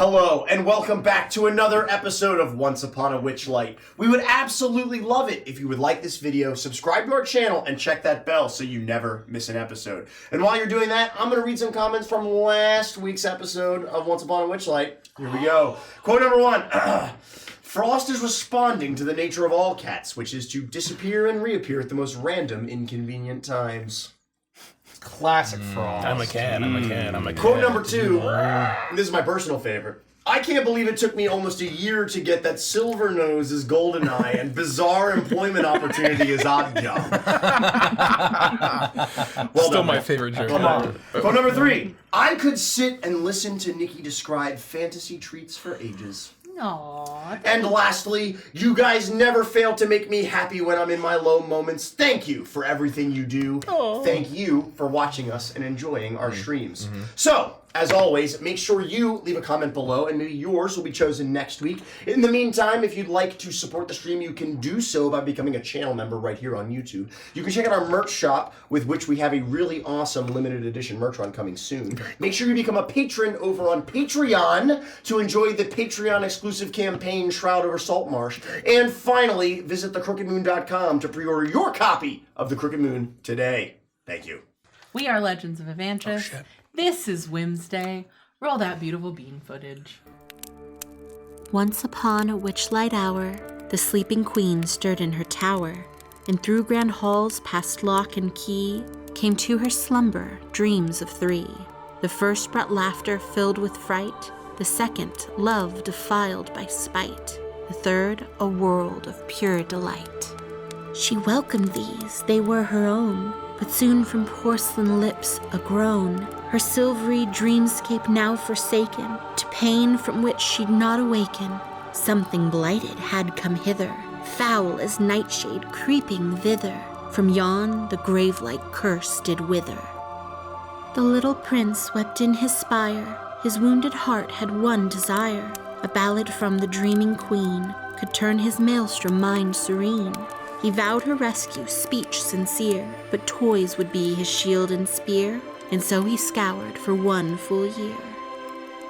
Hello, and welcome back to another episode of Once Upon a Witchlight. We would absolutely love it if you would like this video, subscribe to our channel, and check that bell so you never miss an episode. And while you're doing that, I'm going to read some comments from last week's episode of Once Upon a Witchlight. Here we go. Quote number 1. Frost is responding to the nature of all cats, which is to disappear and reappear at the most random, inconvenient times. Classic Frost. I'm a cat. Quote number 2. This is my personal favorite. I can't believe it took me almost a year to get that Silvernose is Goldeneye and bizarre employment opportunity is Oddjob. Well Still done, my man. favorite joke. Come on. Quote number 3. I could sit and listen to Nikki describe fantasy treats for ages. Aww. And lastly, you guys never fail to make me happy when I'm in my low moments. Thank you for everything you do. Aww. Thank you for watching us and enjoying our streams. So, as always, make sure you leave a comment below and maybe yours will be chosen next week. In the meantime, if you'd like to support the stream, you can do so by becoming a channel member right here on YouTube. You can check out our merch shop, with which we have a really awesome limited edition merch run coming soon. Make sure you become a patron over on Patreon to enjoy the Patreon exclusive campaign Shroud Over Saltmarsh. And finally, visit thecrookedmoon.com to pre-order your copy of The Crooked Moon today. Thank you. We are Legends of Evanchus. This is Whimsday. Roll that beautiful bean footage. Once upon a witchlight hour, the sleeping queen stirred in her tower, and through grand halls past lock and key came to her slumber dreams of 3. The first brought laughter filled with fright, the second love defiled by spite, the third a world of pure delight. She welcomed these, they were her own, but soon from porcelain lips a groan, her silvery dreamscape now forsaken, to pain from which she'd not awaken. Something blighted had come hither, foul as nightshade creeping thither. From yon the grave-like curse did wither. The little prince wept in his spire, his wounded heart had one desire. A ballad from the dreaming queen could turn his maelstrom mind serene. He vowed her rescue, speech sincere, but toys would be his shield and spear, and so he scoured for 1 full year.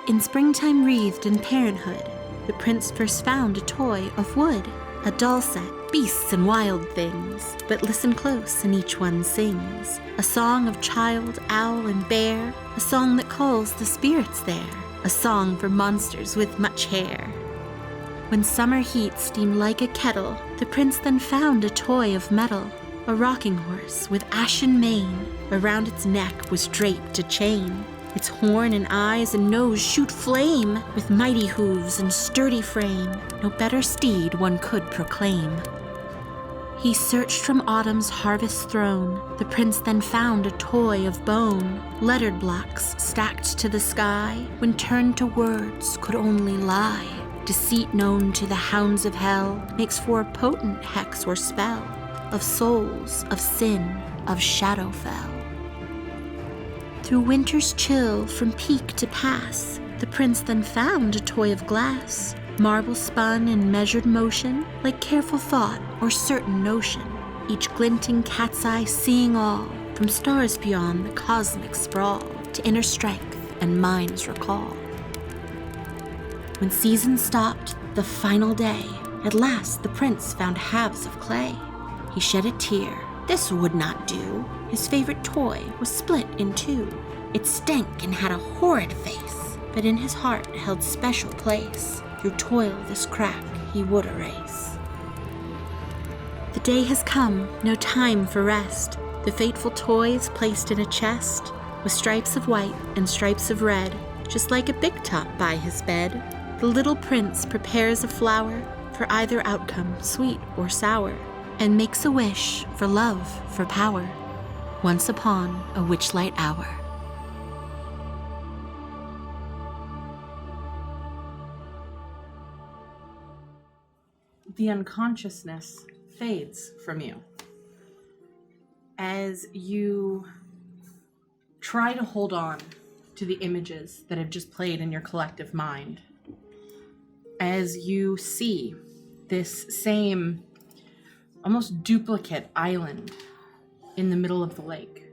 In springtime wreathed in parenthood, the prince first found a toy of wood, a doll set, beasts and wild things, but listen close and each one sings, a song of child, owl and bear, a song that calls the spirits there, a song for monsters with much hair. When summer heat steamed like a kettle, the prince then found a toy of metal, a rocking horse with ashen mane. Around its neck was draped a chain. Its horn and eyes and nose shoot flame, with mighty hooves and sturdy frame. No better steed one could proclaim. He searched from autumn's harvest throne. The prince then found a toy of bone, lettered blocks stacked to the sky, when turned to words could only lie. Deceit known to the hounds of hell makes for a potent hex or spell of souls, of sin, of Shadowfell. Through winter's chill from peak to pass, the prince then found a toy of glass, marble spun in measured motion, like careful thought or certain notion, each glinting cat's eye seeing all, from stars beyond the cosmic sprawl, to inner strength and mind's recall. When season stopped, the final day, at last the prince found halves of clay. He shed a tear. This would not do. His favorite toy was split in 2. It stank and had a horrid face, but in his heart held special place. Through toil this crack he would erase. The day has come, no time for rest. The fateful toy is placed in a chest, with stripes of white and stripes of red, just like a big top by his bed. The little prince prepares a flower for either outcome, sweet or sour, and makes a wish for love, for power. Once upon a witchlight hour. The unconsciousness fades from you as you try to hold on to the images that have just played in your collective mind. As you see this same almost duplicate island in the middle of the lake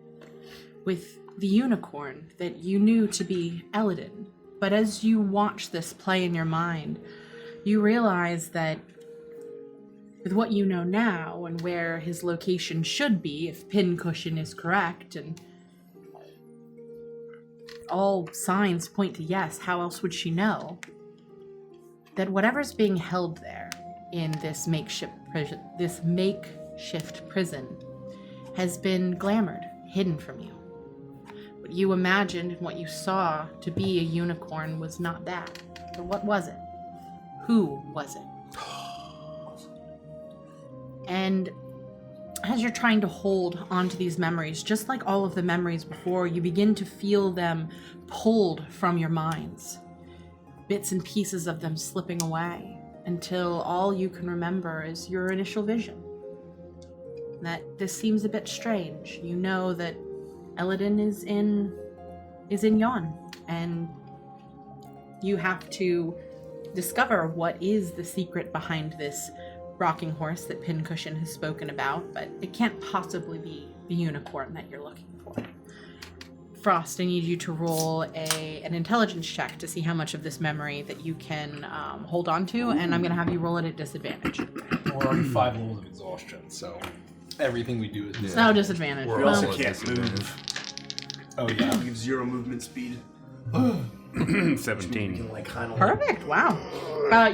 with the unicorn that you knew to be Eladin But as you watch this play in your mind, you realize that with what you know now and where his location should be, if Pincushion is correct, and all signs point to yes, how else would she know? That whatever's being held there in this makeshift prison has been glamored, hidden from you. What you imagined and what you saw to be a unicorn was not that. But what was it? Who was it? And as you're trying to hold onto these memories, just like all of the memories before, you begin to feel them pulled from your minds. Bits and pieces of them slipping away until all you can remember is your initial vision. That this seems a bit strange. You know that Eladin is in Yon, and you have to discover what is the secret behind this rocking horse that Pincushion has spoken about, but it can't possibly be the unicorn that you're looking for. Frost, I need you to roll an intelligence check to see how much of this memory that you can hold on to, and I'm going to have you roll it at disadvantage. We're already 5 levels of exhaustion, so everything we do is... It's no disadvantage. We also can't move. Oh, yeah. We have 0 movement speed. 17. Can, like, kind of Perfect. Wow.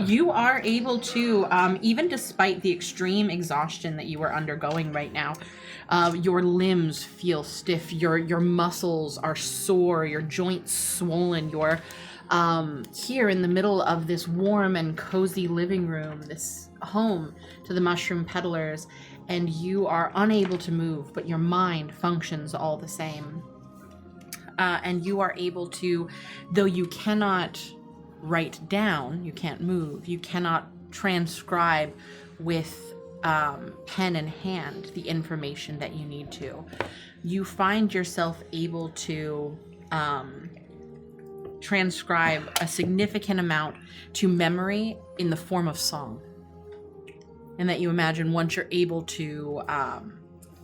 You are able to, even despite the extreme exhaustion that you are undergoing right now, your limbs feel stiff. Your muscles are sore. Your joints swollen. You're here in the middle of this warm and cozy living room, this home to the mushroom peddlers, and you are unable to move, but your mind functions all the same. And you are able to, though you cannot write down, you can't move, you cannot transcribe with pen in hand the information that you need to. You find yourself able to transcribe a significant amount to memory in the form of song. And that you imagine once you're able to...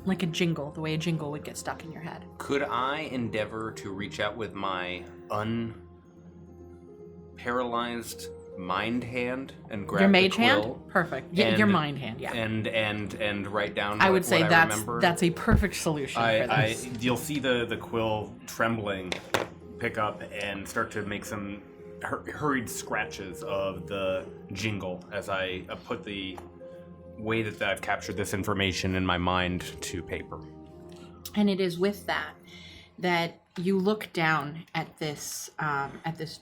like a jingle, the way a jingle would get stuck in your head. Could I endeavor to reach out with my unparalyzed mind hand and grab your mage the quill? hand? Perfect. Yeah, your mind hand, yeah. And write down I would say what I remember? that's a perfect solution for this. You'll see the quill trembling, pick up and start to make some hurried scratches of the jingle as I put the way that I've captured this information in my mind to paper. And it is with that you look down at this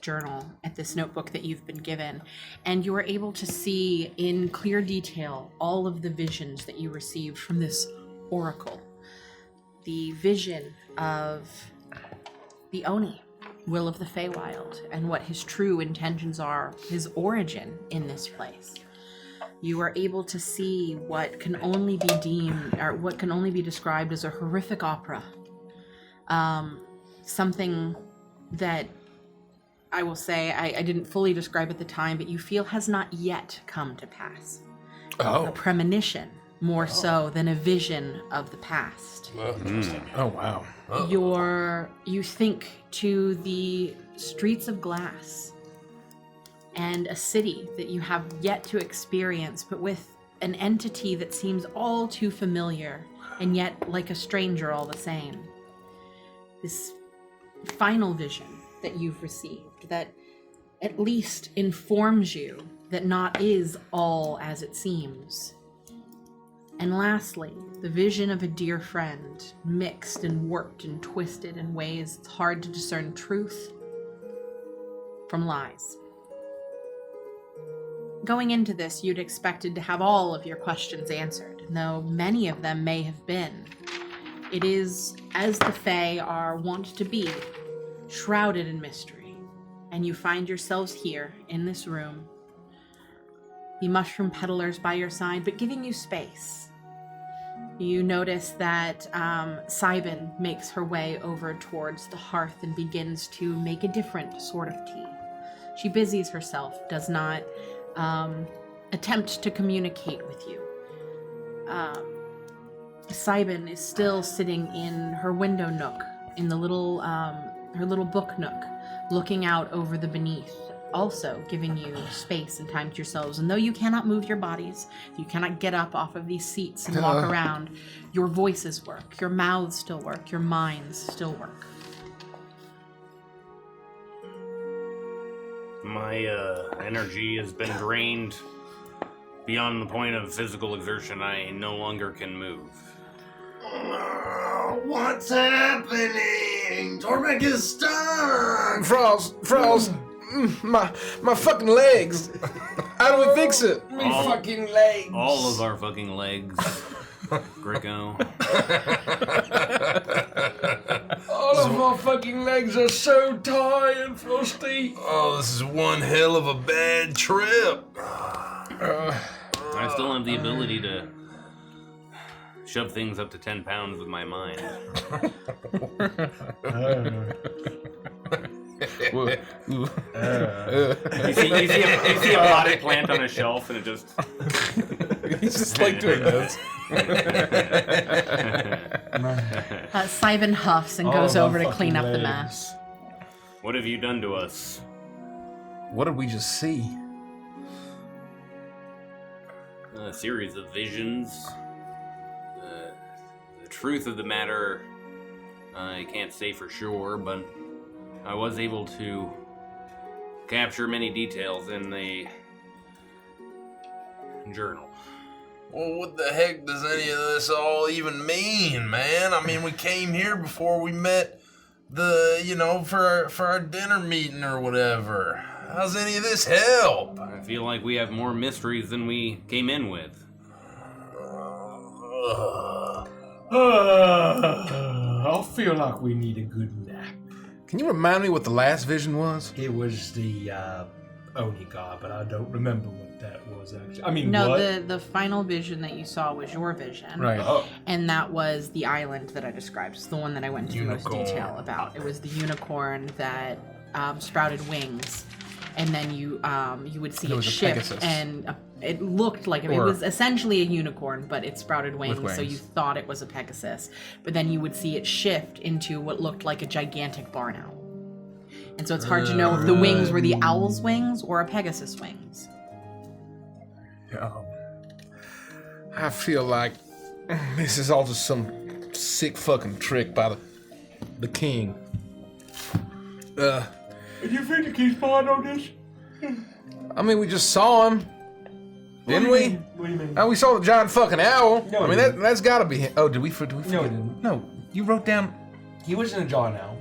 journal, at this notebook that you've been given, and you are able to see in clear detail all of the visions that you received from this oracle. The vision of the Oni, will of the Feywild, and what his true intentions are, his origin in this place. You are able to see what can only be deemed, or what can only be described as a horrific opera. Something that I will say I didn't fully describe at the time, but you feel has not yet come to pass. A premonition, more so than a vision of the past. Oh, wow. You think to the streets of glass, and a city that you have yet to experience, but with an entity that seems all too familiar, and yet like a stranger all the same. This final vision that you've received that at least informs you that not is all as it seems. And lastly, the vision of a dear friend, mixed and warped and twisted in ways it's hard to discern truth from lies. Going into this, you'd expected to have all of your questions answered, though many of them may have been. It is, as the Fae are wont to be, shrouded in mystery, and you find yourselves here, in this room, the mushroom peddlers by your side, but giving you space. You notice that Cybin makes her way over towards the hearth and begins to make a different sort of tea. She busies herself, does not attempt to communicate with you. Cybin is still sitting in her window nook, in the little her little book nook, looking out over the beneath, also giving you space and time to yourselves. And though you cannot move your bodies, you cannot get up off of these seats and walk around, your voices work, your mouths still work, your minds still work. My energy has been drained beyond the point of physical exertion. I no longer can move. What's happening? Tormek is stuck! Frost, my fucking legs. How do we fix it? Fucking legs. All of our fucking legs, Greco. All of our fucking legs are so tired, Frosty. Oh, this is one hell of a bad trip. I still have the ability to shove things up to 10 pounds with my mind. You see a potted plant on a shelf and it just... He's just like doing this. Simon huffs and goes over to clean up the mess. What have you done to us? What did we just see? A series of visions. The truth of the matter, I can't say for sure, but I was able to capture many details in the journal. Well, what the heck does any of this all even mean, man? I mean, we came here before we met for our dinner meeting or whatever. How's any of this help? I feel like we have more mysteries than we came in with. I feel like we need a good nap. Can you remind me what the last vision was? It was the Oni guy, but I don't remember what that was actually. I mean, No, what? the final vision that you saw was your vision. Right. Oh. And that was the island that I described. It's the one that I went into most detail about. It was the unicorn that sprouted wings. And then you would see it shift, and it looked like it was essentially a unicorn, but it sprouted wings, so you thought it was a Pegasus. But then you would see it shift into what looked like a gigantic barn owl. And so it's hard to know if the wings were the owl's wings or a Pegasus wings. I feel like this is all just some sick fucking trick by the king. Do you think the king's behind on this? I mean, we just saw him, didn't we? What do you mean? We saw the giant fucking owl. No, I mean, we didn't. that's gotta be him. Oh, did we forget? No, we didn't. No, you wrote down. He wasn't a giant owl.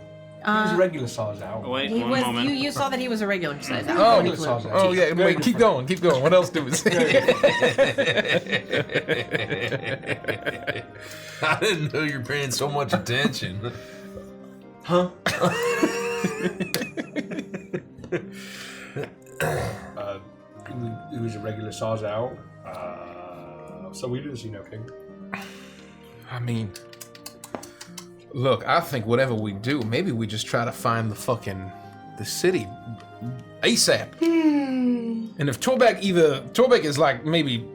He was a regular size owl. Wait, He one was. moment. You saw that he was a regular size owl. Oh, Only regular clue. size owl. Oh yeah, Very wait, keep going. What else did we see? I didn't know you were paying so much attention. Huh? He was a regular size owl. So we didn't see no king. I mean, look, I think whatever we do, maybe we just try to find the city ASAP. And if Torbeck is like maybe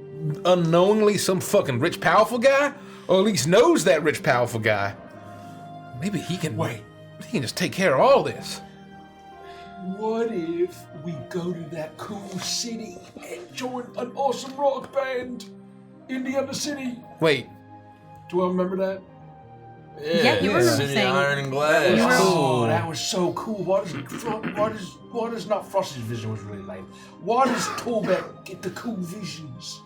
unknowingly some fucking rich, powerful guy, or at least knows that rich, powerful guy, maybe he can just take care of all this. What if we go to that cool city and join an awesome rock band in the other city? Wait, Do I remember that? Yeah, you were City saying- Iron and Glass. Oh, that was so cool. Why does not Frosty's vision was really lame? Why does Torbeck get the cool visions?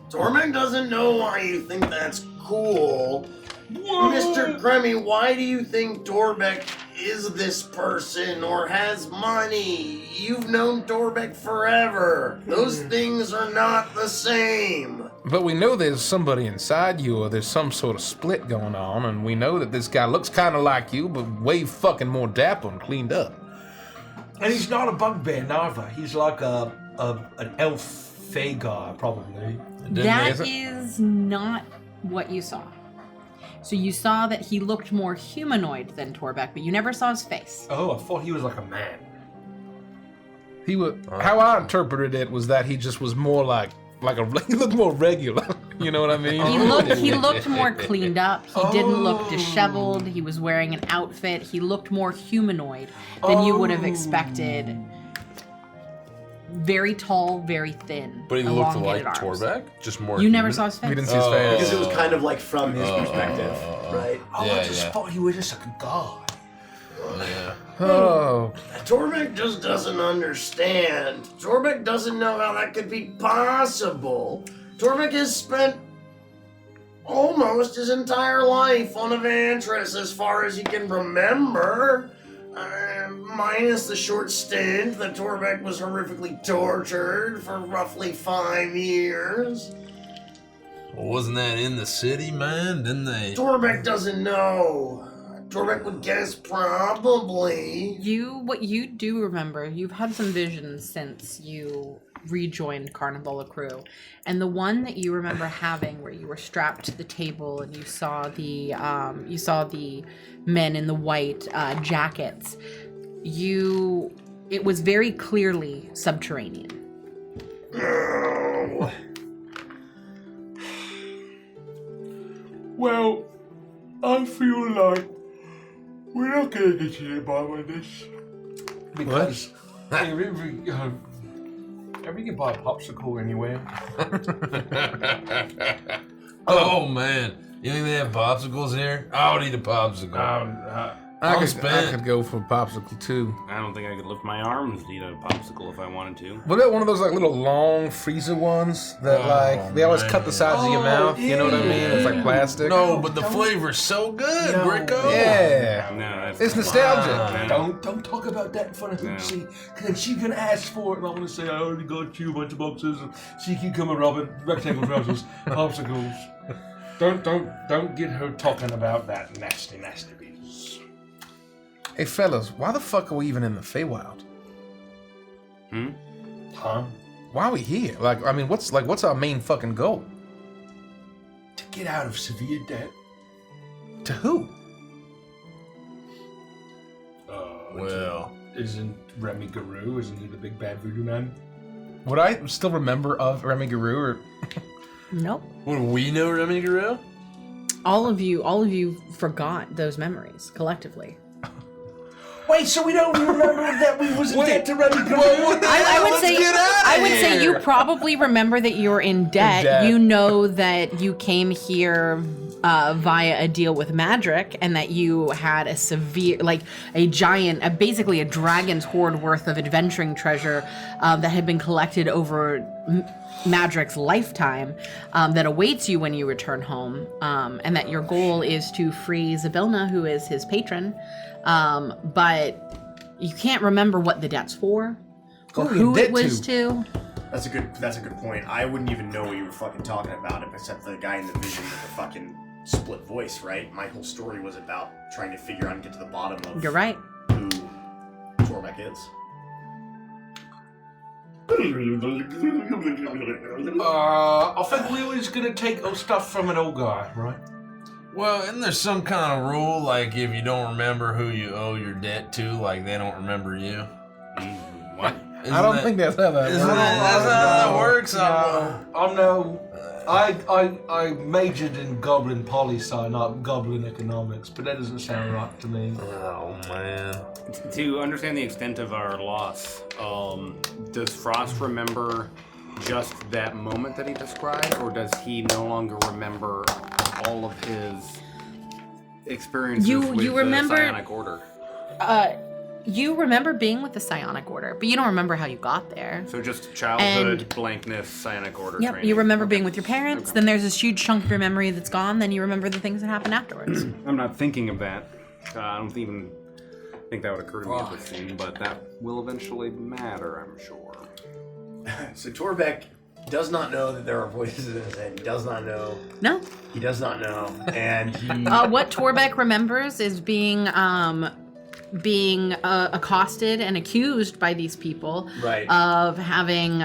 Tormek doesn't know why you think that's cool. What? Mr. Grammy, why do you think Torbeck is this person or has money? You've known Torbeck forever. Those things are not the same. but we know there's somebody inside you, or there's some sort of split going on, and we know that this guy looks kind of like you, but way fucking more dapper and cleaned up. And he's not a bugbear neither. He's like an elf fey guy, probably. That is not what you saw. So you saw that he looked more humanoid than Torbeck, but you never saw his face. Oh, I thought he was like a man. How I interpreted it was that he just was more like he looked more regular. You know what I mean? He looked more cleaned up. He didn't look disheveled. He was wearing an outfit. He looked more humanoid than you would have expected. Very tall, very thin. But he looked like elongated arms. Torbeck, just more. You never human? saw his face. We didn't see his face. Because it was kind of like from his perspective, right? I want to spot you with a second guy. Yeah. Oh, Torbeck just doesn't understand. Torbeck doesn't know how that could be possible. Torbeck has spent almost his entire life on Evantris as far as he can remember. Minus the short stint that Torbeck was horrifically tortured for roughly 5 years. Well, wasn't that in the city, man? Didn't they? Torbeck doesn't know. Torbeck would guess probably. What you do remember, you've had some visions since you rejoined Carnival Crew, and the one that you remember having where you were strapped to the table and you saw the men in the white jackets, it was very clearly subterranean. No. Well, I feel like we're not gonna get to the bottom of this. Because have you can buy a popsicle anywhere? Oh man, you think they have popsicles here? I would eat a popsicle. I could go for a popsicle too. I don't think I could lift my arms to eat a popsicle if I wanted to. Was that one of those like little long freezer ones that they always cut the sides of your mouth? You know what I mean? It's like plastic. No, but the flavor's so good, Gricko. Yeah. No, It's nostalgic. Don't talk about that in front of Hoopsie, because she's gonna ask for it, and I'm gonna say I already got you a bunch of boxes of sea cucumber rectangle trousers, popsicles. Don't get her talking about that nasty business. Hey fellas, why the fuck are we even in the Feywild? Huh? Why are we here? Like, I mean, what's our main fucking goal? To get out of severe debt. To who? Well, Isn't Remy Garou, isn't he the big bad voodoo man? Would I still remember of Remy Garou or? Nope. would we know Remy Garou? All of you forgot those memories collectively. Wait, so we don't remember that we was in debt to Remy Garou? I would say you probably remember that you're in debt. You know that you came here via a deal with Madrick, and that you had a severe, like a giant, basically a dragon's hoard worth of adventuring treasure that had been collected over Madrick's lifetime that awaits you when you return home, and that your goal is to free Zabilna, who is his patron. But you can't remember what the debt's for, or who it was to. That's a good point. I wouldn't even know what you were fucking talking about, except the guy in the vision with the fucking split voice, right? My whole story was about trying to figure out and get to the bottom of You're right. who Torbeck is. I think we was gonna take our stuff from an old guy, right? Well, isn't there some kind of rule, like if you don't remember who you owe your debt to, like they don't remember you? What? I don't think that's how that works. That's how that works. No. I majored in goblin poli-sci, not goblin economics, but that doesn't sound right to me. Oh man. To understand the extent of our loss, does Frost remember just that moment that he described, or does he no longer remember all of his experiences with the Psionic Order? You remember being with the Psionic Order, but you don't remember how you got there. So just childhood, blankness, Psionic Order training. You remember being with your parents, then there's this huge chunk of your memory that's gone, then you remember the things that happened afterwards. I'm not thinking of that. I don't even think that would occur to me at this scene, but that will eventually matter, I'm sure. So Torbeck does not know that there are voices in his head. He does not know. No. He does not know. And he... What Torbeck remembers is being accosted and accused by these people of having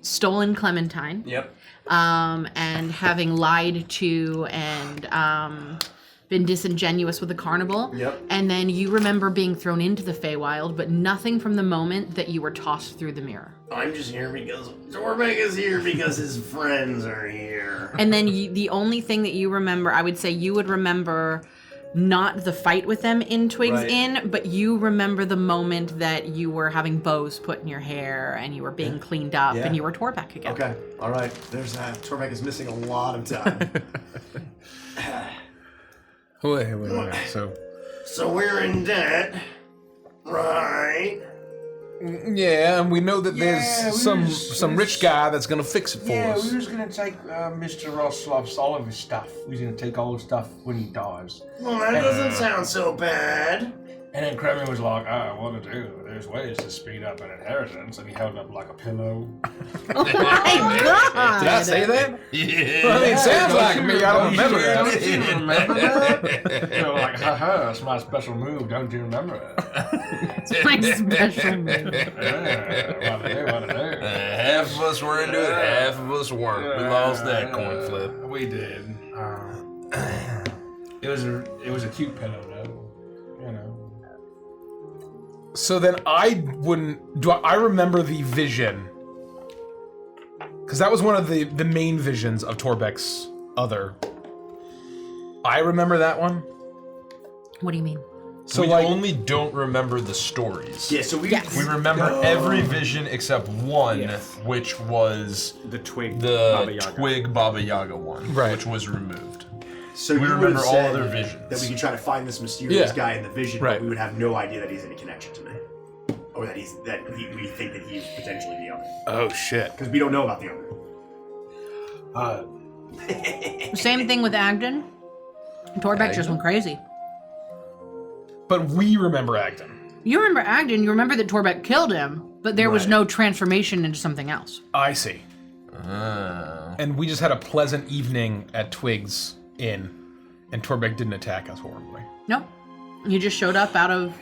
stolen Clementine. Yep. And having lied to and been disingenuous with the carnival. Yep. And then you remember being thrown into the Feywild, but nothing from the moment that you were tossed through the mirror. I'm just here because Torbeck is here because his friends are here. And then the only thing that you remember, I would say you would remember not the fight with them in Twigs Right. Inn, but you remember the moment that you were having bows put in your hair and you were being cleaned up and you were Torbeck again. Okay, all right. There's that. Torbeck is missing a lot of time. Wait. So we're in debt, right? Yeah, and we know that Yeah, there's we some rich guy that's gonna fix it for Yeah, us. we was gonna take Mr. Roslov's all of his stuff. We was gonna take all his stuff when he dies. Well, that doesn't sound so bad. And then Kremlin was like, what to do? There's ways to speed up an inheritance. And he held up like a pillow. Oh my god! Did I say that? Yeah. Well, I mean, it sounds like me. I don't remember that. Don't you remember that? They were like, haha, that's my special move. Don't you remember it? It's my special move. Yeah, what to do? Half of us were into it, half of us weren't. We lost that coin flip. We did. It was a cute pillow, though. You know. So then I remember the vision. Because that was one of the main visions of Torbeck's other. I remember that one. What do you mean? So we like, only don't remember the stories. Yeah, so we... Yes. We remember every vision except one, which was The twig the Baba Yaga. Twig Baba Yaga one, Right. which was removed. So We you remember would've all said other visions. that we could try to find this mysterious Yeah. guy in the vision, Right. but we would have no idea that he's any connection to me. Or that we think that he's potentially the other. oh shit. Because we don't know about the other. Same thing with Agden. Torbeck just went crazy. But we remember Agden. You remember Agden, you remember that Torbeck killed him, but there was Right. no transformation into something else. I see. And we just had a pleasant evening at Twig's Inn, and Torbeck didn't attack us horribly. Nope. He just showed up out of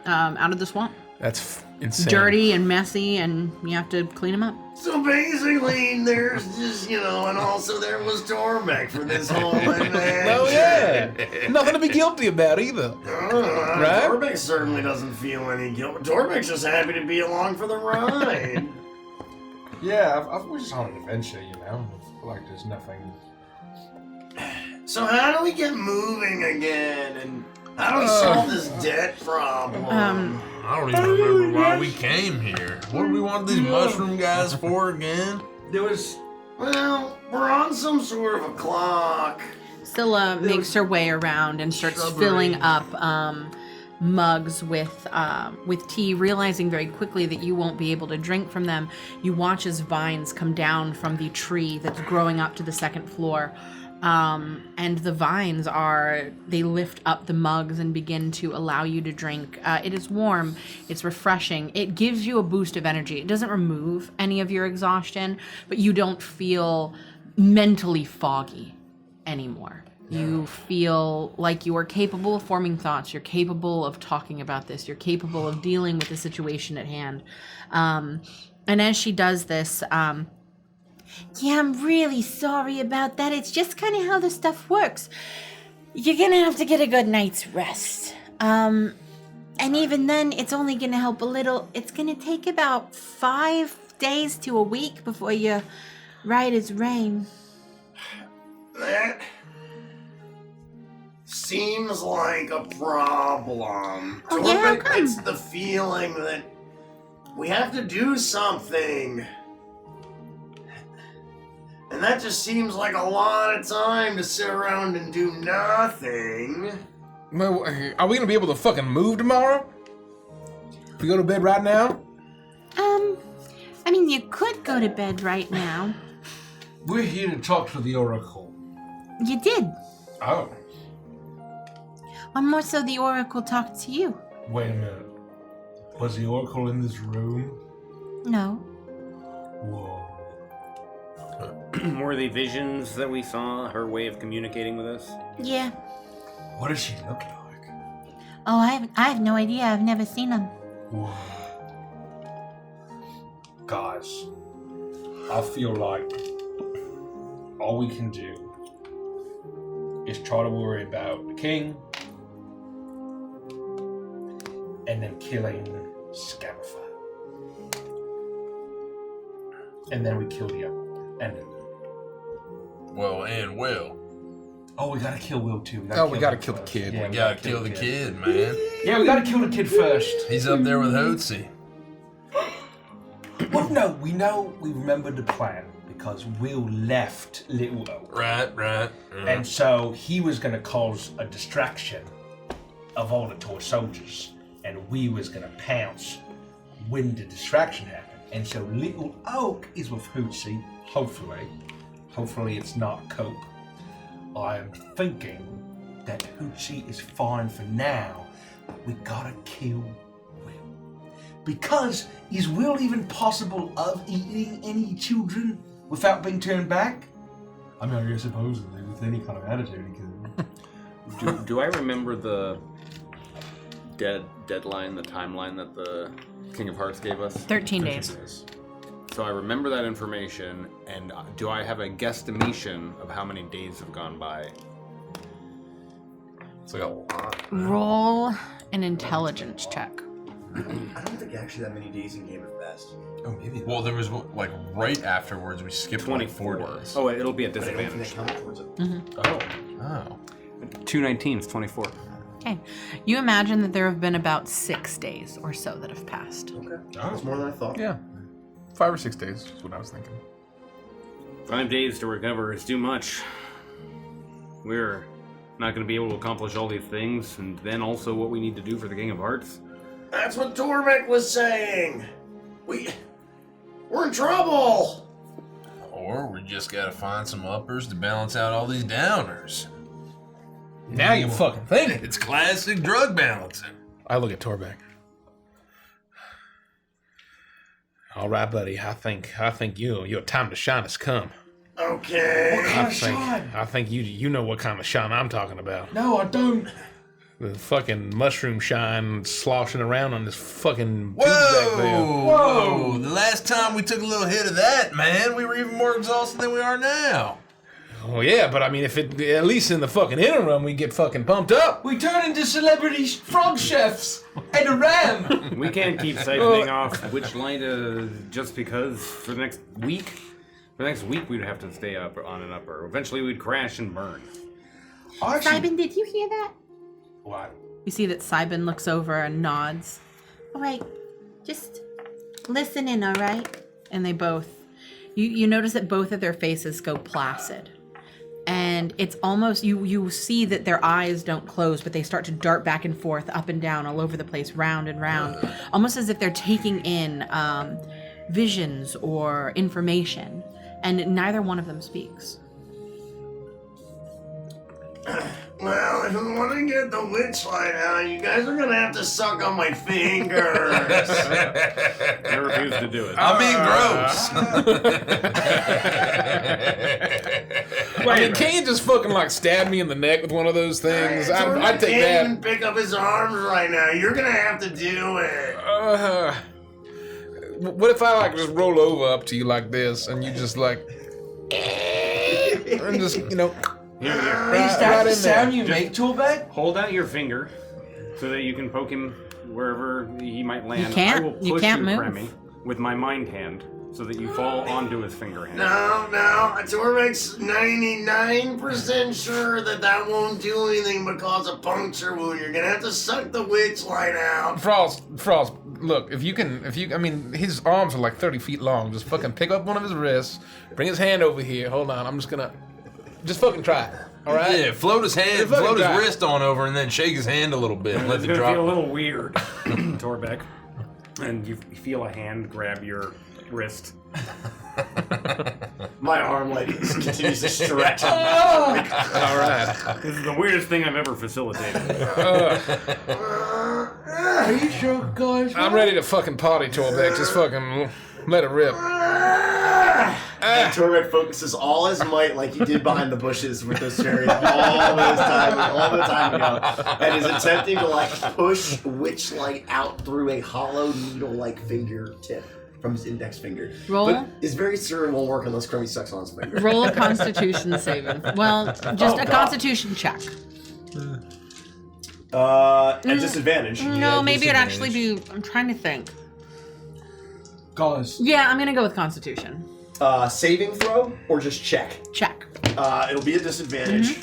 the swamp. That's insane. Dirty and messy, and you have to clean him up. So basically, there's just, and also there was Torbeck for this whole adventure. Oh yeah. Nothing to be guilty about either. Right? Torbeck certainly doesn't feel any guilt. Torbeck's just happy to be along for the ride. Yeah, we're just on an adventure, you know. Like there's nothing. So how do we get moving again? And how do we solve this debt problem? I don't even remember why we came here. What do we want these mushroom guys for again? There was. Well, we're on some sort of a clock. Scylla makes her way around and starts filling up mugs with tea, realizing very quickly that you won't be able to drink from them. You watch as vines come down from the tree that's growing up to the second floor. And the vines they lift up the mugs and begin to allow you to drink. It is warm, it's refreshing, it gives you a boost of energy. It doesn't remove any of your exhaustion, but you don't feel mentally foggy anymore. You feel like you are capable of forming thoughts, you're capable of talking about this, you're capable of dealing with the situation at hand. And as she does this, yeah, I'm really sorry about that. It's just kind of how the stuff works. You're gonna have to get a good night's rest. And even then, it's only gonna help a little. It's gonna take about 5 days to a week before you're right as rain. That seems like a problem. Oh, yeah, how Torbeck come? gets the feeling that we have to do something. And that just seems like a lot of time to sit around and do nothing. Well, are we gonna be able to fucking move tomorrow? If we go to bed right now? I mean, you could go to bed right now. We're here to talk to the Oracle. You did. Oh, Or more so, the Oracle talked to you. wait a minute. Was the Oracle in this room? No. Whoa. Were the visions that we saw her way of communicating with us? Yeah. What does she look like? Oh, I have no idea. I've never seen them. Whoa. Guys, I feel like all we can do is try to worry about the king and then killing Scamify. And then we kill the other one. And Well, and Will. oh, we gotta kill Will too. We gotta kill the kid. Yeah, We gotta kill the kid, man. Yeah, we gotta kill the kid first. He's up there with Hootsy. Well, no, we remember the plan because Will left Little Oak. Right. And so he was going to cause a distraction of all the toy soldiers. And we was going to pounce when the distraction happened. And so Little Oak is with Hootsy, hopefully. Hopefully it's not Cope. I'm thinking that Hootsy is fine for now, but we gotta kill Will. Because is Will even possible of eating any children without being turned back? I mean, I guess supposedly with any kind of attitude he could. Do I remember the deadline, the timeline that the King of Hearts gave us? 13 days. So I remember that information, and do I have a guesstimation of how many days have gone by? It's like a lot. Roll an intelligence check. I don't think actually that many days in Game of Best. Oh, maybe. Well, there was like right afterwards we skipped 24 like 4 days. Oh, it'll be at But I don't think disadvantage. they count towards it. Oh. 219 is 24. Okay. You imagine that there have been about 6 days or so that have passed. Okay. That's more than I thought. Yeah. 5 or 6 days is what I was thinking. 5 days to recover is too much. We're not going to be able to accomplish all these things, and then also what we need to do for the King of Hearts. That's what Tormek was saying. We're in trouble. Or we just gotta find some uppers to balance out all these downers. Now you're fucking thinking. It's classic drug balancing. I look at Torbeck. All right, buddy. I think your time to shine has come. Okay. What kind of shine? I think you know what kind of shine I'm talking about. No, I don't. The fucking mushroom shine sloshing around on this fucking tube back there. Whoa! The last time we took a little hit of that, man, we were even more exhausted than we are now. Oh yeah, but I mean, if it at least in the fucking interim we get fucking pumped up. We turn into celebrity frog chefs and a ram. We can't keep siphoning off Witchlight just because for the next week. For the next week, we'd have to stay up on an upper. Eventually, we'd crash and burn. Simon, did you hear that? What? You see that Simon looks over and nods. All right, just listen in, all right? And they both, you notice that both of their faces go placid. And it's almost, you see that their eyes don't close, but they start to dart back and forth, up and down, all over the place, round and round. Almost as if they're taking in visions or information. And neither one of them speaks. Well, if we want to get the Witchlight out, you guys are gonna have to suck on my fingers. I refuse to do it. I mean, gross. I mean, can't you just fucking like stab me in the neck with one of those things? I'd take can't that. even pick up his arms right now. You're gonna have to do it. What if I like just roll over up to you like this and you just like, and just Is that the sound you make, Torbeck? Hold out your finger so that you can poke him wherever he might land. You can't- I will push you can't move. Remy, with my mind hand so that you fall onto his finger hand. No, Tormek's 99% sure that won't do anything but cause a puncture wound. You're gonna have to suck the Witchlight out. Frost, look, I mean, his arms are like 30 feet long. Just fucking pick up one of his wrists, bring his hand over here. Hold on, I'm just gonna, just fucking try it. All right? Yeah, float his hand, Fucking float his try it. wrist on over, and then shake his hand a little bit and let It's it gonna drop. feel a little weird, Torbeck. And you feel a hand grab your wrist. My arm continues to stretch. All right. This is the weirdest thing I've ever facilitated. Are you sure, guys? I'm ready to fucking party, Torbeck. Just fucking let it rip. And Tormek focuses all his might, like he did behind the bushes with those cherries all the time ago, and is attempting to like push Witchlight out through a hollow needle-like fingertip. from his index finger. Roll. But is very certain won't work unless Crummy sucks on his finger. Roll a Constitution saving. Well, just a Constitution check. At disadvantage. No, maybe it'd actually be. I'm trying to think. Guys. Yeah, I'm gonna go with Constitution. Saving throw or just check? Check. It'll be a disadvantage.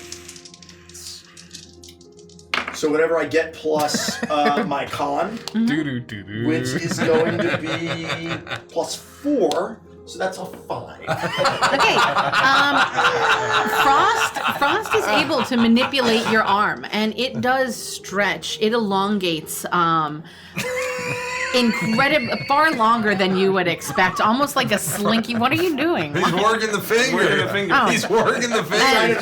So whatever I get plus my con, which is going to be plus 4, so that's a 5. Okay. Frost is able to manipulate your arm, and it does stretch. It elongates. Far longer than you would expect, almost like a slinky. What are you doing? He's working the finger. Oh. He's working the finger.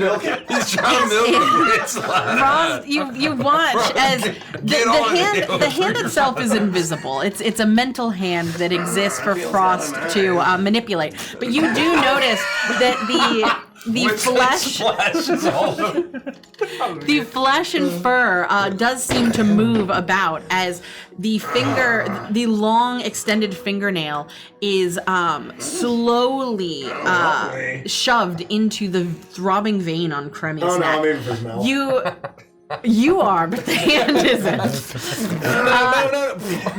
He's trying to milk it. Frost, you watch as the hand itself is invisible. It's a mental hand that exists for Frost to manipulate. But you do notice that the flesh and fur does seem to move about as the long extended fingernail is slowly shoved into the throbbing vein on Cremmy's neck. I'm aiming for his mouth. You are, but the hand isn't.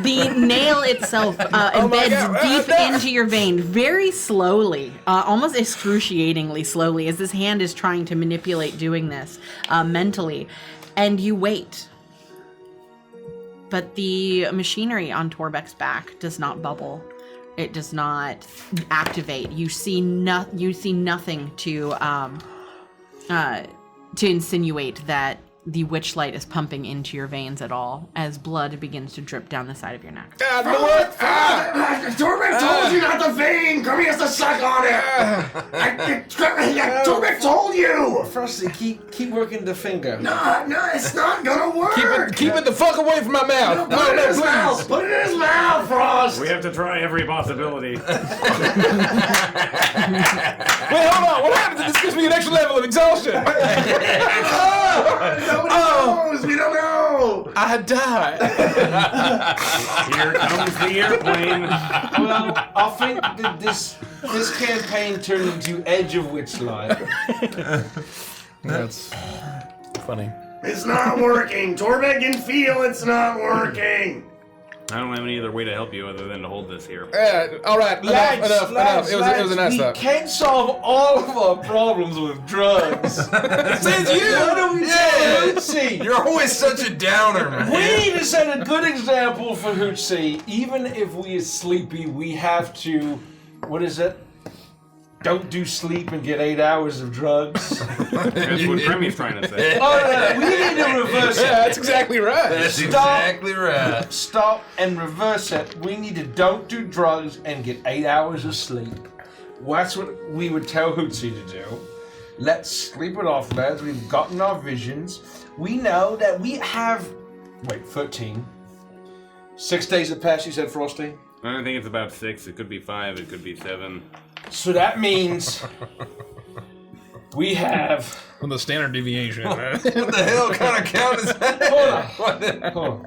The nail itself embeds deep into your vein, very slowly, almost excruciatingly slowly, as this hand is trying to manipulate doing this mentally. And you wait. But the machinery on Torbeck's back does not bubble. It does not activate. You see nothing to insinuate that the Witchlight is pumping into your veins at all, as blood begins to drip down the side of your neck. Torbeck told you not the vein! Crummy has to suck on it! Torbeck told you! Frosty, keep working the finger. No, it's not gonna work! Keep it the fuck away from my mouth! Put it in his mouth! Put it in his mouth, Frost! We have to try every possibility. Wait, hold on! What happened? This gives me an extra level of exhaustion! Nobody knows! We don't know! I died! Here comes the airplane. Well, I think that this campaign turned into Edge of Witchlight. That's funny. It's not working! Torbeck can feel it's not working! I don't have any other way to help you other than to hold this here. All right, enough. It was a nice We stop. can't solve all of our problems with drugs. Since you! What do we do? See, You're always such a downer, man. we need to set a good example for Hootsie. Even if we are sleepy, we have to. What is it? Don't do sleep and get 8 hours of drugs. That's what Cremmy's trying to say. Oh, no, we need to reverse it. Yeah, that's exactly right. That's exactly right. Stop and reverse it. We need to don't do drugs and get 8 hours of sleep. That's what we would tell Hootsie to do. Let's sleep it off, lads. We've gotten our visions. We know that we have... Wait, 13. 6 days have passed, you said, Frosty? I don't think it's about 6. It could be 5. It could be 7. So that means we have... From the standard deviation. What the hell kind of count is that? Hold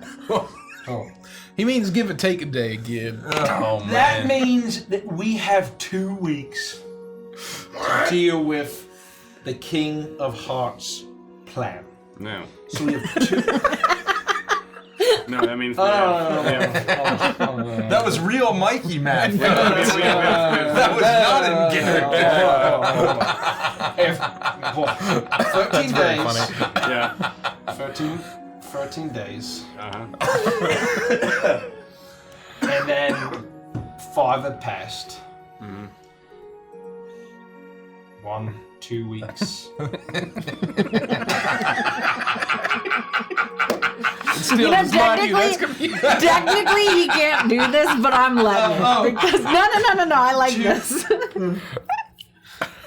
on. He means give or take a day, kid. Oh, man. That means that we have 2 weeks to deal with the King of Hearts plan. No. So we have 2... No, that means That was real Mikey math. that That was not in character. 13 days. Yeah. 13 days. Uh-huh. And then 5 have passed. Mm-hmm. 1, 2 weeks. Technically he can't do this, but I'm letting it. Because no, I like this.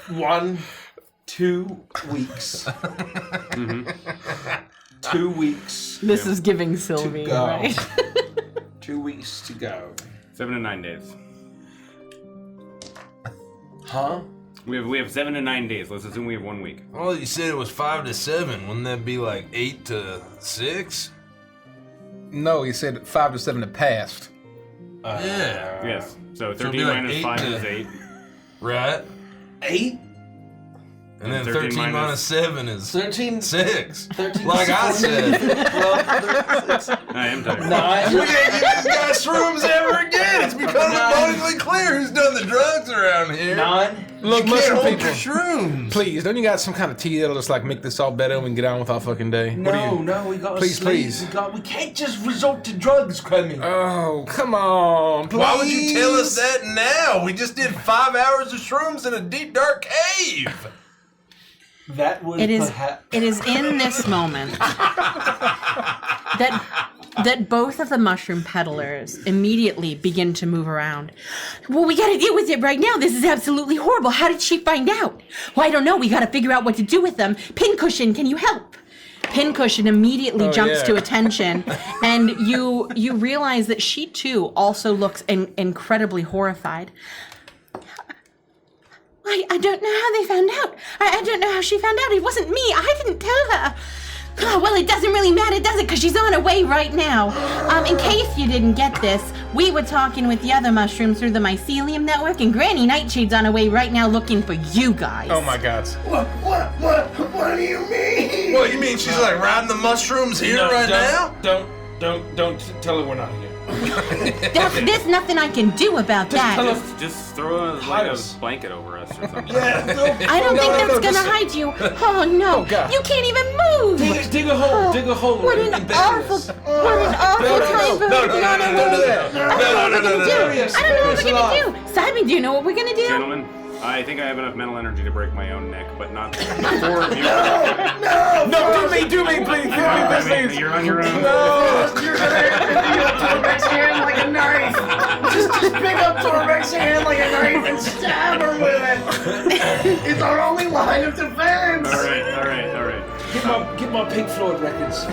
1, 2 weeks. Mm-hmm. 2 weeks This is giving Sylvie, to go. right? 2 weeks to go. 7 to 9 days. Huh? We have 7 to 9 days. Let's assume we have 1 week. Well, you said it was 5 to 7. Wouldn't that be like 8 to 6? No, he said 5 to 7 have passed. Yeah. Yes. So it'd 13 be like minus 8 5 to- is 8. Right? 8? And then 13 13 minus 7 is 13? 6. 13. Like I said. I am tired. 9. We can't get this guy shrooms ever again. It's become abundantly clear who's done the drugs around here. 9. Look, You can't mushroom hold people. your shrooms. Please, don't you got some kind of tea that'll just like make this all better and we can get on with our fucking day? What do you- No, we gotta Please, sleep. please. We can't just resort to drugs, Clemmy. Oh, come on, please. Why would you tell us that now? We just did 5 hours of shrooms in a deep, dark cave. That was It is. perhaps... It is in this moment that both of the mushroom peddlers immediately begin to move around. Well, we got to deal with it right now. This is absolutely horrible. How did she find out? Well, I don't know. We got to figure out what to do with them. Pincushion, can you help? Pincushion immediately jumps to attention, and you realize that she too also looks incredibly horrified. I don't know how they found out. I don't know how she found out. It wasn't me. I didn't tell her. Oh, well, it doesn't really matter, does it? Because she's on her way right now. In case you didn't get this, we were talking with the other mushrooms through the mycelium network, and Granny Nightshade's on her way right now looking for you guys. Oh my God. What do you mean? What, you mean she's like riding the mushrooms here right now? Don't tell her we're not here. There's nothing I can do about that. Just throw a blanket over us or something. I don't think that's gonna hide you. Oh no, you can't even move. Dig a hole. Dig a hole. What an awful time for her to be on her way. I don't know what we're gonna do. Simon, do you know what we're gonna do? Gentlemen, I think I have enough mental energy to break my own neck, but not 4 of you. No, do me, please. You're on your own. No, you're gonna pick up Torbeck's hand like a knife. Just pick up Torbeck's hand like a knife and stab her with it. It's our only line of defense. All right. Get my Pink Floyd records.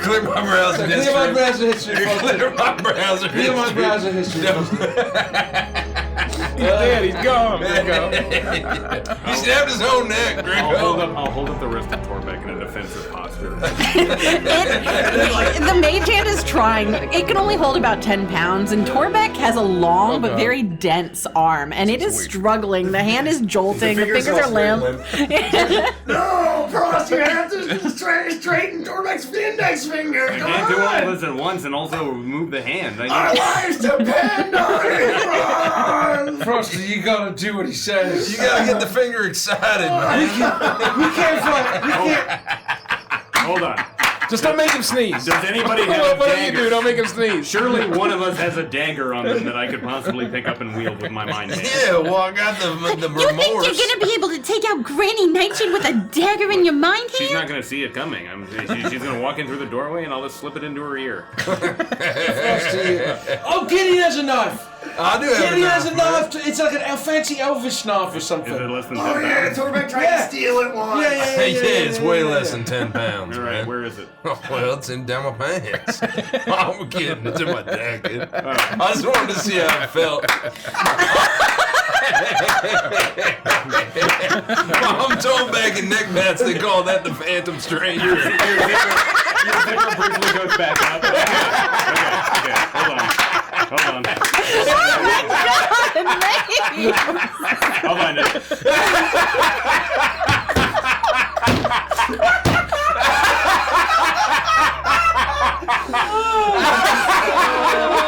Clear my browser history. Clear my browser history. Clear my browser history. Clear my browser history. He's dead. He's gone. There you go. He stabbed his own neck, Gringo. I'll hold up the wrist of Torbeck in a defensive posture. The mage hand is trying. It can only hold about 10 pounds, and Torbeck has a long but very dense arm, and it is struggling. The hand is jolting. The fingers are limp. No, Prost, you have to straighten Torbeck's index finger. You Come can't do all on. this at once and also move the hand. Our lives depend on it, Prost. Frosty, you gotta do what he says. You gotta get the finger excited, man. We can't fight. We can't. Hold on. Just don't make him sneeze. Does anybody have a Whatever you do, dagger? don't make him sneeze. Surely one of us has a dagger on them that I could possibly pick up and wield with my mind hand. Yeah, well, I got the You think remorse. you're gonna be able to take out Granny Nightshade with a dagger in your mind She's hand? not going to see it coming. She's going to walk in through the doorway and I'll just slip it into her ear. Frosty. Oh, Gideon has a knife. I do have Gideon has a man. knife. It's like a fancy Elvis knife or something. Is it less than 10 Oh yeah, pounds? Torbeck tried to steal it once. Yeah. It's way less than 10 pounds, All right, man. where is it? Oh, well, it's in down my pants. I'm kidding. It's in my jacket. I just wanted to see how it felt. I'm told back in neck bats they call that the Phantom Stranger. Your zipper briefly goes back up. Okay, hold on. Oh my god, maybe. I'll find it.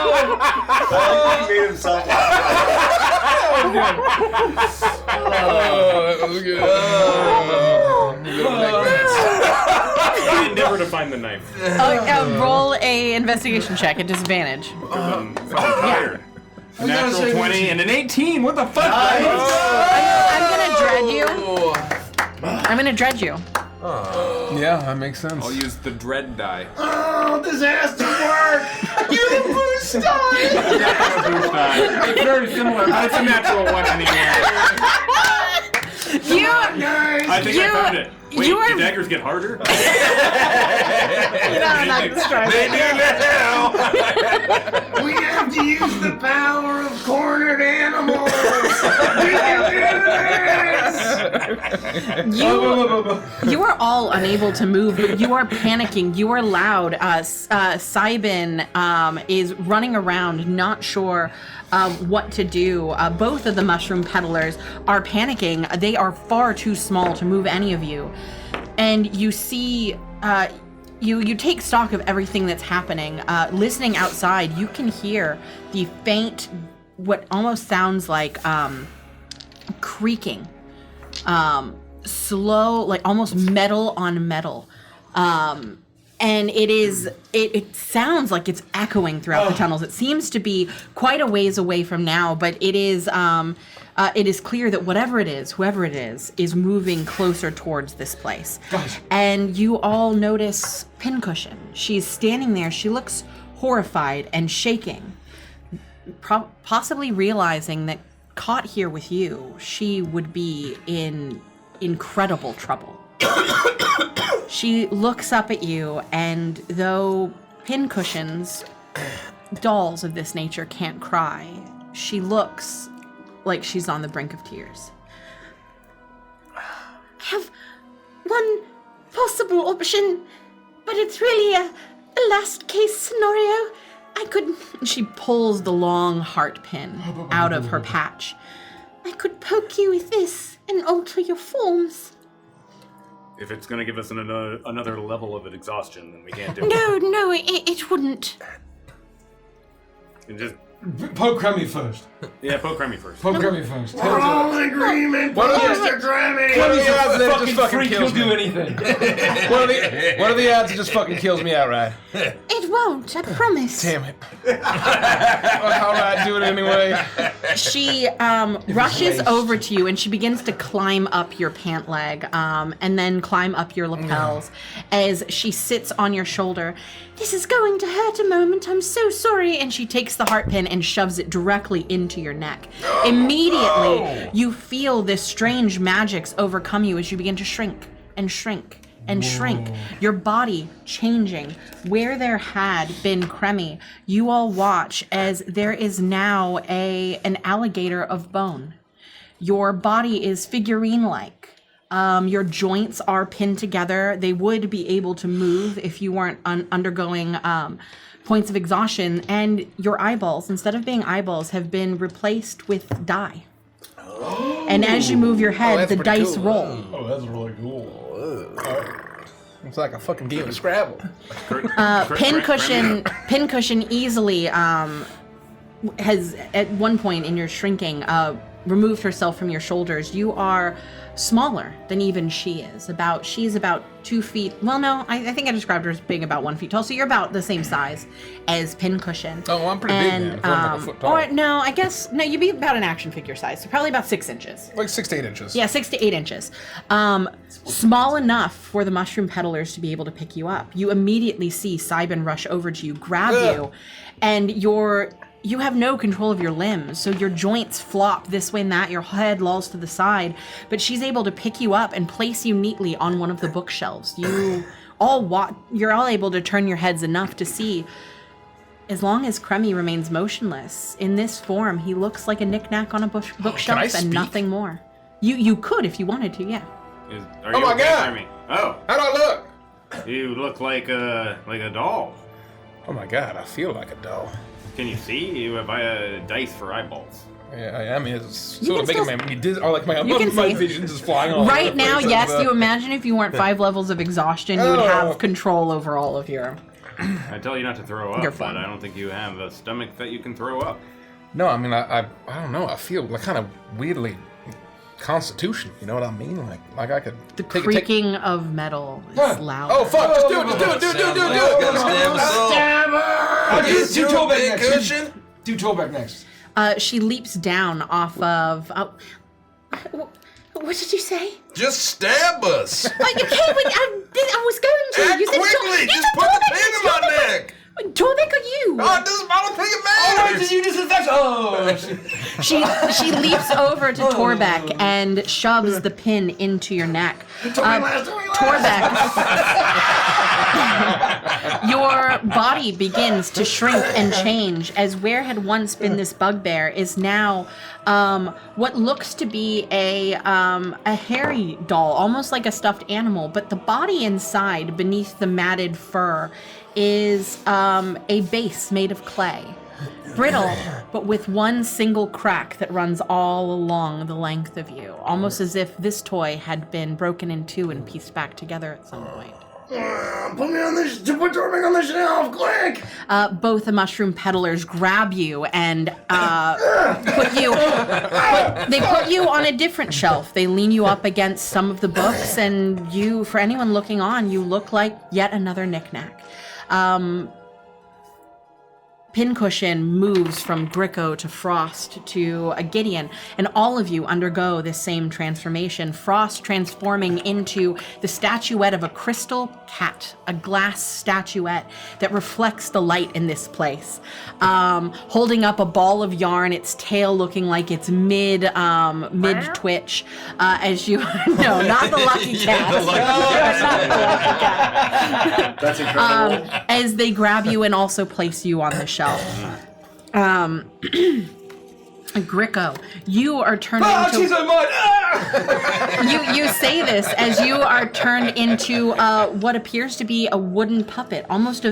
He made himself laugh. That was good. I endeavor to find the knife. Roll a investigation check at disadvantage. I'm fucking tired. Natural 20 and an 18. What the fuck? I'm gonna dread you. I'm gonna dread you. Yeah, that makes sense. I'll use the dread die. Oh, disaster work! You're the boost die! It's very similar, but it's a natural 1 anyway. Guys, I think I found it. Wait, you are- do daggers get harder? They do now. we have to use the power of cornered animals. We can do this! You are all unable to move, but you are panicking. You are loud. Sybin is running around, not sure what to do. Both of the mushroom peddlers are panicking. They are far too small to move any of you. And you see, you take stock of everything that's happening. Listening outside, you can hear the faint, what almost sounds like creaking. Slow, like almost metal on metal. And it sounds like it's echoing throughout the tunnels. It seems to be quite a ways away from now, but it is clear that whoever it is moving closer towards this place. Guys. And you all notice Pincushion. She's standing there. She looks horrified and shaking, possibly realizing that caught here with you, she would be in incredible trouble. She looks up at you, and though Pincushions, dolls of this nature, can't cry, she looks like she's on the brink of tears. I have one possible option, but it's really a last case scenario. She pulls the long heart pin out of her patch. I could poke you with this and alter your forms. If it's going to give us another level of exhaustion, then we can't do it. No, it wouldn't. And just Poke Crummy first. Yeah, poke Remy first. Poke Crummy first. We're all in agreement. What are Mr. Grammy? What are the odds that it just fucking freak, kills he'll me? do anything. What are the odds it just fucking kills me outright? It won't, I promise. Damn it. Alright, do it anyway. She rushes over to you and she begins to climb up your pant leg and then climb up your lapels as she sits on your shoulder. This is going to hurt a moment, I'm so sorry. And she takes the heart pin and shoves it directly into your neck. Immediately, you feel this strange magics overcome you as you begin to shrink and shrink and shrink. Your body changing. Where there had been Cremy, you all watch as there is now an alligator of bone. Your body is figurine-like. Your joints are pinned together. They would be able to move if you weren't undergoing points of exhaustion. And your eyeballs, instead of being eyeballs, have been replaced with dye. And as you move your head, the dice cool. roll. Oh, that's really cool. It's like a fucking game of Scrabble. Pincushion easily has, at one point in your shrinking, removed herself from your shoulders. You are smaller than even she is. She's about 2 feet. Well, no, I think I described her as being about 1 feet tall. So you're about the same size as Pincushion. Oh, well, I'm pretty big, man. I'm like a foot tall. Or no, I guess no. You'd be about an action figure size, so probably about 6 inches. Like 6 to 8 inches. Yeah, 6 to 8 inches. Small enough for the mushroom peddlers to be able to pick you up. You immediately see Sybin rush over to you, grab you, and you have no control of your limbs, so your joints flop this way and that, your head lolls to the side, but she's able to pick you up and place you neatly on one of the bookshelves. You're all able to turn your heads enough to see, as long as Cremy remains motionless, in this form, he looks like a knick-knack on a bookshelf and nothing more. You could if you wanted to, yeah. Are you okay, Remy? Oh, How do I look? you look like a doll. Oh my god, I feel like a doll. Can you see? You have dice for eyeballs. Yeah, I mean, it's sort can of making still- my like You can my see. vision's just flying all over Right the now, place. yes, you imagine if you weren't 5 levels of exhaustion, you would have control over all of your... I tell you not to throw up, You're but fine. I don't think you have a stomach that you can throw up. No, I mean, I don't know. I feel like kind of weirdly constitution. You know what I mean? Like I could The take creaking of metal is loud. Oh fuck! Just do it! Just do it! Stab us Do toe back next. cushion. Do toe back next. She leaps down off of... What did you say? Just stab us. Okay, but I was going to. Act You said quickly. Just put the pin in my neck. Torbeck or you? I don't think it matters. You disinfect. Oh. She leaps over to Torbeck and shoves the pin into your neck. Torbeck, Your body begins to shrink and change as where had once been this bugbear is now what looks to be a hairy doll, almost like a stuffed animal, but the body inside, beneath the matted fur, is a base made of clay. Brittle, but with one single crack that runs all along the length of you, almost as if this toy had been broken in two and pieced back together at some point. Put me on the shelf, quick! Both the mushroom peddlers grab you and put you on a different shelf. They lean you up against some of the books, and you, for anyone looking on, you look like yet another knickknack. Pincushion moves from Gricko to Frost to a Gideon, and all of you undergo this same transformation. Frost transforming into the statuette of a crystal cat, a glass statuette that reflects the light in this place. Holding up a ball of yarn, its tail looking like it's mid twitch. As you no, not the lucky cat. Not the lucky cat. That's incredible. As they grab you and also place you on the shelf. Gricko, you are turned into... she's on mine! You say this as you are turned into what appears to be a wooden puppet, almost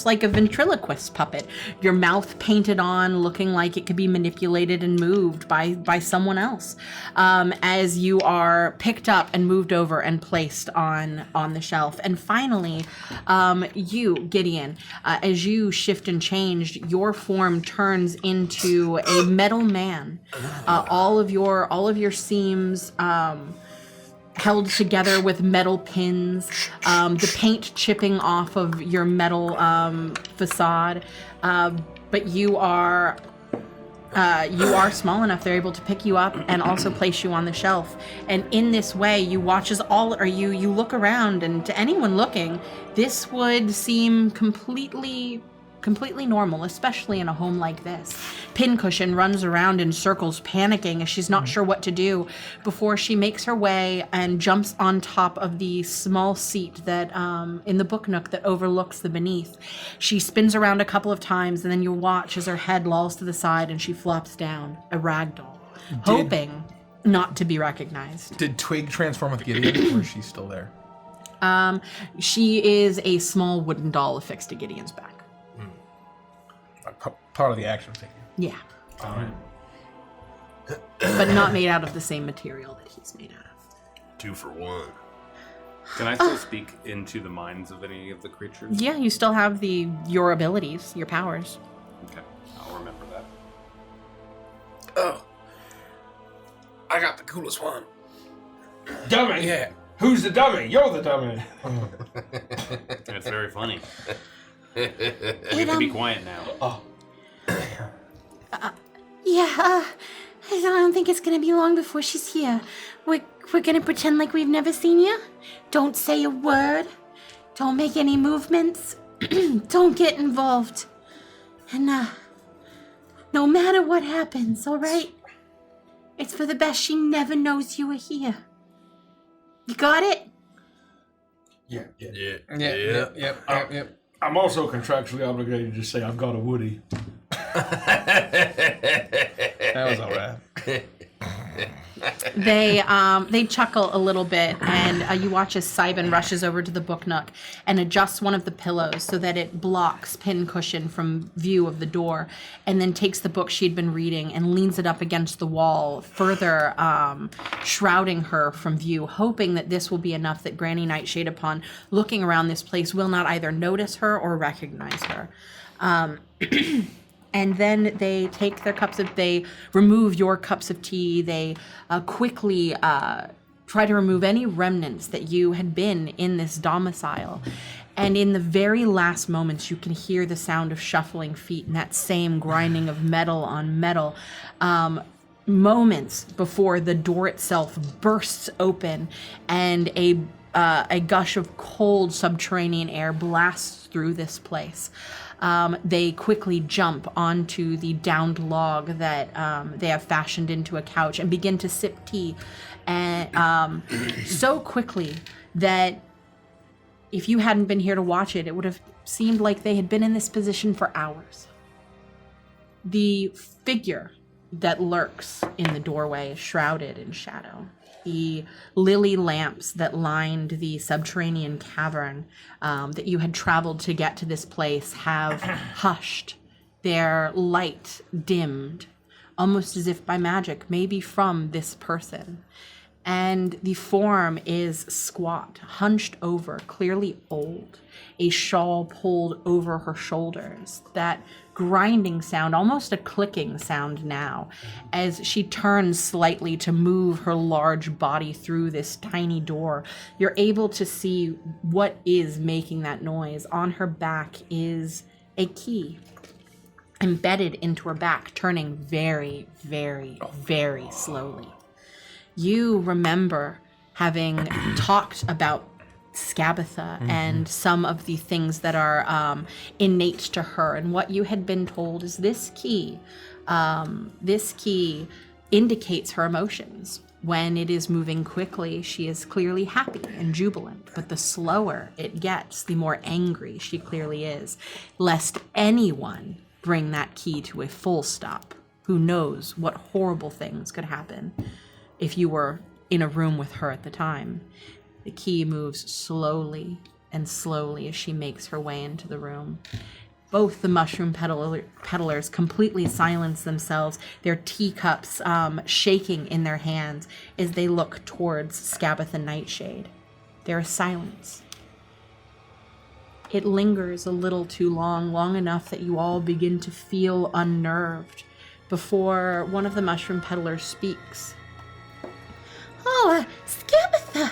like a ventriloquist puppet. Your mouth painted on, looking like it could be manipulated and moved by someone else. As you are picked up and moved over and placed on the shelf. And finally, you, Gideon, as you shift and change, your form turns into a metal man. All of your seams held together with metal pins, the paint chipping off of your metal facade, but you are small enough they're able to pick you up and also place you on the shelf. And in this way, you watch as you look around, and to anyone looking, this would seem completely normal, especially in a home like this. Pincushion runs around in circles, panicking as she's not sure what to do, before she makes her way and jumps on top of the small seat that in the book nook that overlooks the beneath. She spins around a couple of times, and then you watch as her head lolls to the side and she flops down, a ragdoll, hoping not to be recognized. Did Twig transform with Gideon, or is she still there? She is a small wooden doll affixed to Gideon's back. Part of the action thing. Yeah. All right. But not made out of the same material that he's made out of. 2 for 1. Can I still speak into the minds of any of the creatures? Yeah, you still have your abilities, your powers. Okay, I'll remember that. Oh. I got the coolest one. Dummy? Yeah. Who's the dummy? You're the dummy. It's very funny. You can be quiet now. I don't think it's gonna be long before she's here. We're gonna pretend like we've never seen you. Don't say a word. Don't make any movements. Don't get involved. And no matter what happens, all right? It's for the best she never knows you are here. You got it? Yeah. Yep. I'm also contractually obligated to say I've got a Woody. That was all right. They chuckle a little bit, and you watch as Sybin rushes over to the book nook and adjusts one of the pillows so that it blocks Pincushion from view of the door, and then takes the book she'd been reading and leans it up against the wall, further shrouding her from view, hoping that this will be enough that Granny Nightshade, upon looking around this place, will not either notice her or recognize her. And then they take they remove your cups of tea. They quickly try to remove any remnants that you had been in this domicile. And in the very last moments, you can hear the sound of shuffling feet and that same grinding of metal on metal. Moments before the door itself bursts open and a gush of cold subterranean air blasts through this place. They quickly jump onto the downed log that they have fashioned into a couch and begin to sip tea, and so quickly that if you hadn't been here to watch it, it would have seemed like they had been in this position for hours. The figure that lurks in the doorway is shrouded in shadow. The lily lamps that lined the subterranean cavern that you had traveled to get to this place have hushed, their light dimmed, almost as if by magic, maybe from this person. And the form is squat, hunched over, clearly old, a shawl pulled over her shoulders. That grinding sound, almost a clicking sound now, as she turns slightly to move her large body through this tiny door. You're able to see what is making that noise. On her back is a key, embedded into her back, turning very, very, very slowly. You remember having talked about Scabatha and some of the things that are innate to her, and what you had been told is this key indicates her emotions. When it is moving quickly, she is clearly happy and jubilant, but the slower it gets, the more angry she clearly is, lest anyone bring that key to a full stop. Who knows what horrible things could happen if you were in a room with her at the time. The key moves slowly and slowly as she makes her way into the room. Both the mushroom peddlers completely silence themselves, their teacups shaking in their hands as they look towards Scabatha Nightshade. There is silence. It lingers a little too long enough that you all begin to feel unnerved before one of the mushroom peddlers speaks. Oh, Scabatha,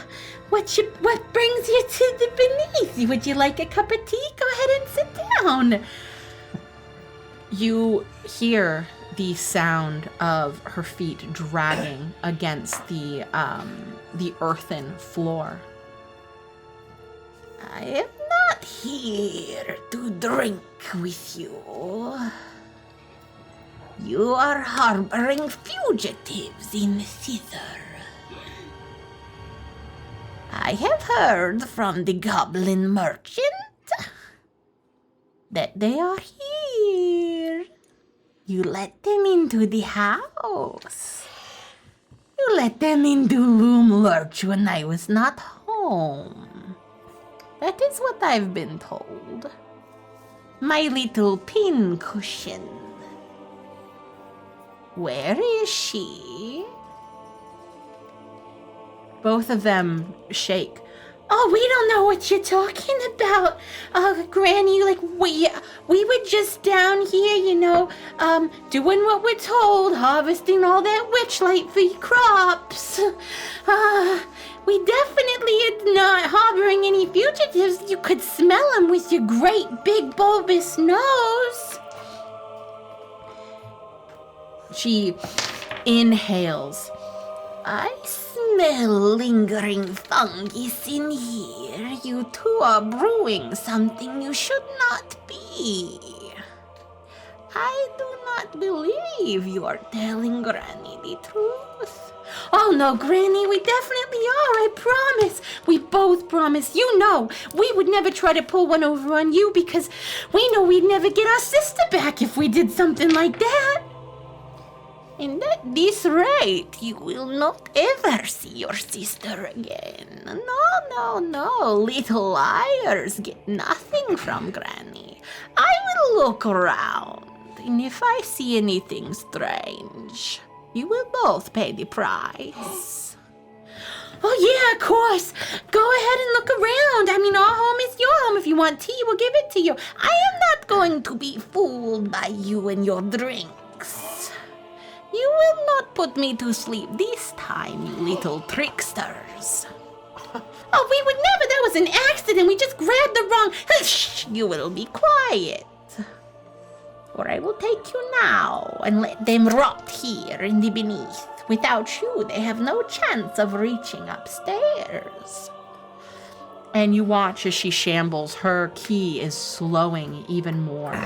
what brings you to the beneath? Would you like a cup of tea? Go ahead and sit down. You hear the sound of her feet dragging against the earthen floor. I am not here to drink with you. You are harboring fugitives in thither. I have heard from the goblin merchant that they are here. You let them into the house. You let them into Loom Lurch when I was not home. That is what I've been told. My little pin cushion. Where is she? Both of them shake. Oh, we don't know what you're talking about, Granny. Like, we were just down here, doing what we're told, harvesting all that witchlight for your crops. We definitely are not harboring any fugitives. You could smell them with your great big bulbous nose. She inhales. I smell lingering fungus in here. You two are brewing something you should not be. I do not believe you are telling Granny the truth. Oh no, Granny, we definitely are, I promise. We both promise. You know, we would never try to pull one over on you because we know we'd never get our sister back if we did something like that. And at this rate, you will not ever see your sister again. No, little liars get nothing from Granny. I will look around, and if I see anything strange, you will both pay the price. Oh yeah, of course. Go ahead and look around. I mean, our home is your home. If you want tea, we'll give it to you. I am not going to be fooled by you and your drinks. You will not put me to sleep this time, you little tricksters. Oh, we would never. That was an accident. We just grabbed the wrong... Shh, you will be quiet. Or I will take you now and let them rot here in the beneath. Without you, they have no chance of reaching upstairs. And you watch as she shambles. Her key is slowing even more.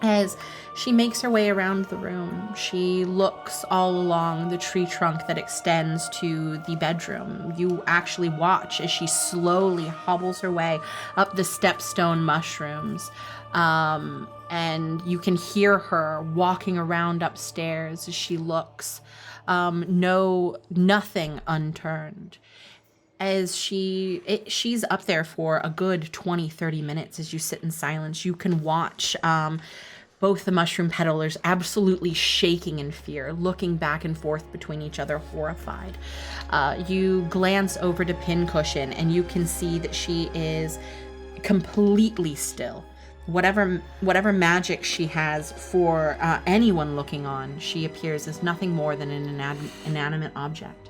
As she makes her way around the room, she looks all along the tree trunk that extends to the bedroom. You actually watch as she slowly hobbles her way up the stepstone mushrooms. And you can hear her walking around upstairs as she looks. Nothing unturned. As she's up there for a good 20-30 minutes as you sit in silence. You can watch both the mushroom peddlers absolutely shaking in fear, looking back and forth between each other, horrified. You glance over to Pincushion, and you can see that she is completely still. Whatever magic she has for anyone looking on, she appears as nothing more than an inanimate object.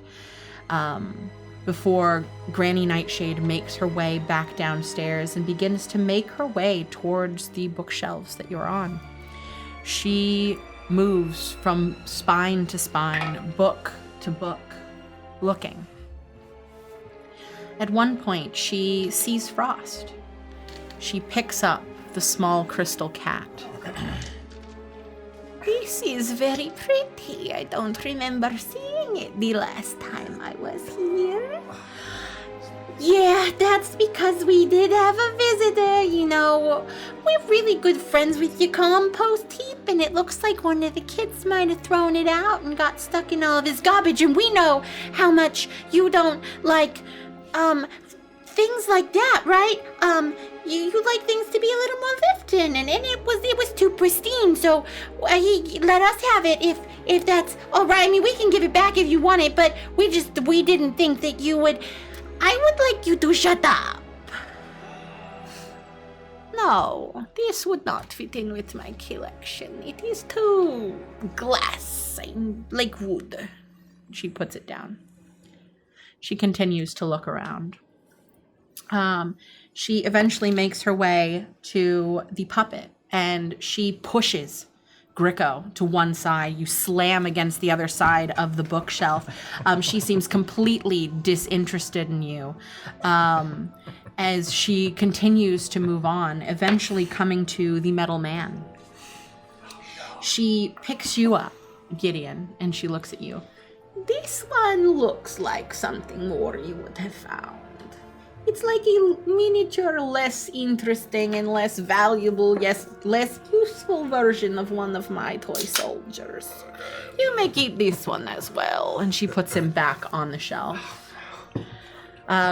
Before Granny Nightshade makes her way back downstairs and begins to make her way towards the bookshelves that you're on. She moves from spine to spine, book to book, looking. At one point, she sees Frost. She picks up the small crystal cat. This is very pretty. I don't remember seeing it the last time I was here. Yeah, that's because we did have a visitor, you know. We're really good friends with your compost heap, and it looks like one of the kids might have thrown it out and got stuck in all of his garbage, and we know how much you don't like, things like that, right? You like things to be a little more lived in, and it was too pristine, so he let us have it if that's all right. I mean, we can give it back if you want it, but we didn't think that you would. I would like you to shut up. No, this would not fit in with my collection. It is too glass, like wood. She puts it down. She continues to look around. She eventually makes her way to the puppet, and she pushes Gricko to one side. You slam against the other side of the bookshelf. She seems completely disinterested in you as she continues to move on, eventually coming to the metal man. She picks you up, Gideon, and she looks at you. This one looks like something more you would have found. It's like a miniature, less interesting and less valuable, yes, less useful version of one of my toy soldiers. You may keep this one as well. And she puts him back on the shelf.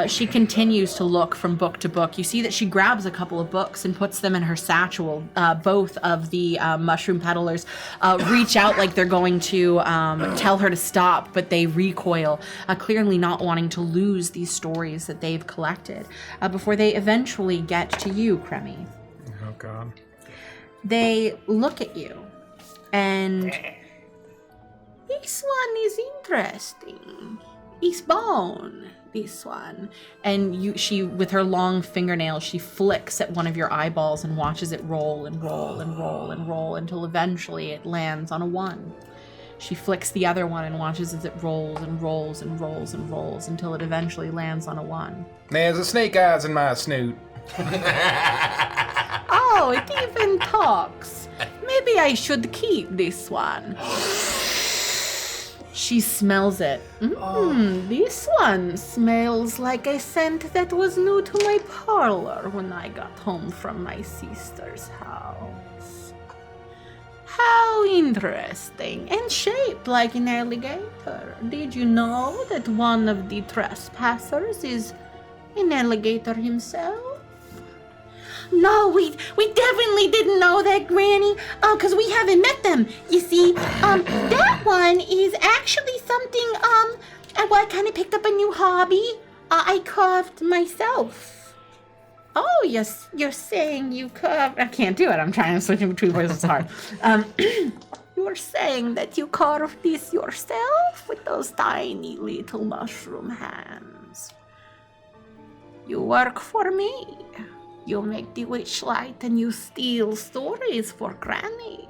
She continues to look from book to book. You see that she grabs a couple of books and puts them in her satchel. Both of the mushroom peddlers reach out like they're going to tell her to stop, but they recoil, clearly not wanting to lose these stories that they've collected, before they eventually get to you, Kremi. Oh, God. They look at you, and this one is interesting. It's bone. This one. And she, with her long fingernails, she flicks at one of your eyeballs and watches it roll and roll and roll and roll until eventually it lands on a 1. She flicks the other one and watches as it rolls and rolls and rolls and rolls until it eventually lands on a 1. There's a snake eyes in my snoot. Oh, it even talks. Maybe I should keep this one. She smells it. This one smells like a scent that was new to my parlor when I got home from my sister's house. How interesting. And shaped like an alligator. Did you know that one of the trespassers is an alligator himself? No, we definitely didn't know that, Granny. Cause we haven't met them. You see, that one is actually something, I kind of picked up a new hobby. I carved myself. Oh, yes, you're saying you carved. I can't do it. I'm trying to switch in between voices. It's hard. You're saying that you carved this yourself with those tiny little mushroom hands. You work for me. You make the Witchlight and you steal stories for Granny.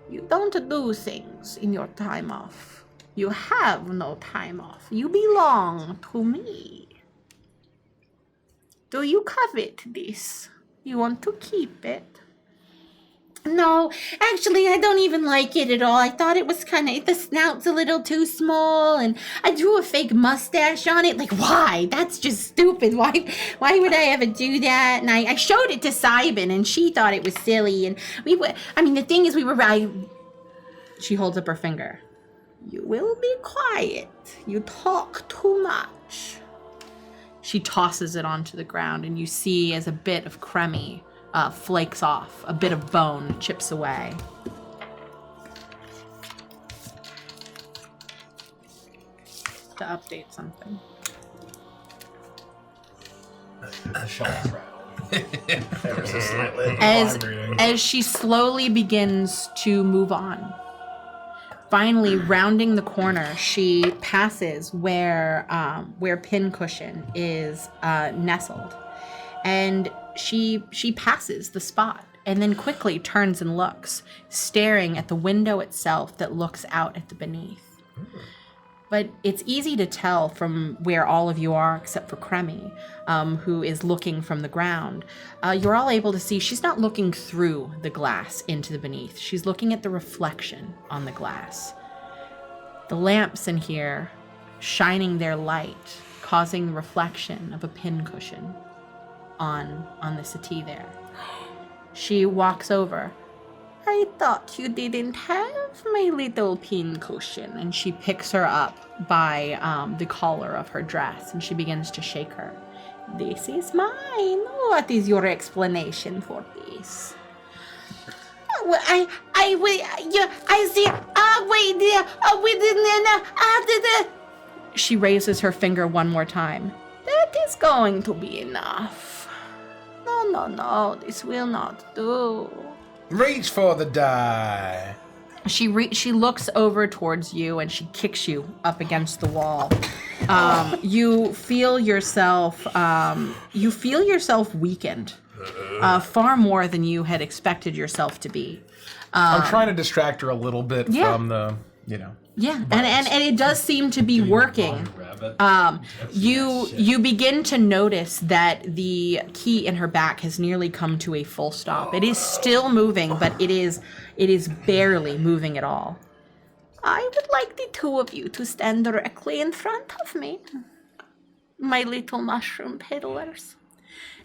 You don't do things in your time off. You have no time off. You belong to me. Do you covet this? You want to keep it? No, actually, I don't even like it at all. I thought it was the snout's a little too small, and I drew a fake mustache on it. Like, why? That's just stupid. Why would I ever do that? And I showed it to Simon, and she thought it was silly, and the thing is, she holds up her finger. You will be quiet. You talk too much. She tosses it onto the ground, and you see as a bit of Cremy flakes off, a bit of bone chips away. To update something. Ever so slightly. As she slowly begins to move on. Finally, rounding the corner, she passes where Pincushion is nestled. And she passes the spot and then quickly turns and looks, staring at the window itself that looks out at the beneath. But it's easy to tell from where all of you are, except for Cremy, who is looking from the ground. You're all able to see she's not looking through the glass into the beneath. She's looking at the reflection on the glass. The lamps in here shining their light, causing the reflection of a pincushion on the settee there. She walks over. I thought you didn't have my little pincushion. And she picks her up by the collar of her dress, and she begins to shake her. This is mine. What is your explanation for this? She raises her finger one more time. That is going to be enough. No, this will not do. Reach for the die. She looks over towards you and she kicks you up against the wall. You feel yourself weakened, far more than you had expected yourself to be. I'm trying to distract her a little bit from the, Yeah, and it does seem to be working. You begin to notice that the key in her back has nearly come to a full stop. It is still moving, but it is barely moving at all. I would like the two of you to stand directly in front of me, my little mushroom peddlers.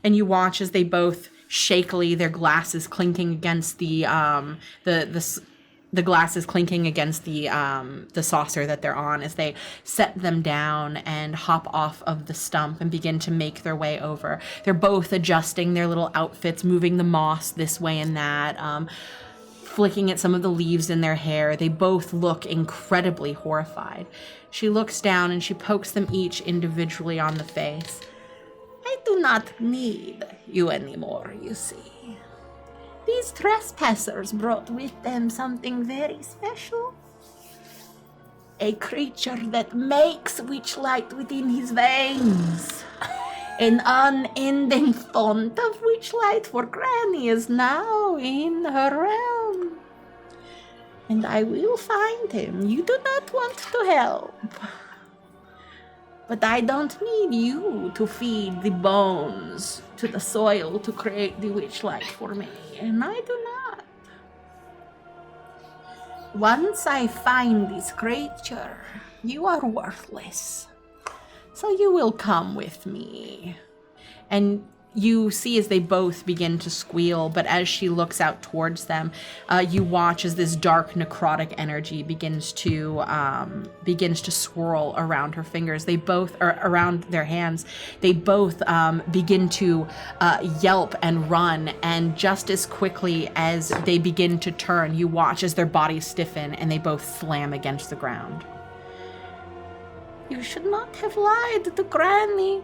And you watch as they both shakily, their glasses clinking against the glasses clinking against the saucer that they're on, as they set them down and hop off of the stump and begin to make their way over. They're both adjusting their little outfits, moving the moss this way and that, flicking at some of the leaves in their hair. They both look incredibly horrified. She looks down and she pokes them each individually on the face. I do not need you anymore, you see. These trespassers brought with them something very special. A creature that makes witchlight within his veins. An unending font of witchlight for Granny is now in her realm. And I will find him. You do not want to help. But I don't need you to feed the bones to the soil to create the witchlight for me. And I do not. Once I find this creature, you are worthless. So you will come with me. And you see as they both begin to squeal, but as she looks out towards them, you watch as this dark necrotic energy begins to swirl around her fingers. They both, or around their hands, they both begin to yelp and run, and just as quickly as they begin to turn, you watch as their bodies stiffen and they both slam against the ground. You should not have lied to Granny.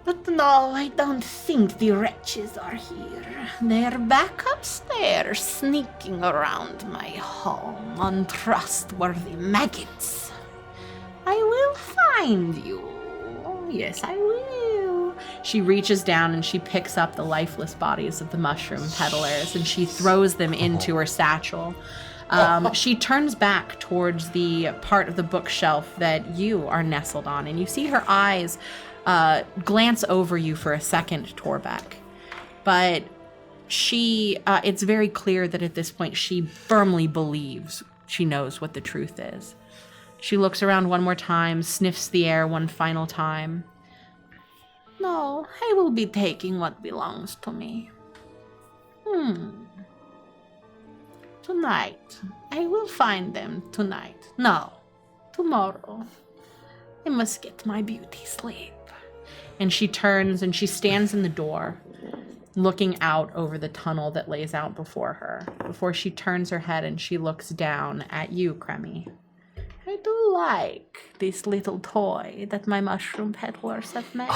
But no, I don't think the wretches are here. They're back upstairs, sneaking around my home, untrustworthy maggots. I will find you. Yes, I will. She reaches down and she picks up the lifeless bodies of the mushroom peddlers and she throws them into her satchel. She turns back towards the part of the bookshelf that you are nestled on, and you see her eyes glance over you for a second, Torbeck. But it's very clear that at this point she firmly believes she knows what the truth is. She looks around one more time, sniffs the air one final time. No, I will be taking what belongs to me. Tonight. I will find them tonight. No, tomorrow. I must get my beauty sleep. And she turns and she stands in the door, looking out over the tunnel that lays out before her, before she turns her head and she looks down at you, Cremy. I do like this little toy that my mushroom peddlers have made.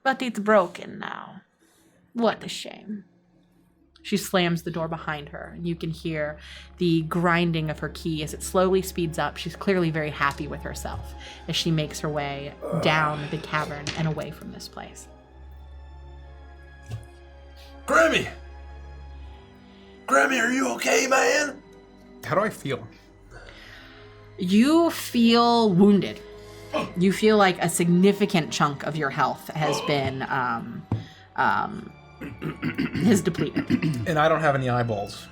But it's broken now. What a shame. She slams the door behind her, and you can hear the grinding of her key as it slowly speeds up. She's clearly very happy with herself as she makes her way down the cavern and away from this place. Grammy! Grammy, are you okay, man? How do I feel? You feel wounded. You feel like a significant chunk of your health has been has depleted. And I don't have any eyeballs.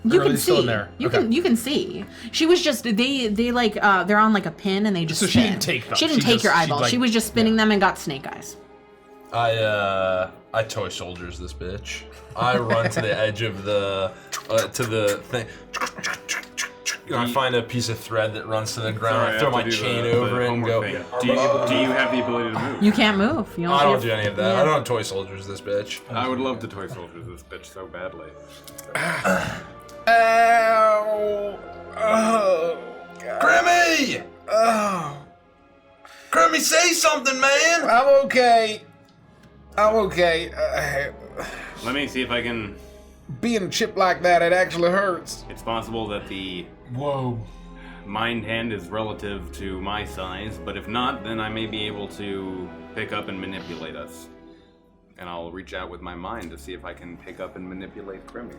You Or are can they still see. in there? You Okay. can see. She was just they like they're on like a pin and they just So she spin. didn't take them. She didn't She take just- your she, eyeballs. like- She was just spinning them and got snake eyes. I toy soldiers this bitch. I run to the edge of the to the thing. I find a piece of thread that runs to the ground. Sorry, I throw have my to do chain the over it and homework go. thing. Do you have the ability to move? You can't move. You I don't see do a- any of that. yeah. I don't toy soldiers this bitch. I would love to toy soldiers this bitch so badly. Ow! Oh, God. Grammy! Oh, Grammy, say something, man! I'm okay. I'm okay. Let me see if I can. Being chipped like that, it actually hurts. It's possible that the Whoa. mind hand is relative to my size, but if not, then I may be able to pick up and manipulate us. And I'll reach out with my mind to see if I can pick up and manipulate Grimmy.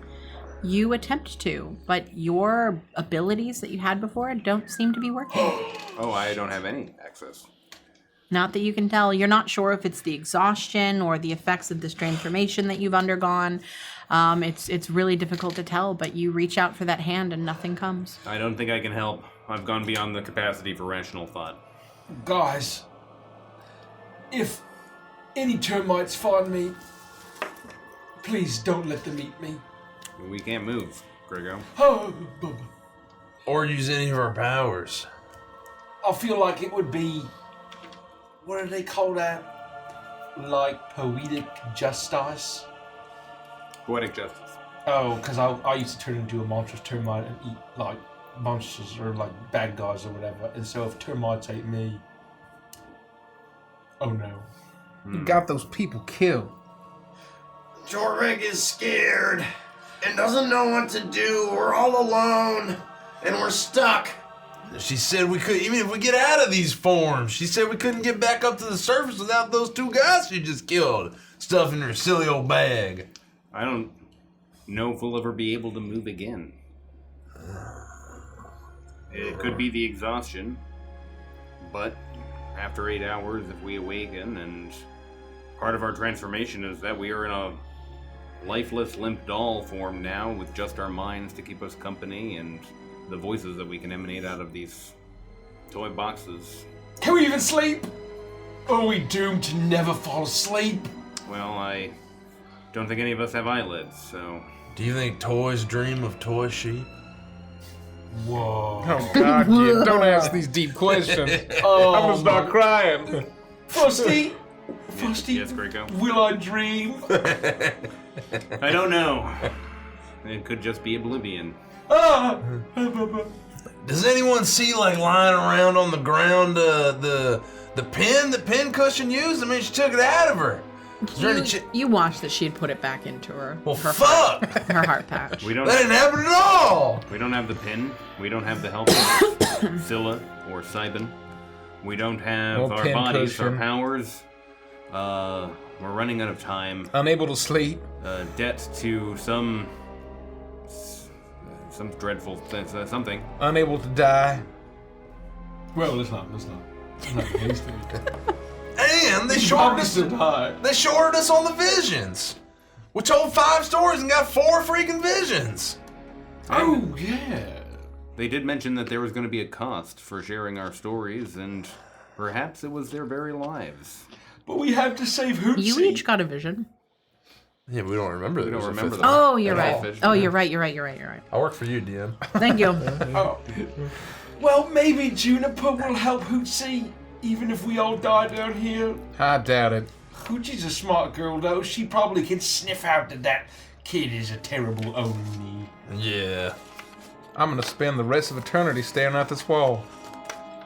You attempt to, but your abilities that you had before don't seem to be working. Oh, I don't have any access. Not that you can tell. You're not sure if it's the exhaustion or the effects of this transformation that you've undergone. It's really difficult to tell, but you reach out for that hand and nothing comes. I don't think I can help. I've gone beyond the capacity for rational thought. Guys, if any termites find me, please don't let them eat me. We can't move, Grego. Oh, Or use any of our powers. I feel like it would be, what do they call that? Like poetic justice? Poetic justice. Oh, because I used to turn into a monstrous termite and eat like monsters or like bad guys or whatever. And so if termites ate me, oh no. You got those people killed. Jorvik is scared and doesn't know what to do. We're all alone and we're stuck. She said we could, even if we get out of these forms, she said we couldn't get back up to the surface without those two guys she just killed. Stuff in her silly old bag. I don't know if we'll ever be able to move again. It could be the exhaustion, but after 8 hours, if we awaken, and part of our transformation is that we are in a lifeless, limp doll form now with just our minds to keep us company and the voices that we can emanate out of these toy boxes. Can we even sleep? Or are we doomed to never fall asleep? Well, I don't think any of us have eyelids, so... Do you think toys dream of toy sheep? Whoa. Oh God, kid, don't ask these deep questions. Oh, I'm gonna start crying. Frosty! Frosty, Yes, Grego? will I dream? I don't know. It could just be oblivion. Ah! Does anyone see, like, lying around on the ground, the pin cushion used? I mean, she took it out of her. Is there any You watched that she had put it back into her. Well, her fuck! her heart patch. We don't. That didn't happen at all! We don't have the pin. We don't have the help of Scylla or Cybin. We don't have No our pin bodies, our cushion. powers. We're running out of time. Unable to sleep. Debt to some dreadful something. Unable to die. Well, let's not be hasty. man. They shorted us on the visions. We told 5 stories and got 4 freaking visions. Oh, yeah. They did mention that there was going to be a cost for sharing our stories, and perhaps it was their very lives. But we have to save Hootsie. You each got a vision. Yeah, we don't remember that. We don't remember that. Oh, you're right. Oh, you're right. I work for you, DM. Thank you. Oh. Well, maybe Juniper will help Hootsie, even if we all die down here. I doubt it. Hoochie's a smart girl, though. She probably can sniff out that kid is a terrible Oni. Yeah. I'm gonna spend the rest of eternity staring at this wall.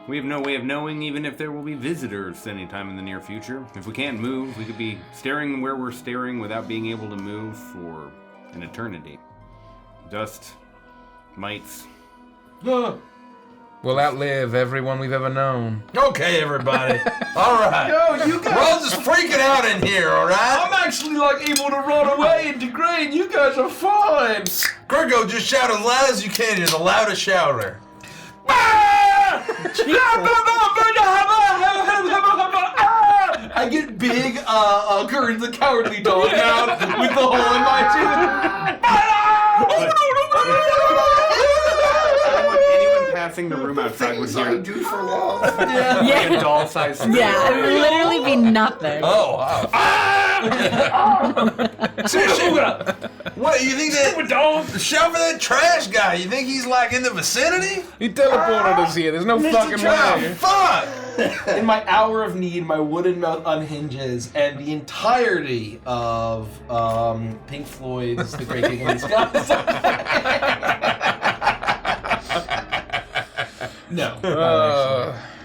We have no way of knowing even if there will be visitors anytime in the near future. If we can't move, we could be staring where we're staring without being able to move for an eternity. Dust, mites. We'll outlive everyone we've ever known. Okay, everybody. All right. Yo, you guys... We're all just freaking out in here, all right? I'm actually, able to run away and degrade. You guys are fine. Gringo, just shout as loud as you can. You're the loudest shouter. I get big, Courage the Cowardly Dog now with the hole in my tooth. Anyone passing the room outside would hear do for love. like a doll-sized scream. Yeah, it would literally be nothing. Oh, wow. Seriously, what, you think that... Shout for that trash guy. You think he's, in the vicinity? He teleported us here. There's no fucking way. Fuck! In my hour of need, my wooden mouth unhinges, and the entirety of Pink Floyd's The Great King of the Skies. No.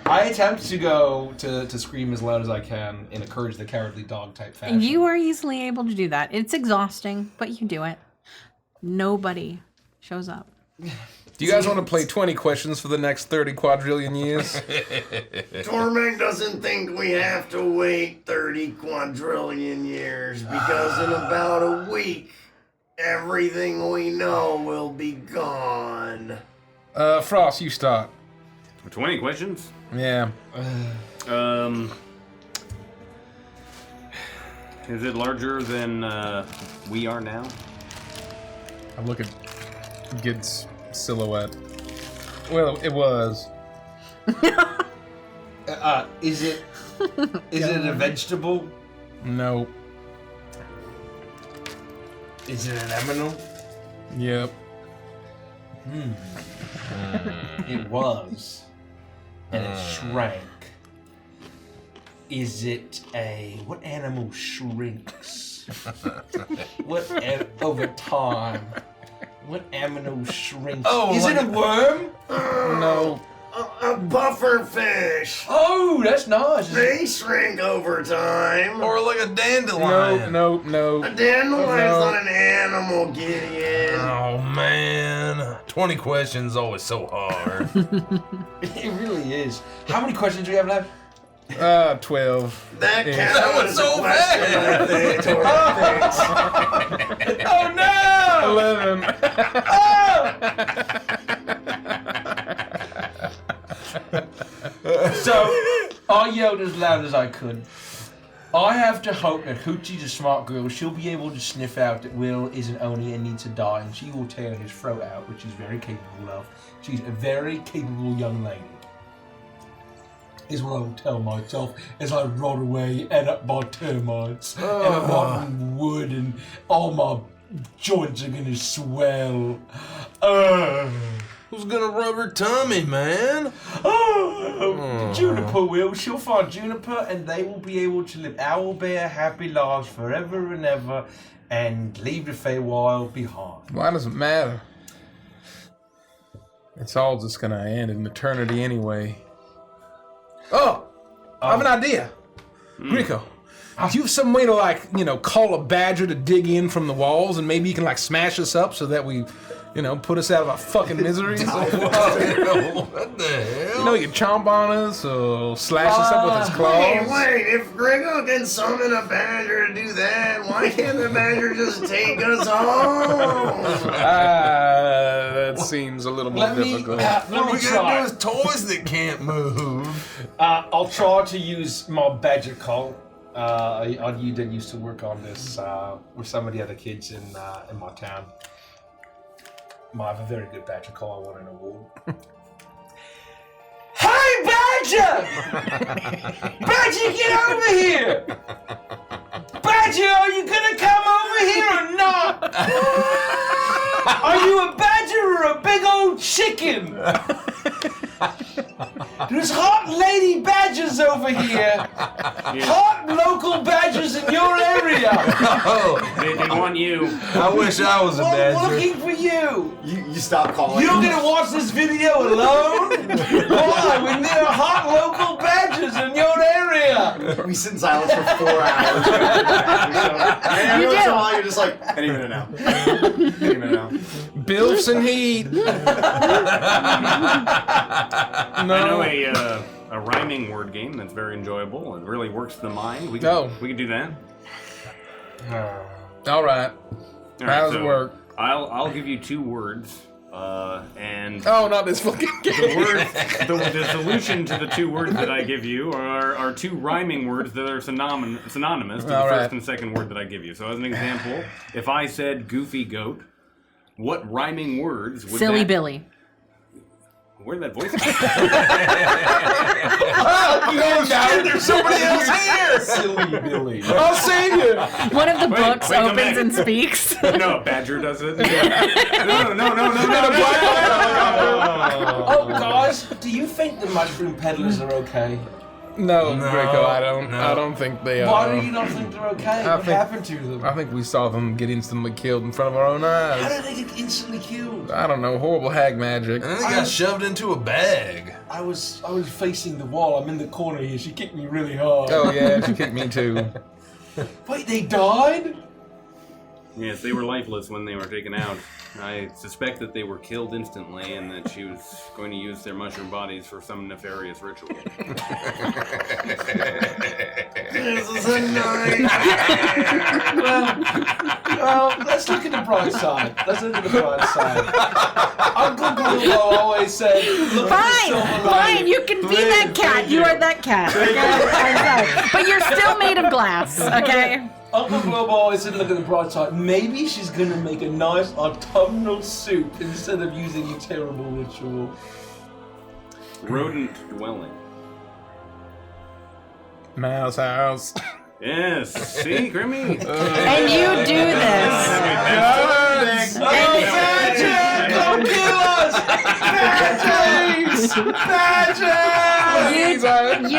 I attempt to go to scream as loud as I can in a Courage the Cowardly Dog type fashion. You are easily able to do that. It's exhausting, but you do it. Nobody shows up. Do you guys want to play 20 questions for the next 30 quadrillion years? Tormund doesn't think we have to wait 30 quadrillion years because in about a week, everything we know will be gone. Frost, you start. 20 questions? Yeah. Is it larger than we are now? I look at Gid's silhouette. Well, it was. Is it a vegetable? No. Is it an aminal? Yep. It was. And it shrank. Is it what animal shrinks? Over time? What animal shrinks? Oh, is it a worm? No. A buffer fish. Oh, that's nice. They shrink over time. Or like a dandelion. No. A dandelion's not an animal, Gideon. Oh, man. 20 questions always so hard. It really is. How many questions do we have left? 12. That Yeah. counts That was as so a question, I think. Oh no! 11. So, I yelled as loud as I could. I have to hope that Hoochie's a smart girl. She'll be able to sniff out that Will is an Oni and needs to die, and she will tear his throat out, which she's very capable of. She's a very capable young lady. Is what I will tell myself as I rot away, end up by termites, and I'm rotten wood, and all my joints are gonna swell. Who's gonna rub her tummy, man? Juniper will. She'll find Juniper, and they will be able to live owlbear happy lives forever and ever, and leave the Feywild behind. Why does it matter? It's all just gonna end in eternity anyway. Oh! I have an idea. Rico, do you have some way to, call a badger to dig in from the walls, and maybe you can, smash us up so that we, put us out of our fucking miseries? What the hell? You chomp on us or slash us up with his claws? Wait, if Gringo can summon a badger to do that, why can't the badger just take us home? seems a little more Let me difficult. let What me we try. gotta do is toys that can't move. I'll try to use my badger call. You that used to work on this with some of the other kids in my town. I have a very good badger call. I won an award. Hey, Badger! Badger, get over here! Badger, are you gonna come over here or not? Are you a badger or a big old chicken? There's hot lady badgers over here. Hot local badgers in your area. They want you. I wish I was a We're badger. looking for you. You stop calling. You're gonna watch this video alone? Why? We need a hot local badgers in your area. We sit in silence for 4 hours. And every once in a while, you're just like, I didn't even know. Bilfs and heat. I know a rhyming word game that's very enjoyable and really works the mind. We can do that. All right. All How does so it work? I'll give you 2 words, and Oh, not this fucking game. the solution to the 2 words that I give you are 2 rhyming words that are synonymous to the All right. first and second word that I give you. So as an example, if I said goofy goat, what rhyming words would Silly that... Billy. Where'd that voice come There's somebody else here. Silly Billy. I'll save you. One of the books wait, come opens back. and speaks. from? No, a badger does it. No. Oh, guys, do you think the mushroom peddlers are okay? No, No, Rico, I no. don't think they are. Why do you not think they're okay? What think- happened to them? I think we saw them get instantly killed in front of our own How eyes. did they get instantly killed? I don't know, horrible hag magic. And then they got shoved into a bag. I was facing the wall. I'm in the corner here. She kicked me really hard. Oh yeah, she kicked me too. Wait, they died? Yes, they were lifeless when they were taken out. I suspect that they were killed instantly and that she was going to use their mushroom bodies for some nefarious ritual. This is a night. Well, let's look at the bright side. Uncle Bruno always said, look at the silver Fine, lining. you can be that cat. You are that cat. Okay? I'm sorry. But you're still made of glass, okay? Uncle Globo always said, look at the bright side. Maybe she's gonna make a nice autumnal soup instead of using a terrible ritual. Rodent dwelling. Mouse house. Yes, see, Grimmy? And you do this. Don't kill us! You do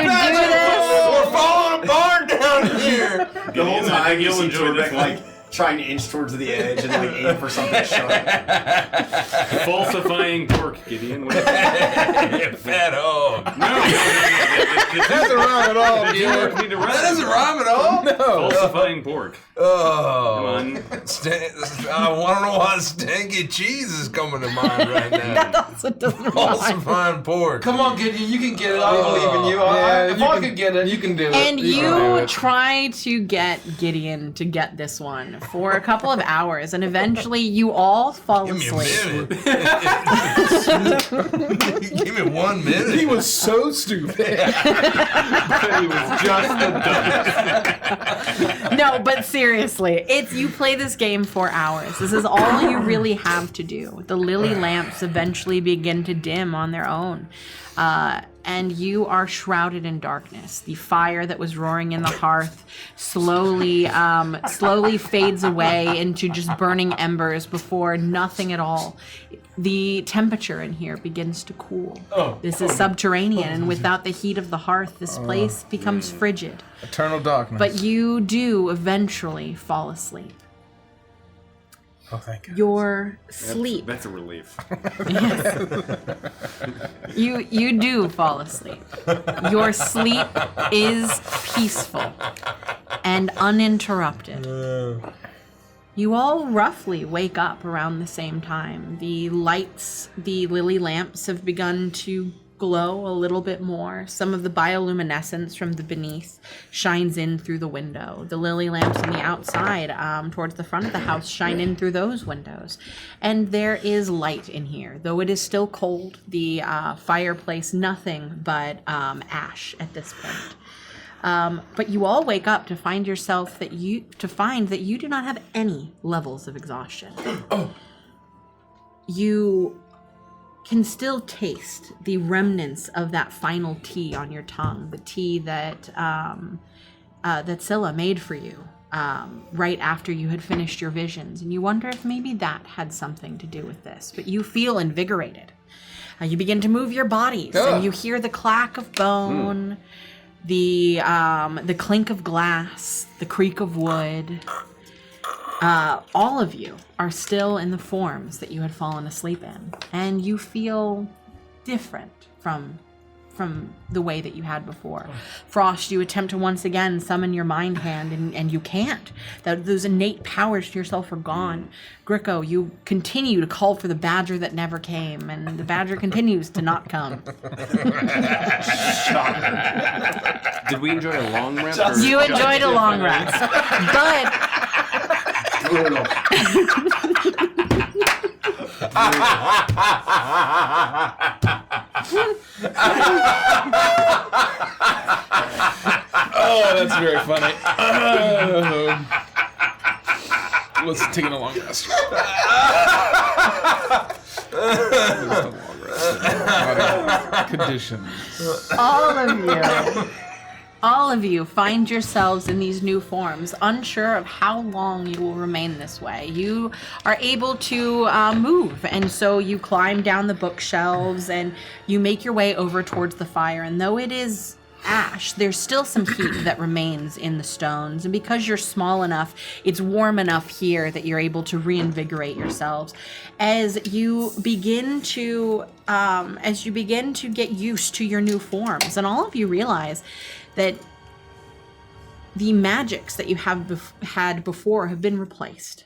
this. We're falling apart down here. The whole time you you'll see enjoy this Torbeck one. like trying to inch towards the edge and like aim for something sharp. Falsifying pork, Gideon. You fat hog. That doesn't rhyme at all, dude. That doesn't rhyme at all. Falsifying pork. Oh. Come on. I want to know why stinky cheese is coming to mind right now. That also doesn't rhyme. Falsifying pork. Come on, Gideon, you can get it. I believe in you. If I could get it. You can do it. And can do you it. try to get Gideon to get this one for a couple of hours, and eventually you all fall Give me a asleep. minute. Give me 1 minute. He was so stupid. He was just a dumb. No, but seriously, you play this game for hours. This is all you really have to do. The lily lamps eventually begin to dim on their own. And you are shrouded in darkness. The fire that was roaring in the hearth slowly fades away into just burning embers before nothing at all. The temperature in here begins to cool. This is subterranean, and without the heat of the hearth, this place becomes frigid. Eternal darkness. But you do eventually fall asleep. Oh, thank you. Your sleep. That's a relief. You do fall asleep. Your sleep is peaceful and uninterrupted. You all roughly wake up around the same time. The lights, the lily lamps have begun to glow a little bit more. Some of the bioluminescence from the beneath shines in through the window. The lily lamps on the outside towards the front of the house shine in through those windows. And there is light in here. Though it is still cold, the fireplace, nothing but ash at this point. But you all wake up to find that you do not have any levels of exhaustion. You can still taste the remnants of that final tea on your tongue, the tea that Scylla made for you right after you had finished your visions, and you wonder if maybe that had something to do with this. But you feel invigorated. You begin to move your bodies, and you hear the clack of bone, the clink of glass, the creak of wood. All of you are still in the forms that you had fallen asleep in, and you feel different from the way that you had before. Frost, you attempt to once again summon your mind hand, and you can't. Those innate powers to yourself are gone. Gricko, you continue to call for the badger that never came, and the badger continues to not come. Did we enjoy a long rest? You enjoyed a long rest, but... Brutal. Oh, that's very funny. Let's take a long rest. Conditions. All of you find yourselves in these new forms, unsure of how long you will remain this way. You are able to move, and so you climb down the bookshelves and you make your way over towards the fire. And though it is ash, there's still some heat that remains in the stones. And because you're small enough, it's warm enough here that you're able to reinvigorate yourselves. As you begin to get used to your new forms, and all of you realize that the magics that you have had before have been replaced.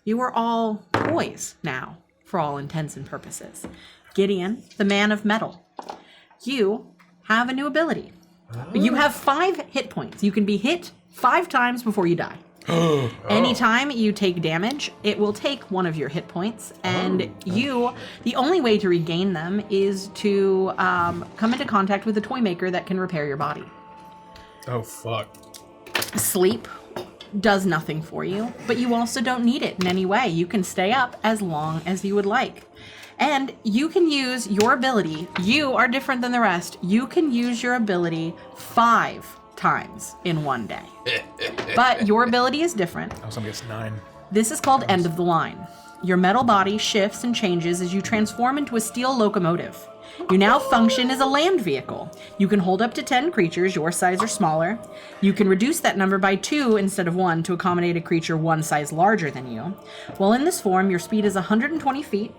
You are all toys now, for all intents and purposes. Gideon, the man of metal, you have a new ability. You have 5 hit points. You can be hit 5 times before you die. Anytime you take damage, it will take one of your hit points, and the only way to regain them is to come into contact with a toy maker that can repair your body. Oh, fuck. Sleep does nothing for you, but you also don't need it in any way. You can stay up as long as you would like. And you can use your ability. You are different than the rest. You can use your ability 5 times in one day. But your ability is different. Oh, somebody gets 9. This is called End of the Line. Your metal body shifts and changes as you transform into a steel locomotive. You now function as a land vehicle. You can hold up to 10 creatures your size or smaller. You can reduce that number by 2 instead of 1 to accommodate a creature one size larger than you. While in this form, your speed is 120 feet.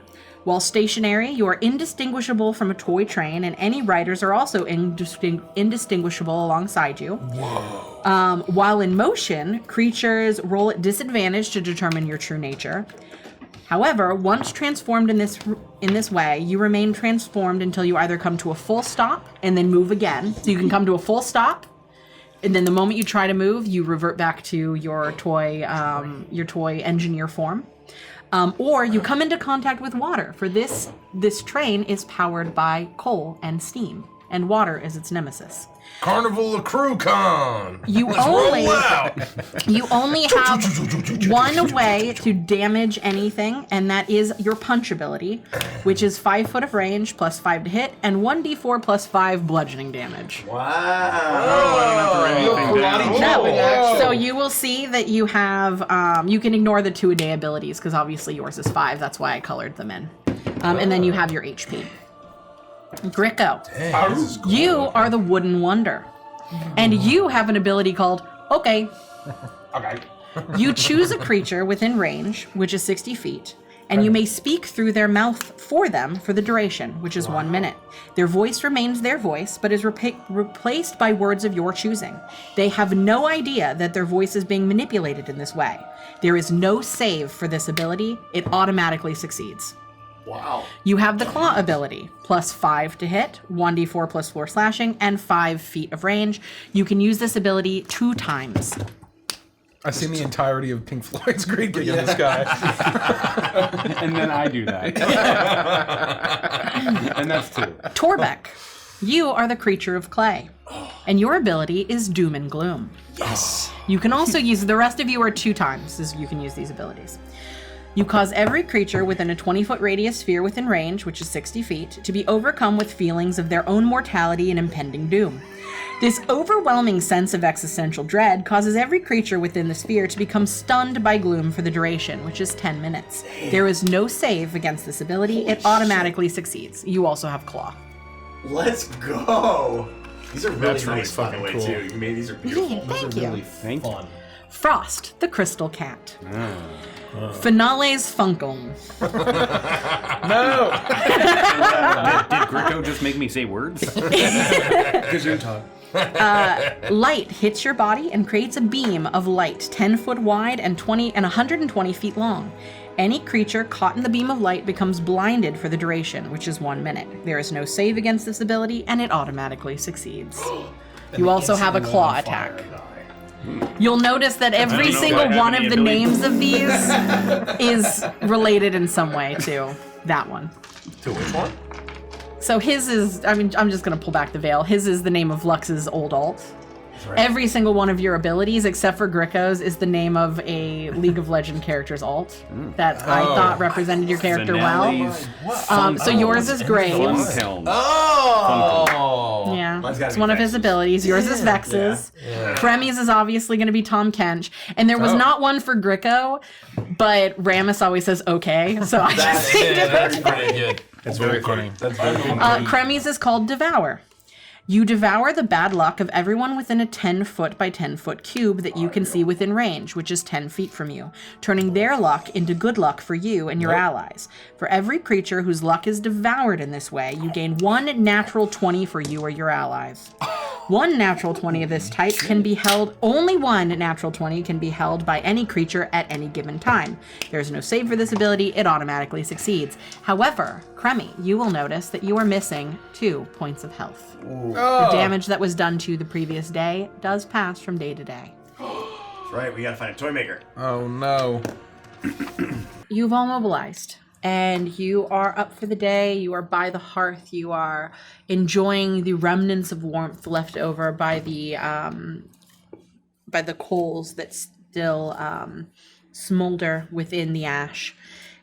While stationary, you are indistinguishable from a toy train, and any riders are also indistinguishable alongside you. Whoa. While in motion, creatures roll at disadvantage to determine your true nature. However, once transformed in this way, you remain transformed until you either come to a full stop and then move again. So you can come to a full stop, and then the moment you try to move, you revert back to your toy engineer form. Or you come into contact with water, for this train is powered by coal and steam, and water is its nemesis. Carnival of CrewCon! You only have one way to damage anything, and that is your punch ability, which is 5 foot of range plus 5 to hit, and 1d4 plus 5 bludgeoning damage. Wow. So you will see that you have, you can ignore the 2-a-day abilities, because obviously yours is 5, that's why I colored them in. And then you have your HP. Gricko, you are the Wooden Wonder, and you have an ability called Okay. You choose a creature within range, which is 60 feet, and you may speak through their mouth for them for the duration, which is 1 minute. Their voice remains their voice, but is replaced by words of your choosing. They have no idea that their voice is being manipulated in this way. There is no save for this ability. It automatically succeeds. Wow. You have the claw ability, plus 5 to hit, 1d4 plus 4 slashing, and 5 feet of range. You can use this ability 2 times. I seen the entirety of Pink Floyd's Great Gig in the Sky. And then I do that. And that's 2. Torbeck, you are the creature of clay, and your ability is Doom and Gloom. Yes. You can also use, the rest of you are 2 times as you can use these abilities. You cause every creature within a 20-foot radius sphere within range, which is 60 feet, to be overcome with feelings of their own mortality and impending doom. This overwhelming sense of existential dread causes every creature within the sphere to become stunned by gloom for the duration, which is 10 minutes. There is no save against this ability. It automatically succeeds. You also have Claw. Let's go. These are really That's really nice, by the way, fucking cool. too. You made these are beautiful. Yeah, thank you. Really Thank you. fun. Frost, the Crystal Cat. Finales Funkum. No! Did Greco just make me say words? Gesundheit. Light hits your body and creates a beam of light 10 foot wide and 120 feet long. Any creature caught in the beam of light becomes blinded for the duration, which is 1 minute. There is no save against this ability, and it automatically succeeds. You also have a claw attack. You'll notice that every single one of the names of these is related in some way to that one. To which one? So his is, I mean, I'm just going to pull back the veil. His is the name of Lux's old alt. Right. Every single one of your abilities, except for Gricko's, is the name of a League of Legends character's alt that I thought represented your character well. So yours is Graves. Oh! Yeah, it's one of his abilities. Yours is Vex's. Yeah. Kremi's is obviously going to be Tom Kench. And there was not one for Gricko, but Ramus always says okay, so I just think That's pretty good. It's very funny. That's very funny. Kremi's is called Devour. You devour the bad luck of everyone within a 10-foot by 10-foot cube that you can see within range, which is 10 feet from you, turning their luck into good luck for you and your allies. For every creature whose luck is devoured in this way, you gain 1 natural 20 for you or your allies. 1 natural 20 of this type can be held, only 1 natural 20 can be held by any creature at any given time. There is no save for this ability, it automatically succeeds. However, Kremi, you will notice that you are missing 2 points of health. The damage that was done to you the previous day does pass from day to day. That's right, we gotta find a toy maker. Oh no. You've all mobilized, and you are up for the day. You are by the hearth. You are enjoying the remnants of warmth left over by the coals that still smolder within the ash.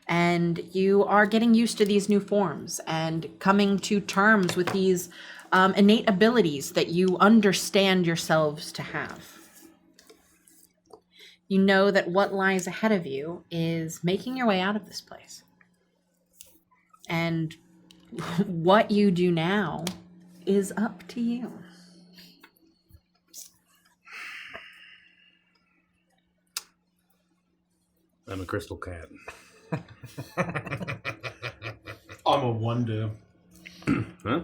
And you are getting used to these new forms and coming to terms with these innate abilities that you understand yourselves to have. You know that what lies ahead of you is making your way out of this place. And what you do now is up to you. I'm a crystal cat. I'm a wonder. Huh?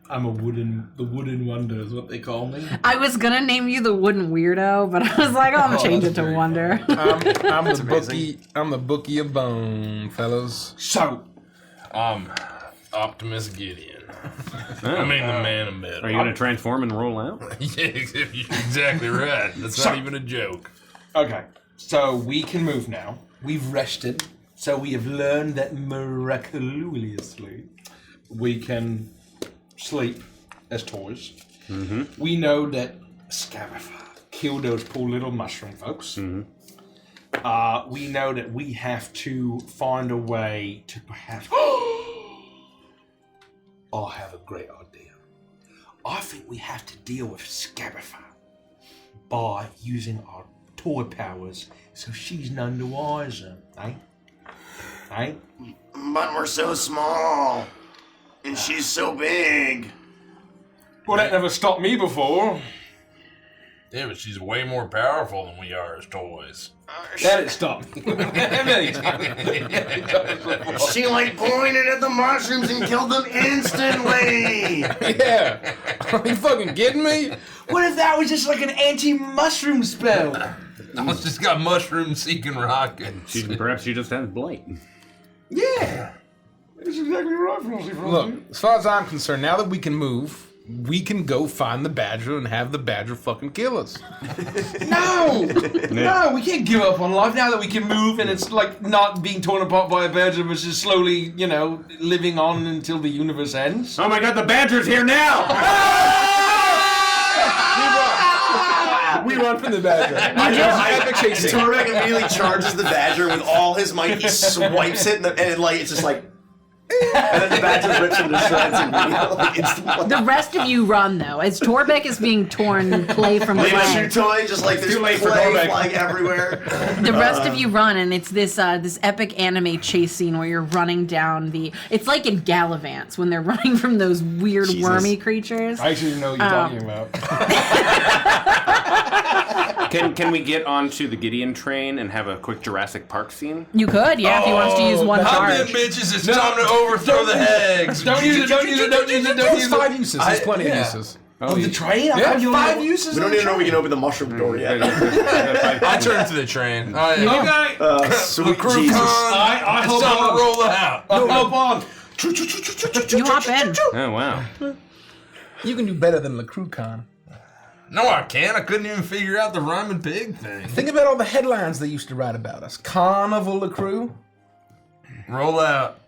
I'm the wooden wonder is what they call me. I was gonna name you the wooden weirdo, but I was like, oh, I'm gonna change it to Wonder. I'm the bookie of bone, fellas. So, Optimus Gideon. I mean, the man of metal. Are you going to transform and roll out? Yeah, you're exactly right. That's not even a joke. okay. So we can move now. We've rested. So we have learned that miraculously we can sleep as toys. Mm-hmm. We know that Scarifer killed those poor little mushroom folks. Mm-hmm. We know that we have to find a way to perhaps... I have a great idea. I think we have to deal with Scarifer by using our toy powers so she's none the wiser, eh? Eh? But we're so small. And she's so big. Well, that never stopped me before. Yeah, but she's way more powerful than we are as toys. That it stopped me. She like pointed at the mushrooms and killed them instantly. Yeah. Are you fucking kidding me? What if that was just like an anti-mushroom spell? It's just got mushroom-seeking rockets. Perhaps she just has blight. Yeah. exactly right, Frosty. Look, as far as I'm concerned, now that we can move, we can go find the badger and have the badger fucking kill us. No, we can't give up on life now that we can move, and it's like not being torn apart by a badger, but just slowly, living on until the universe ends. Oh my god, the badger's here now! We run from the badger. Torbeck immediately charges the badger with all his might. He swipes it, and it's just like. And then the badger rips him to shreds instantly. The rest of you run, though, as Torbeck is being torn clay from Like a clay. shoe toy, just like there's too late for clay Torbeck. flying everywhere. The rest of you run, and it's this epic anime chase scene where you're running down it's like in Gallivants when they're running from those weird wormy creatures. I actually know what you're talking about. Can we get onto the Gideon train and have a quick Jurassic Park scene? You could, yeah, if he wants to use one Hop in, charge. bitches. It's time to overthrow the hags. Don't use it. There's 5 uses. There's plenty of uses. Of the train? I Yeah, thought you 5 uses. We don't even know we can open the mushroom door yet. I turn to the train. Okay. Sweet Crew Jesus. I It's hop time to on. roll out. Hop on. You hop in. Oh, wow. You can do better than LaCruCon. No, I can't. I couldn't even figure out the rhyming pig thing. Think about all the headlines they used to write about us. Carnival LaCru. Roll out.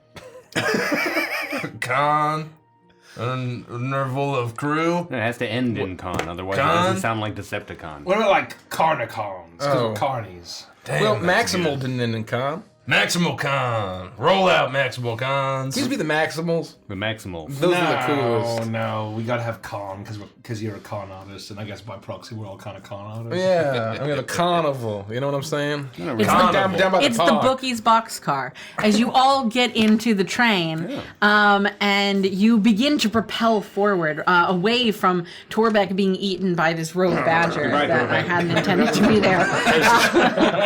Nerval of crew. It has to end in con, otherwise it Con? doesn't sound like Decepticon. What about like Carnicons? Because Oh. we're carnies. Damn, Well, that's Maximal good. didn't end in con. Maximal Con. Roll out, Maximal Cons. Used to be the Maximals. The Maximals. Those are the coolest. No, we gotta have con because you're a con artist, and I guess by proxy we're all kind of con artists. Yeah, I mean the carnival. You know what I'm saying? It's Down by It's the park. bookie's boxcar. As you all get into the train, and you begin to propel forward away from Torbeck being eaten by this rogue badger Goodbye, that I Torbeck. hadn't intended to be there.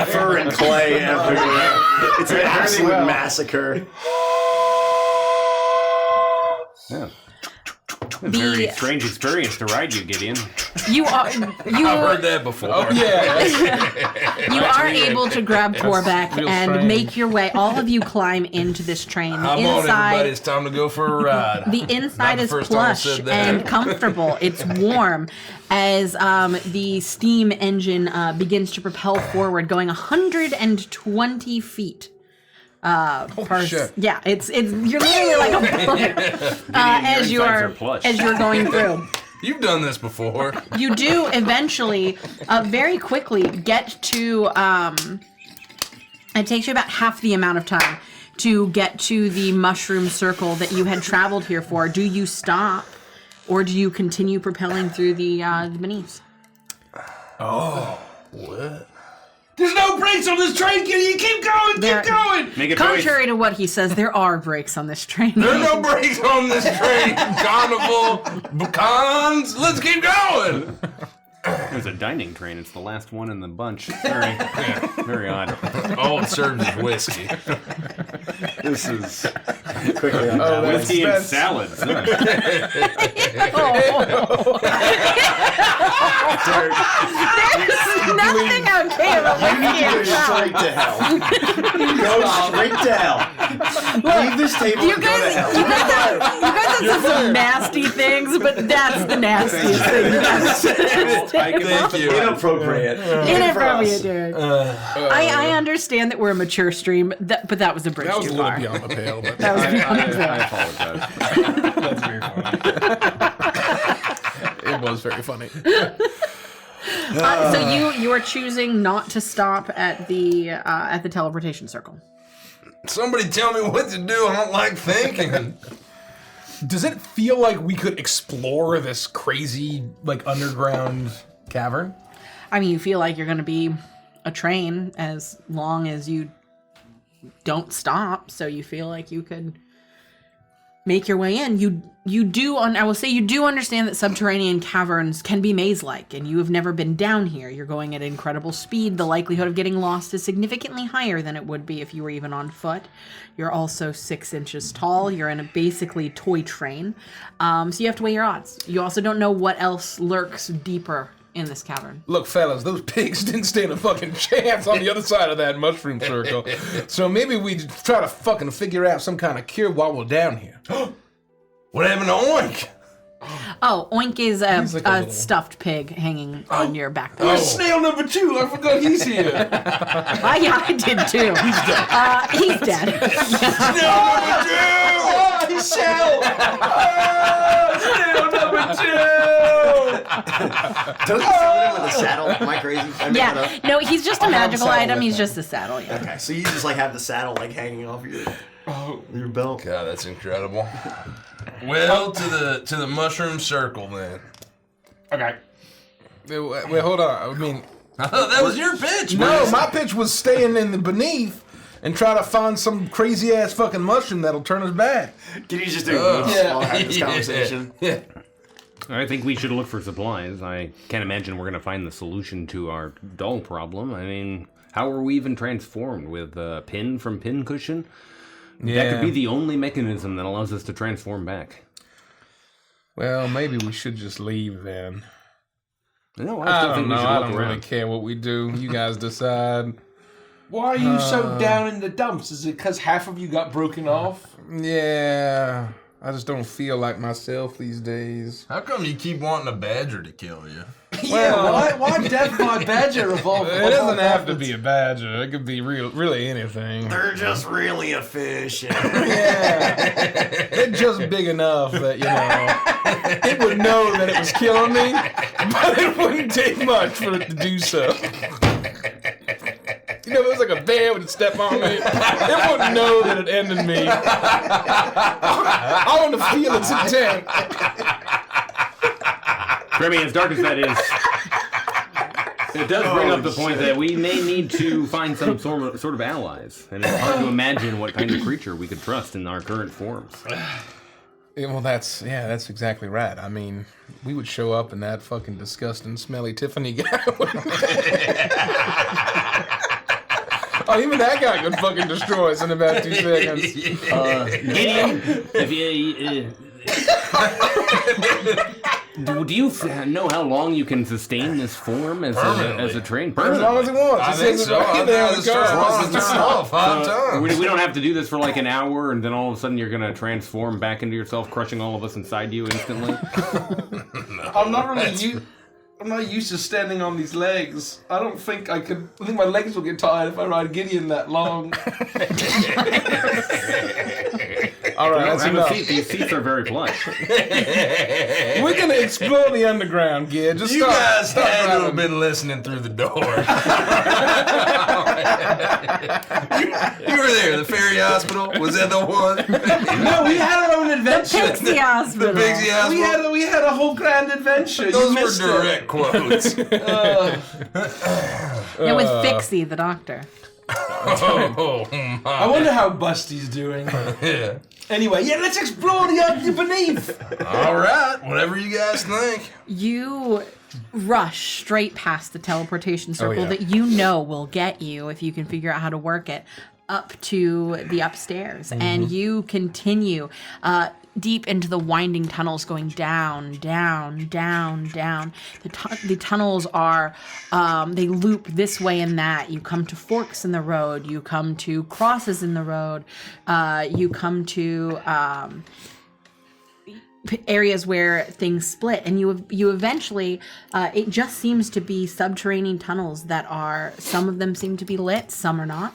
Fur and clay everywhere. It's an absolute massacre. Yeah. A very strange experience to ride you, Gideon. You are I've heard that before. Yeah. you are able to grab Torbeck real and strange. make your way. All of you climb into this train. The Come on, everybody. inside. It's time to go for a ride. The inside Not the is first time I plush said that. and comfortable. It's warm as the steam engine begins to propel forward, going 120 feet. shit. Yeah, it's you're literally like a bullet as your insides are you're plush. going through. You've done this before. You do eventually, very quickly, get to. It takes you about half the amount of time to get to the mushroom circle that you had traveled here for. Do you stop, or do you continue propelling through the beneath? What? There's no brakes on this train, Gideon. Keep going. There- Keep going. Make a choice. Contrary to what he says, there are brakes on this train. There are no brakes on this train. Carnival. Cons. Let's keep going. There's a dining train. It's the last one in the bunch. Very, very odd. All it serves is whiskey. This is quickly on Oh, that's Whiskey and expensive. salads. Huh? Nothing okay about whiskey and Go salad. straight to hell. Go straight to hell. Leave this table You and go to guys, hell. you guys have said some nasty things, but that's the nastiest thing. Thank you. Inappropriate. Inappropriate, dude. I understand that we're a mature stream, but that was a bridge That was a too little far. beyond the pale, but That was beyond the I pale. apologize. it was very funny. So you are choosing not to stop at the teleportation circle. Somebody tell me what to do. I don't like thinking. Does it feel like we could explore this crazy, like, underground cavern? I mean, you feel like you're going to be a train as long as you don't stop, so you feel like you could make your way in. You do I will say you do understand that subterranean caverns can be maze-like, and you have never been down here. You're going at incredible speed. The likelihood of getting lost is significantly higher than it would be if you were even on foot. You're also 6 inches tall. You're in a basically toy train, so you have to weigh your odds. You also don't know what else lurks deeper in this cavern. Look, fellas, those pigs didn't stand a fucking chance on the other side of that mushroom circle. So maybe we try to fucking figure out some kind of cure while we're down here. What happened to Oink? Oh, Oink is a little- stuffed pig hanging on your backpack. Where's snail number 2? I forgot he's here. Yeah, I did too. He's dead. Oh, he's shell. Snail number 2. Don't you summon him with a saddle? Am I crazy? I made that Yeah, up. no, he's just a magical saddle item. with He's him. just a saddle. Yeah. Okay, so you just like have the saddle like hanging off your belt. God, that's incredible. Well, to the mushroom circle then. Okay. Wait, hold on. I mean, That was your pitch, no, man. my pitch was staying in the beneath and try to find some crazy ass fucking mushroom that'll turn us back. Can you just do this Yeah. while I have this conversation? Yeah. I think we should look for supplies. I can't imagine we're going to find the solution to our doll problem. I mean, how are we even transformed? With a pin from Pincushion? Yeah. That could be the only mechanism that allows us to transform back. Well, maybe we should just leave then. No, I still don't think know. we should I look don't around. really care what we do. You guys decide. Why are you so down in the dumps? Is it because half of you got broken off? Yeah, I just don't feel like myself these days. How come you keep wanting a badger to kill you? Yeah, why death by badger evolve? It doesn't have to be a badger. It could be really anything. They're just really efficient. Yeah, they're just big enough that it would know that it was killing me, but it wouldn't take much for it to do so. If it was like a bear would step on me, it wouldn't know that it ended me. I want to feel its intent. Grimmy, as dark as that is, it does bring up the point that we may need to find some sort of allies. And it's hard to imagine what kind of creature we could trust in our current forms. Yeah, well, that's exactly right. I mean, we would show up and that fucking disgusting, smelly Tiffany guy would. Oh, even that guy could fucking destroy us in about 2 seconds. Gideon, if you, do you know how long you can sustain this form as a train? As long as he wants. I He think says so. it's right I there think on the the stars card. wants to turn off 5 times. We don't have to do this for like an hour, and then all of a sudden you're gonna transform back into yourself, crushing all of us inside you instantly. I'm not used to standing on these legs. I don't think I could. I think my legs will get tired if I ride Gideon that long. All right, We don't that's have a enough. seat. These seats are very plush. We're gonna explore the underground, kid. Just You guys stop had to driving. have been listening through the door. you were there, the Fairy Hospital. Was that the one? No, we had our own adventure. Pixie Hospital. The Pixie Hospital. We had a whole grand adventure. Those you were missed it. direct quotes. Yeah, with Fixie, the doctor. Oh my. I wonder how Busty's doing. Yeah. Anyway, yeah, let's explore the beneath. All right, whatever you guys think. You rush straight past the teleportation circle yeah. that you know will get you, if you can figure out how to work it, up to the upstairs. And you continue deep into the winding tunnels, going down, down, down, down. The tunnels are, they loop this way and that. You come to forks in the road. You come to crosses in the road. You come to areas where things split, and you eventually, it just seems to be subterranean tunnels that are, some of them seem to be lit, some are not.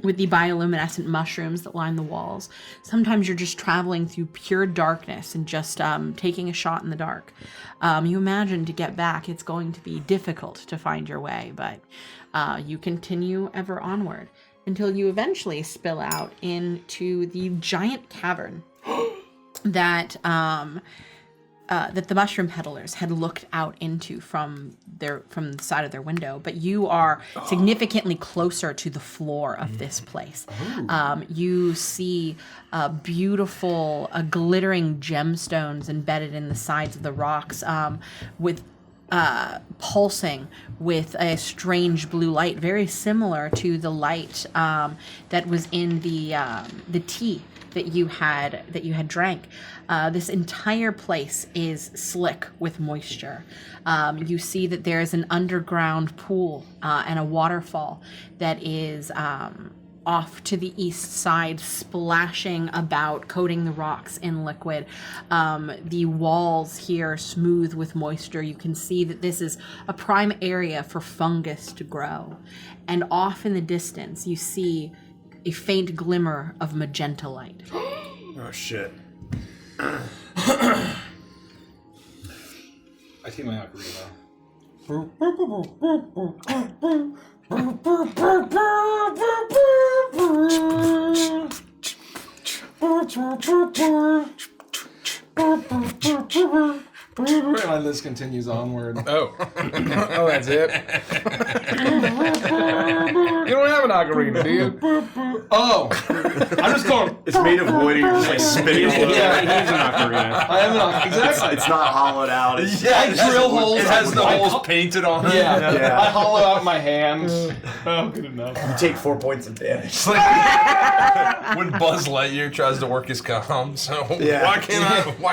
With the bioluminescent mushrooms that line the walls. Sometimes you're just traveling through pure darkness and just taking a shot in the dark. You imagine to get back, it's going to be difficult to find your way, but you continue ever onward until you eventually spill out into the giant cavern that that the mushroom peddlers had looked out into from the side of their window, but you are significantly closer to the floor of this place. You see beautiful, glittering gemstones embedded in the sides of the rocks, with pulsing with a strange blue light, very similar to the light that was in the tea that you had drank. This entire place is slick with moisture. You see that there is an underground pool and a waterfall that is off to the east side, splashing about, coating the rocks in liquid. The walls here smooth with moisture. You can see that this is a prime area for fungus to grow. And off in the distance, you see a faint glimmer of magenta light. Oh, shit. I take my ocarina. My list continues onward. Oh. Oh, that's it. You don't have an ocarina, do you? Oh! I'm just going. It's made of wood, and you're just like spinning it. Yeah, He's an ocarina. I am not. Exactly. It's not hollowed out. It's, I drill holes. It has the holes painted on it. Yeah. Yeah. I hollow out my hand. Oh, good enough. You take 4 points of damage. It's like when Buzz Lightyear tries to work his comm, so Yeah. why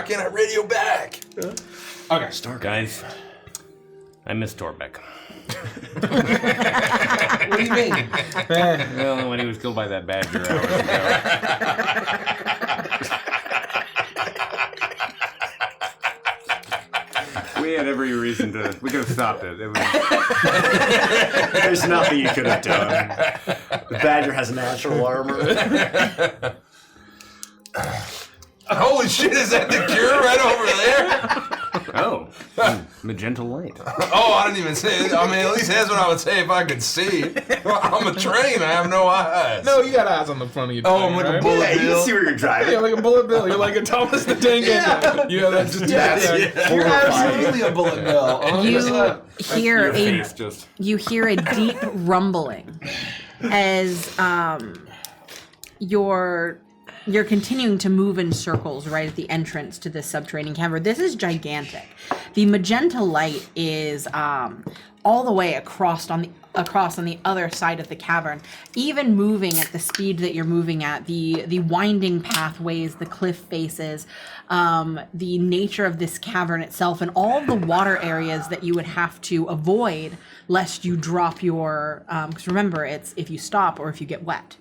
can't I radio back? Okay. Guys, I miss Torbeck. What do you mean? Well, when he was killed by that badger hours ago. We had every reason to. We could have stopped it. There's nothing you could have done. The badger has natural armor. Holy shit, is that the cure right over there? Oh, magenta light. Oh, I didn't even say it. I mean, at least that's what I would say if I could see. I'm a train, I have no eyes. No, you got eyes on the front of your Oh, thing, I'm like a right? bullet Yeah, you bill. can see where you're driving. Yeah, like a bullet bill. You're like a Thomas the Tank Engine. You know, that's just You're absolutely a bullet bill. 100%. You hear Face just. you hear a deep rumbling as you're continuing to move in circles right at the entrance to this subterranean cavern. This is gigantic. The magenta light is all the way across on the other side of the cavern. Even moving at the speed that you're moving at, the winding pathways, the cliff faces, the nature of this cavern itself, and all the water areas that you would have to avoid lest you drop your. Because remember, it's if you stop or if you get wet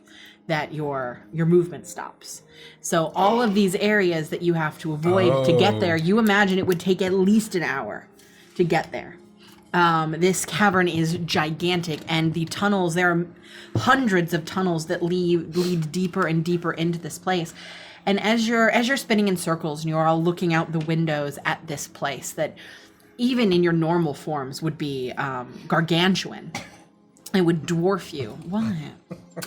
that your movement stops. So all of these areas that you have to avoid to get there, you imagine it would take at least an hour to get there. This cavern is gigantic, and the tunnels, there are hundreds of tunnels that lead deeper and deeper into this place. And as you're spinning in circles and you're all looking out the windows at this place that even in your normal forms would be gargantuan, it would dwarf you. What?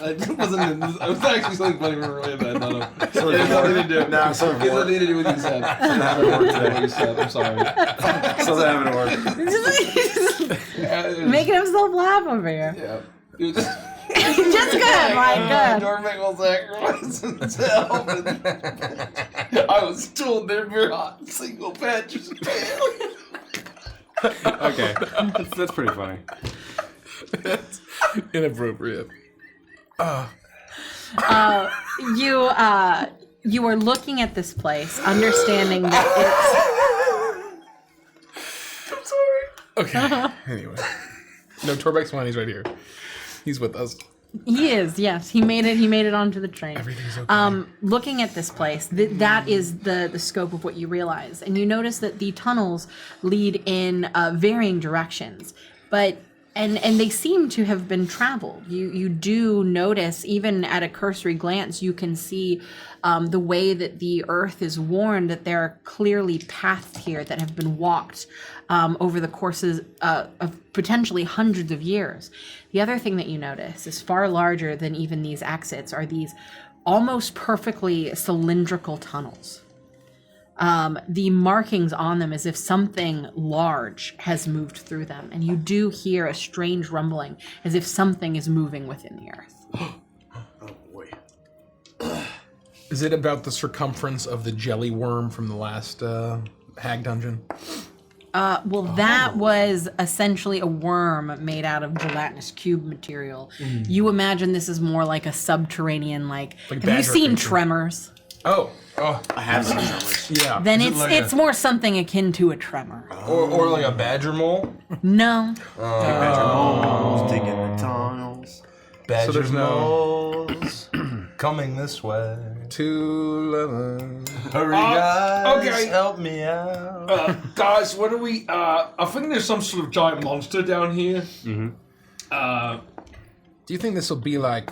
It wasn't. It was actually something funny related that I thought of. So It has nothing to do. No, so It has nothing to do with what you said. What you said. I'm sorry. Something having to work. Making himself laugh over here. Yeah. It was just. Just good, Mike, good. Dormick will sacrifice himself. I was told there'd be a single patches of tail. Okay, that's pretty funny. That's inappropriate. You are looking at this place, understanding that it's. Okay. Anyway. No, Torbeck's fine. He's right here. He's with us. He is, yes. He made it onto the train. Everything's okay. Looking at this place, that is the scope of what you realize. And you notice that the tunnels lead in varying directions. But and they seem to have been traveled. You do notice, even at a cursory glance, you can see the way that the earth is worn, that there are clearly paths here that have been walked over the courses of potentially hundreds of years. The other thing that you notice is far larger than even these exits are these almost perfectly cylindrical tunnels. The markings on them as if something large has moved through them, and you do hear a strange rumbling as if something is moving within the earth. Oh boy. Is it about the circumference of the jelly worm from the last hag dungeon? That was essentially a worm made out of gelatinous cube material. You imagine this is more like a subterranean, like have you badger seen creature. Tremors? Oh. I have some tremors. Yeah. Then Is it like it's more something akin to a tremor. Or like a badger mole. No. Moles digging the tunnels. Badger there's no- moles coming this way. 211. Hurry, guys! okay. Help me out. Guys, what do we? I think there's some sort of giant monster down here. Do you think this will be like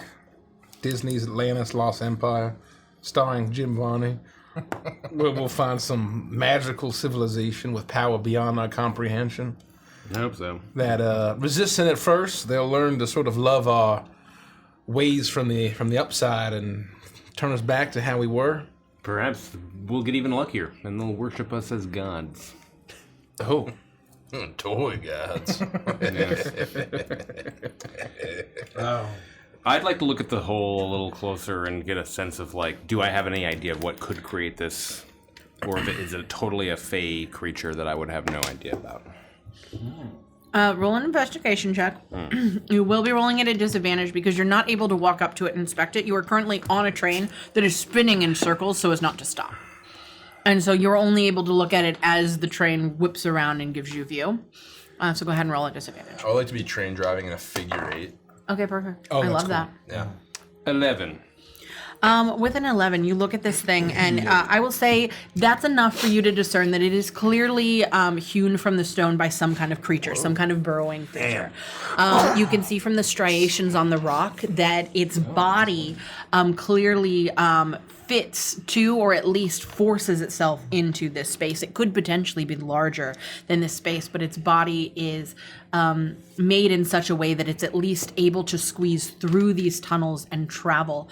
Disney's Atlantis Lost Empire, starring Jim Varney? Where we'll find some magical civilization with power beyond our comprehension. I hope so. That resistant at first, they'll learn to sort of love our ways from the upside and turn us back to how we were. Perhaps we'll get even luckier, and they'll worship us as gods. Oh. Toy gods. I'd like to look at the hole a little closer and get a sense of, like, do I have any idea of what could create this? Or if is it totally a fey creature that I would have no idea about? Roll an investigation check. You will be rolling at a disadvantage because you're not able to walk up to it and inspect it. You are currently on a train that is spinning in circles so as not to stop. And so you're only able to look at it as the train whips around and gives you view. So go ahead and roll at disadvantage. I would like to be train driving in a figure 8. Okay, perfect. Oh, I that's love cool. that. Yeah. 11. With an 11, you look at this thing, and I will say that's enough for you to discern that it is clearly hewn from the stone by some kind of creature, some kind of burrowing creature. You can see from the striations on the rock that its body clearly fits to, or at least forces itself into this space. It could potentially be larger than this space, but its body is made in such a way that it's at least able to squeeze through these tunnels and travel.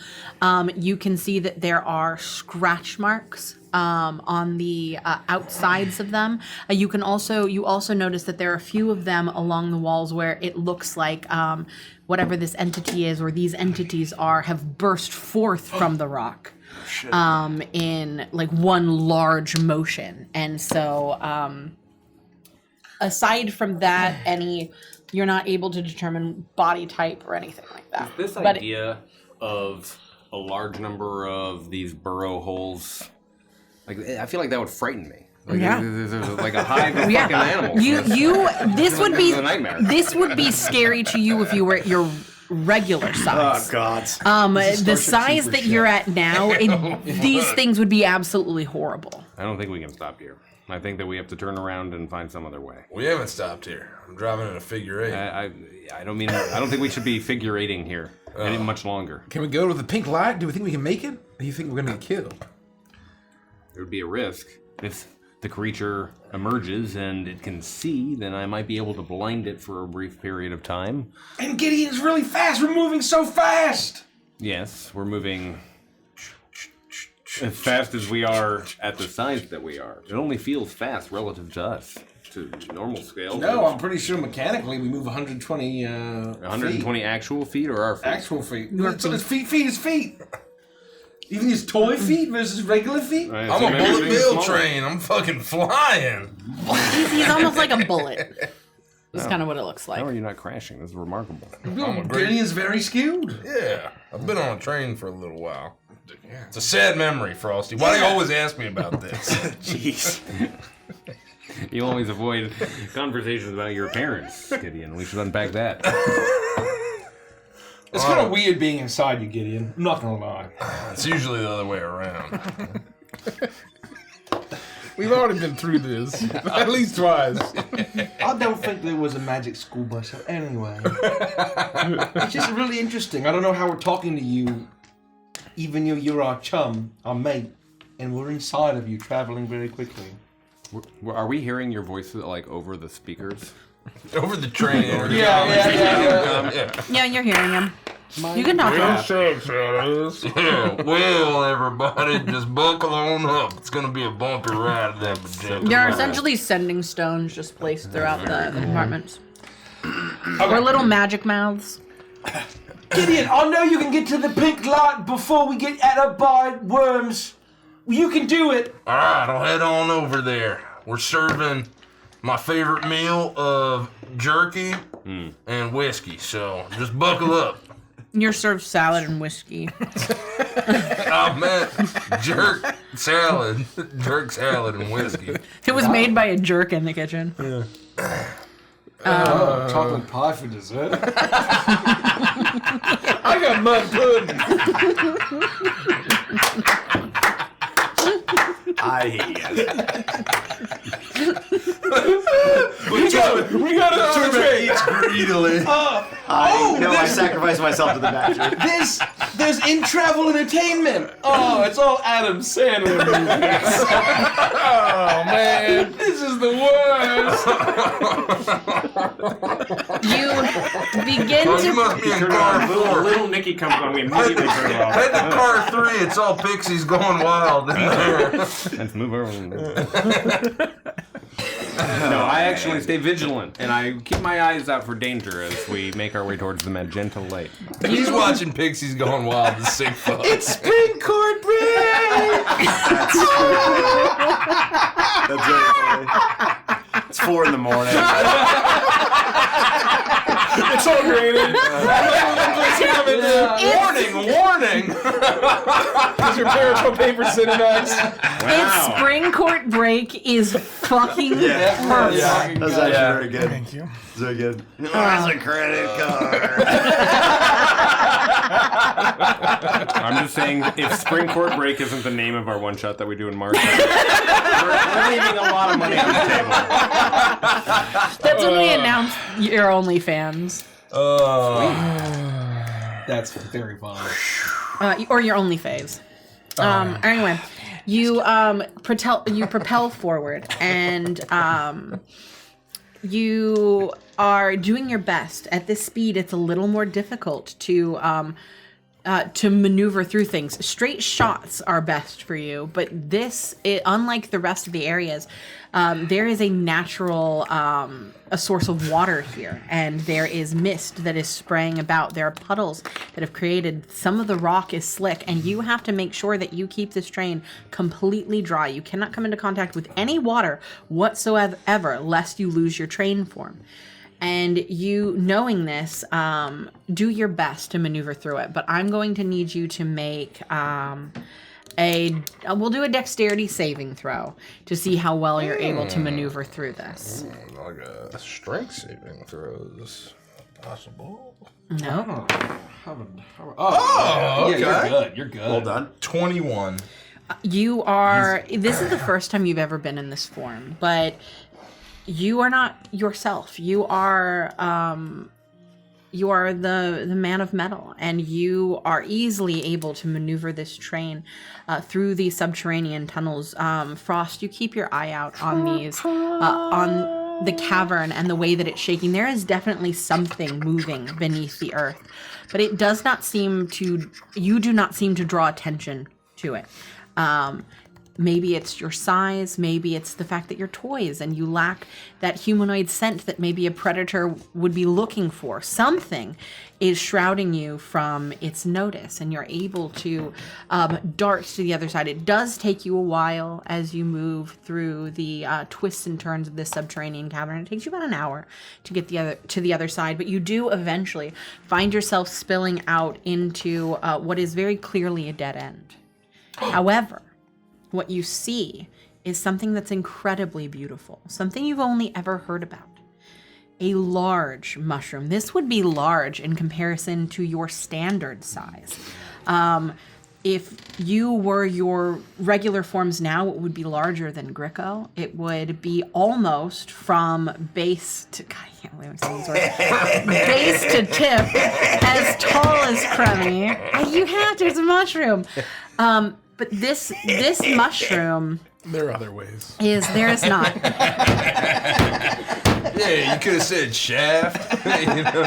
You can see that there are scratch marks on the outsides of them. You also notice that there are a few of them along the walls where it looks like whatever this entity is or these entities are have burst forth from the rock. In like one large motion. And so aside from that, you're not able to determine body type or anything like that. This idea of a large number of these burrow holes, like, I feel like that would frighten me. Like, Yeah. there's like a hive of fucking animals. This would be scary to you if you were at your regular size. Oh, God. The size that you're at now, these things would be absolutely horrible. I don't think we can stop here. I think that we have to turn around and find some other way. We haven't stopped here. I'm driving in a figure 8. I don't think we should be figure 8ing here any much longer. Can we go to the pink light? Do we think we can make it? Or do you think we're gonna get killed? There would be a risk. If the creature emerges and it can see, then I might be able to blind it for a brief period of time. And Gideon's really fast. We're moving so fast. Yes, we're moving as fast as we are at the size that we are. It only feels fast relative to us, to normal scale. No, I'm pretty sure mechanically we move 120 120 feet. actual feet or our feet? Actual feet. So it's feet is feet. Even these toy feet versus regular feet? Right, I'm so a maybe bullet everything's bill smaller. train. I'm fucking flying. He's almost like a bullet. That's kind of what it looks like. How are you not crashing? This is remarkable. Gideon's very skewed. Yeah, I've been on a train for a little while. It's a sad memory, Frosty. Why do you always ask me about this? Jeez. You always avoid conversations about your parents, Gideon. We should unpack that. It's kind of weird being inside you, Gideon. I'm not gonna lie. It's usually the other way around. We've already been through this at least twice. I don't think there was a magic school bus anyway. It's just really interesting. I don't know how we're talking to you, even though you're our chum, our mate, and we're inside of you, traveling very quickly. Are we hearing your voice like over the speakers? Over the train. Yeah, you're hearing him. You can talk to him. Yeah, well, everybody, just buckle on up. It's gonna be a bumpy ride at that particular There are ride. essentially sending stones just placed throughout the compartments. Or little magic mouths. Gideon, I know you can get to the pink light before we get at up by worms. You can do it. All right, I'll head on over there. We're serving my favorite meal of jerky and whiskey, so just buckle up. You're served salad and whiskey. Oh man, jerk salad and whiskey. It was made by a jerk in the kitchen. Yeah. Chocolate pie for dessert. I got mud pudding. I hate you guys. We got it on the tray. Eats greedily. I sacrificed myself to the bachelor. There's in-travel entertainment. Oh, it's all Adam Sandler movies. Oh man, this is the worst. You begin You to. must be in car 4. Little Nicky comes on, we immediately turn it off. Head to car 3. It's all pixies going wild in there. Let's move over. No, I actually stay vigilant, and I keep my eyes out for danger as we make our way towards the magenta light. He's watching pixies going wild to sick fuck. It's spring court break. That's very funny. It's 4 in the morning. It's all graded. Warning! Is your perishable paper Cinemax? Its spring court break is fucking perfect. Yeah, that's actually very good. Thank you. It's very good. There's a credit card. I'm just saying, if Spring Court Break isn't the name of our one shot that we do in March, we're leaving a lot of money on the table. That's when we announce your OnlyFans. That's very funny. Or your OnlyFaves. Anyway, you propel forward, and you are doing your best. At this speed, it's a little more difficult to maneuver through things. Straight shots are best for you, but unlike the rest of the areas, there is a natural a source of water here, and there is mist that is spraying about. There are puddles that have created. Some of the rock is slick, and you have to make sure that you keep this train completely dry. You cannot come into contact with any water whatsoever, lest you lose your train form. And you, knowing this, do your best to maneuver through it. But I'm going to need you to make we'll do a dexterity saving throw to see how well you're able to maneuver through this. Like a strength saving throws. Possible. No. Yeah, you're good. Well done. 21. You are. This is the first time you've ever been in this form, but you are not yourself. You are the man of metal, and you are easily able to maneuver this train through these subterranean tunnels. Frost, you keep your eye out on these, on the cavern and the way that it's shaking. There is definitely something moving beneath the earth, but it does not seem to. You do not seem to draw attention to it. Maybe it's your size, maybe it's the fact that you're toys and you lack that humanoid scent that maybe a predator would be looking for. Something is shrouding you from its notice, and you're able to dart to the other side. It does take you a while as you move through the twists and turns of this subterranean cavern. It takes you about an hour to get to the other side, but you do eventually find yourself spilling out into what is very clearly a dead end. However, what you see is something that's incredibly beautiful, something you've only ever heard about. A large mushroom. This would be large in comparison to your standard size. If you were your regular forms now, it would be larger than Gricko. It would be almost from base to... God, I can't believe I'm saying these words. Base to tip, as tall as Crummy. You have to, it's a mushroom. But this mushroom... There are other ways. There is not. Yeah, you could have said shaft. You know?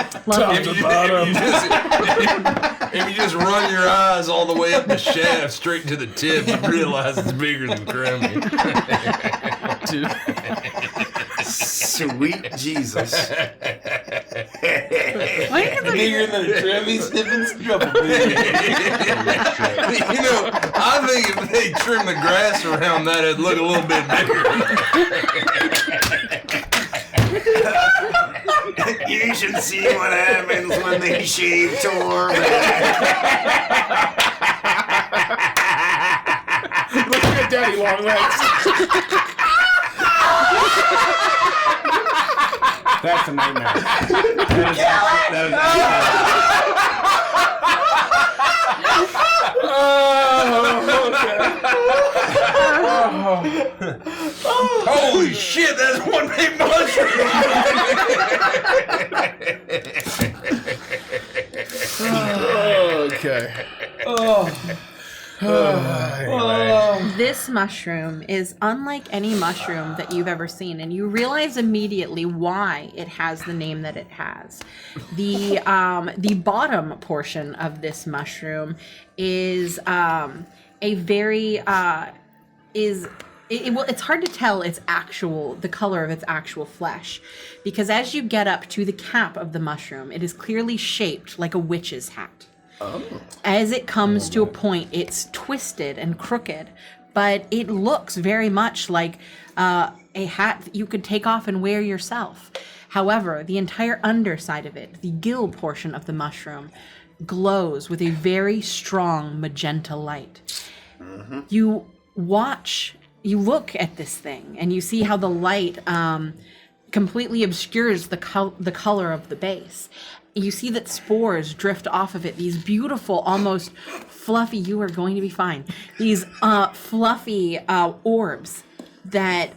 If you just run your eyes all the way up the shaft, straight to the tip, you realize it's bigger than Crummy. Dude. Sweet Jesus. Bigger than a Tremmy sniffing trouble. You know, I think if they trim the grass around that, it'd look a little bit bigger. You should see what happens when they shave Torben. Look at Daddy Long Legs. That's a nightmare. That Holy shit, that's one big mushroom! Okay. This mushroom is unlike any mushroom that you've ever seen, and you realize immediately why it has the name that it has. The bottom portion of this mushroom is it's hard to tell the color of its actual flesh, because as you get up to the cap of the mushroom, it is clearly shaped like a witch's hat. As it comes to a point, it's twisted and crooked, but it looks very much like a hat that you could take off and wear yourself. However, the entire underside of it, the gill portion of the mushroom, glows with a very strong magenta light. You look at this thing, and you see how the light completely obscures the color of the base. You see that spores drift off of it, these beautiful, almost fluffy, you are going to be fine, these fluffy orbs that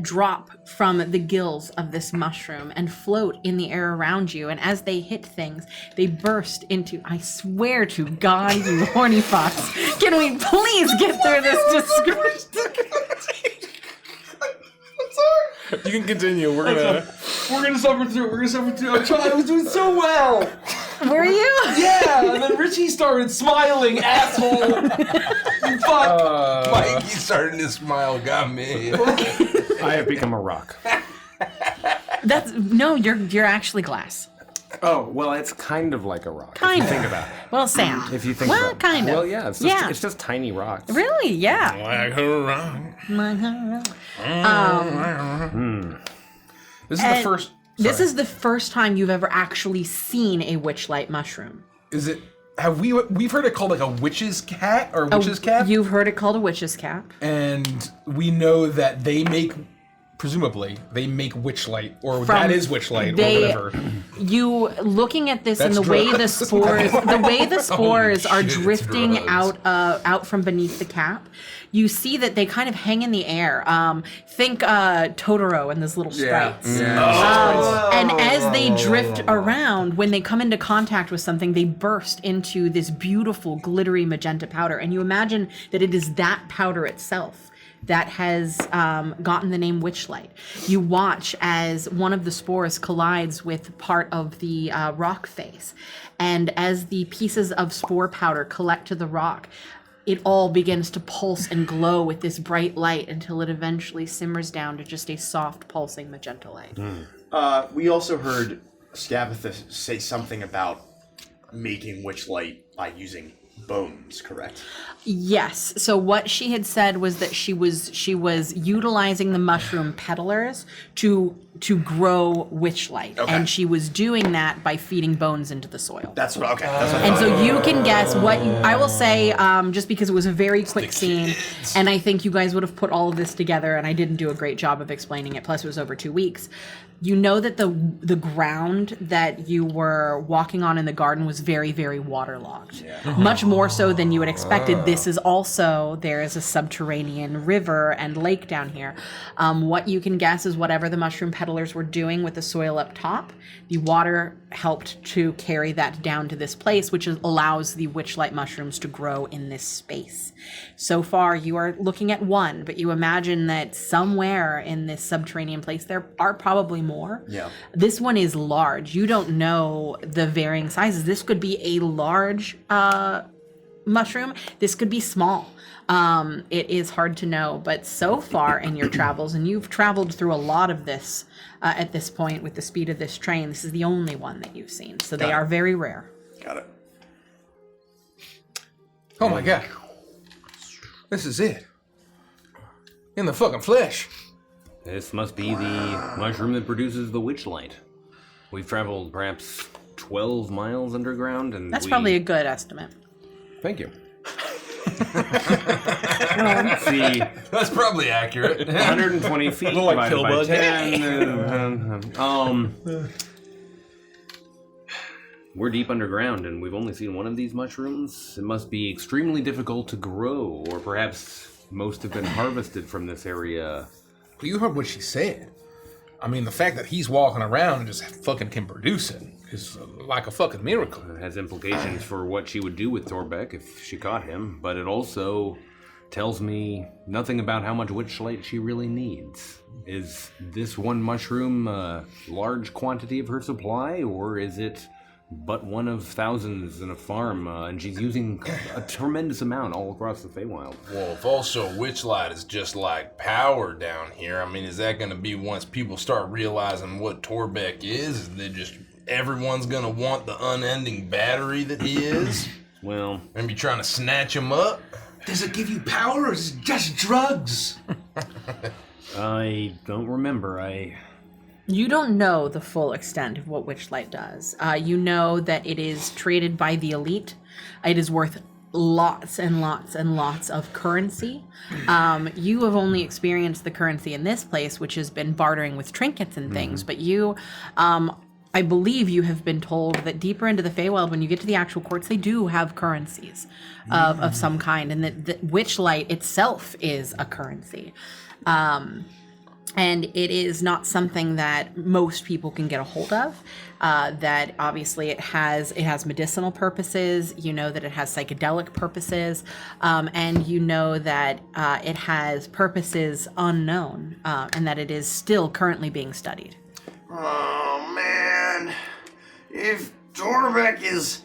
drop from the gills of this mushroom and float in the air around you. And as they hit things, they burst into, I swear to God, you horny fox, can we please get through this description? You can continue. We're gonna suffer through. I was doing so well. Were you? Yeah, and then Richie started smiling, asshole. You fuck. Mikey starting to smile got me. I have become a rock. You're actually glass. Oh, well, it's kind of like a rock. Kind if you of. think about it. Well, sand. If you think well, about it. kind of. Well, yeah, it's just tiny rocks. Really? Yeah. like a rock. This is the first. This is the first time you've ever actually seen a witchlight mushroom. Is it? We've heard it called like a witch's cat or witch's cap? You've heard it called a witch's cap. And we know that they make, presumably, they make witchlight, or that is witchlight, or whatever. You looking at this and the way the spores are drifting out from beneath the cap, you see that they kind of hang in the air. Think Totoro and those little sprites. And as they drift around, when they come into contact with something, they burst into this beautiful glittery magenta powder. And you imagine that it is that powder itself that has gotten the name Witchlight. You watch as one of the spores collides with part of the rock face. And as the pieces of spore powder collect to the rock, it all begins to pulse and glow with this bright light until it eventually simmers down to just a soft, pulsing magenta light. We also heard Scabatha say something about making Witchlight by using bones, correct? Yes. So what she had said was that she was utilizing the mushroom peddlers to grow Witchlight, and she was doing that by feeding bones into the soil. That's what. Okay. That's what And so you can guess what I will say, just because it was a very quick scene, and I think you guys would have put all of this together, and I didn't do a great job of explaining it. Plus, it was over 2 weeks. You know that the ground that you were walking on in the garden was very, very waterlogged. Much more so than you had expected. This is also, there is a subterranean river and lake down here. What you can guess is whatever the mushroom peddlers were doing with the soil up top, the water helped to carry that down to this place, which allows the witchlight mushrooms to grow in this space. So far, you are looking at one, but you imagine that somewhere in this subterranean place, there are probably more. Yeah. This one is large. You don't know the varying sizes. This could be a large mushroom. This could be small. It is hard to know, but so far in your travels, and you've traveled through a lot of this at this point with the speed of this train, this is the only one that you've seen. So they are very rare. Got it. Oh my god. This is it. In the fucking flesh. This must be the mushroom that produces the Witchlight. We've traveled perhaps 12 miles underground, and That's probably a good estimate. Thank you. see That's probably accurate. 120 feet Little like divided by Pillbug. 10. We're deep underground, and we've only seen one of these mushrooms. It must be extremely difficult to grow, or perhaps most have been harvested from this area. Well, you heard what she said. I mean, the fact that he's walking around and just fucking can produce it is like a fucking miracle. It has implications for what she would do with Torbeck if she caught him, but it also tells me nothing about how much Witchlight she really needs. Is this one mushroom a large quantity of her supply, or is it but one of thousands in a farm, and she's using a tremendous amount all across the Feywild? Well, if also Witchlight is just like power down here, I mean, is that going to be once people start realizing what Torbeck is they just everyone's going to want the unending battery that he is? Well, and be trying to snatch him up? Does it give you power or is it just drugs? I don't remember. You don't know the full extent of what Witchlight does. You know that it is traded by the elite. It is worth lots and lots and lots of currency. You have only experienced the currency in this place, which has been bartering with trinkets and things, but you, I believe you have been told that deeper into the Feywild, when you get to the actual courts, they do have currencies of some kind, and that Witchlight itself is a currency. And it is not something that most people can get a hold of. That obviously it has medicinal purposes. You know that it has psychedelic purposes, and you know that it has purposes unknown, and that it is still currently being studied. Oh man, if Torbeck is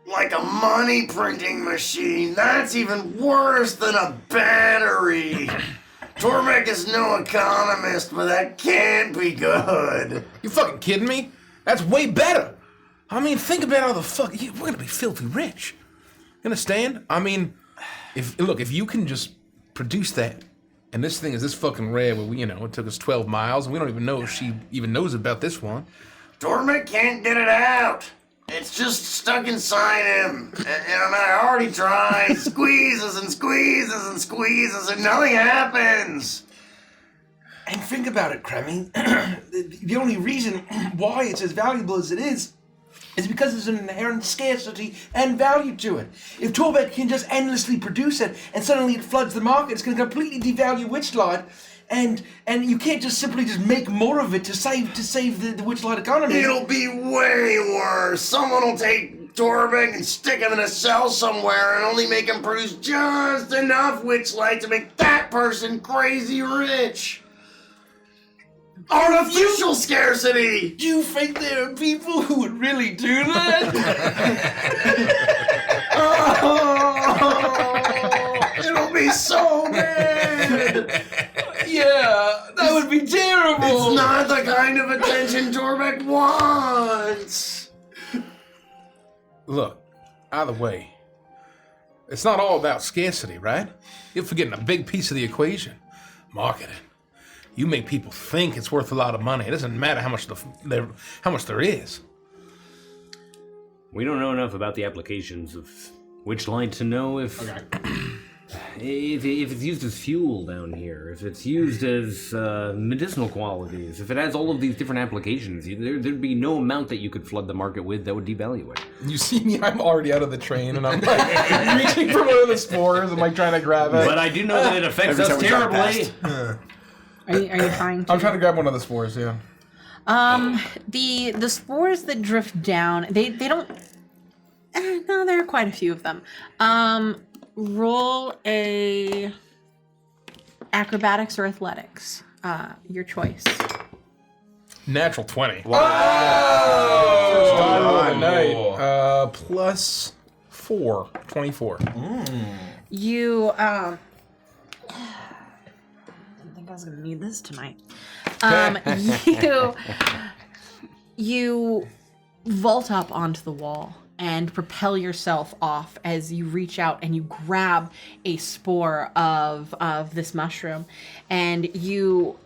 like a money printing machine, that's even worse than a battery. Torbeck is no economist, but that can't be good. You fucking kidding me? That's way better. I mean, think about how the fuck we're gonna be filthy rich. You understand? I mean, if you can just produce that, and this thing is this fucking rare, where it took us 12 miles, and we don't even know if she even knows about this one. Torbeck can't get it out. It's just stuck inside him. And I already tried. Squeezes and squeezes and squeezes and nothing happens. And think about it, Kremmy. The only reason why it's as valuable as it is because there's an inherent scarcity and value to it. If Torbeck can just endlessly produce it and suddenly it floods the market, it's going to completely devalue Witchlight. And you can't just simply make more of it to save the Witchlight economy. It'll be way worse. Someone will take Torbeck and stick him in a cell somewhere and only make him produce just enough Witchlight to make that person crazy rich. Artificial scarcity! Do you think there are people who would really do that? Oh, it'll be so bad! Yeah, that would be terrible! It's not the kind of attention Torbeck wants! Look, either way, it's not all about scarcity, right? You're forgetting a big piece of the equation. Marketing. You make people think it's worth a lot of money. It doesn't matter how much there is. We don't know enough about the applications of Witchlight to know if it's used as fuel down here, if it's used as medicinal qualities, if it has all of these different applications. There'd be no amount that you could flood the market with that would devalue it. You see me, I'm already out of the train, and I'm like reaching for one of the spores. I'm like trying to grab it. But I do know that it affects us terribly. Are you trying to? I'm trying to grab one of the spores, yeah. The spores that drift down, they don't. No, there are quite a few of them. Roll a acrobatics or athletics. Your choice. Natural 20. Wow! First time of the night. Plus 4. 24. You I was gonna need this tonight. You vault up onto the wall and propel yourself off as you reach out and you grab a spore of this mushroom, and you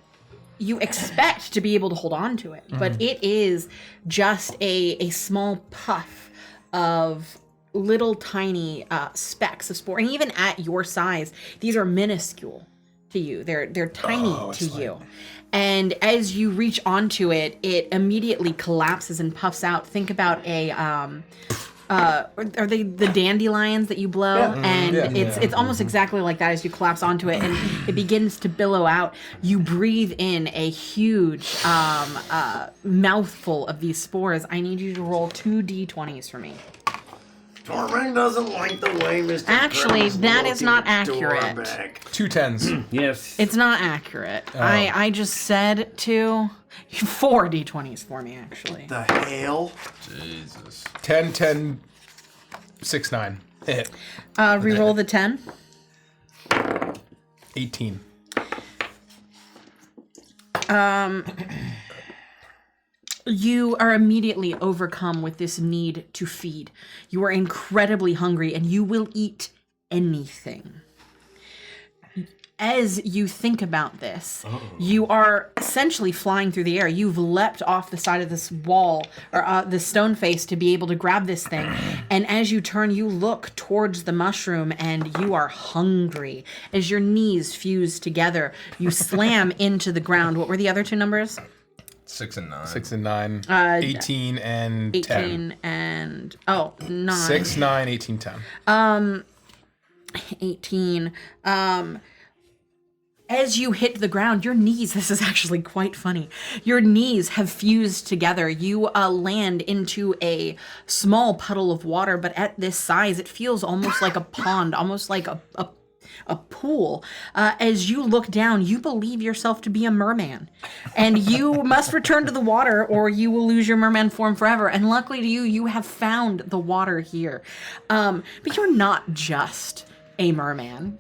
you expect to be able to hold on to it, but it is just a small puff of little tiny specks of spore. And even at your size, these are minuscule to you. They're tiny to you. And as you reach onto it, it immediately collapses and puffs out. Think about a are they the dandelions that you blow? And it's almost exactly like that as you collapse onto it, and it begins to billow out. You breathe in a huge mouthful of these spores. I need you to roll 2 d20s for me. Tormund doesn't like the way Mr. Actually, that is not accurate. 2 10s. Yes. It's not accurate. I just said 4 d20s for me, actually. The hell? Jesus. 10, 10, 6, 9. Hit. Reroll the 10. 18. You are immediately overcome with this need to feed. You are incredibly hungry, and you will eat anything. As you think about this, you are essentially flying through the air. You've leapt off the side of this wall, or the stone face, to be able to grab this thing. And as you turn, you look towards the mushroom, and you are hungry. As your knees fuse together, you slam into the ground. What were the other two numbers? 6 and 9. 6 and 9. 18 and 10. 18 and... Oh, 9. 6, 9, 18, 10. 18. As you hit the ground, your knees, this is actually quite funny, your knees have fused together. You land into a small puddle of water, but at this size, it feels almost like a pond, almost like a pool. As you look down, you believe yourself to be a merman, and you must return to the water or you will lose your merman form forever. And luckily to you, you have found the water here. But you're not just a merman.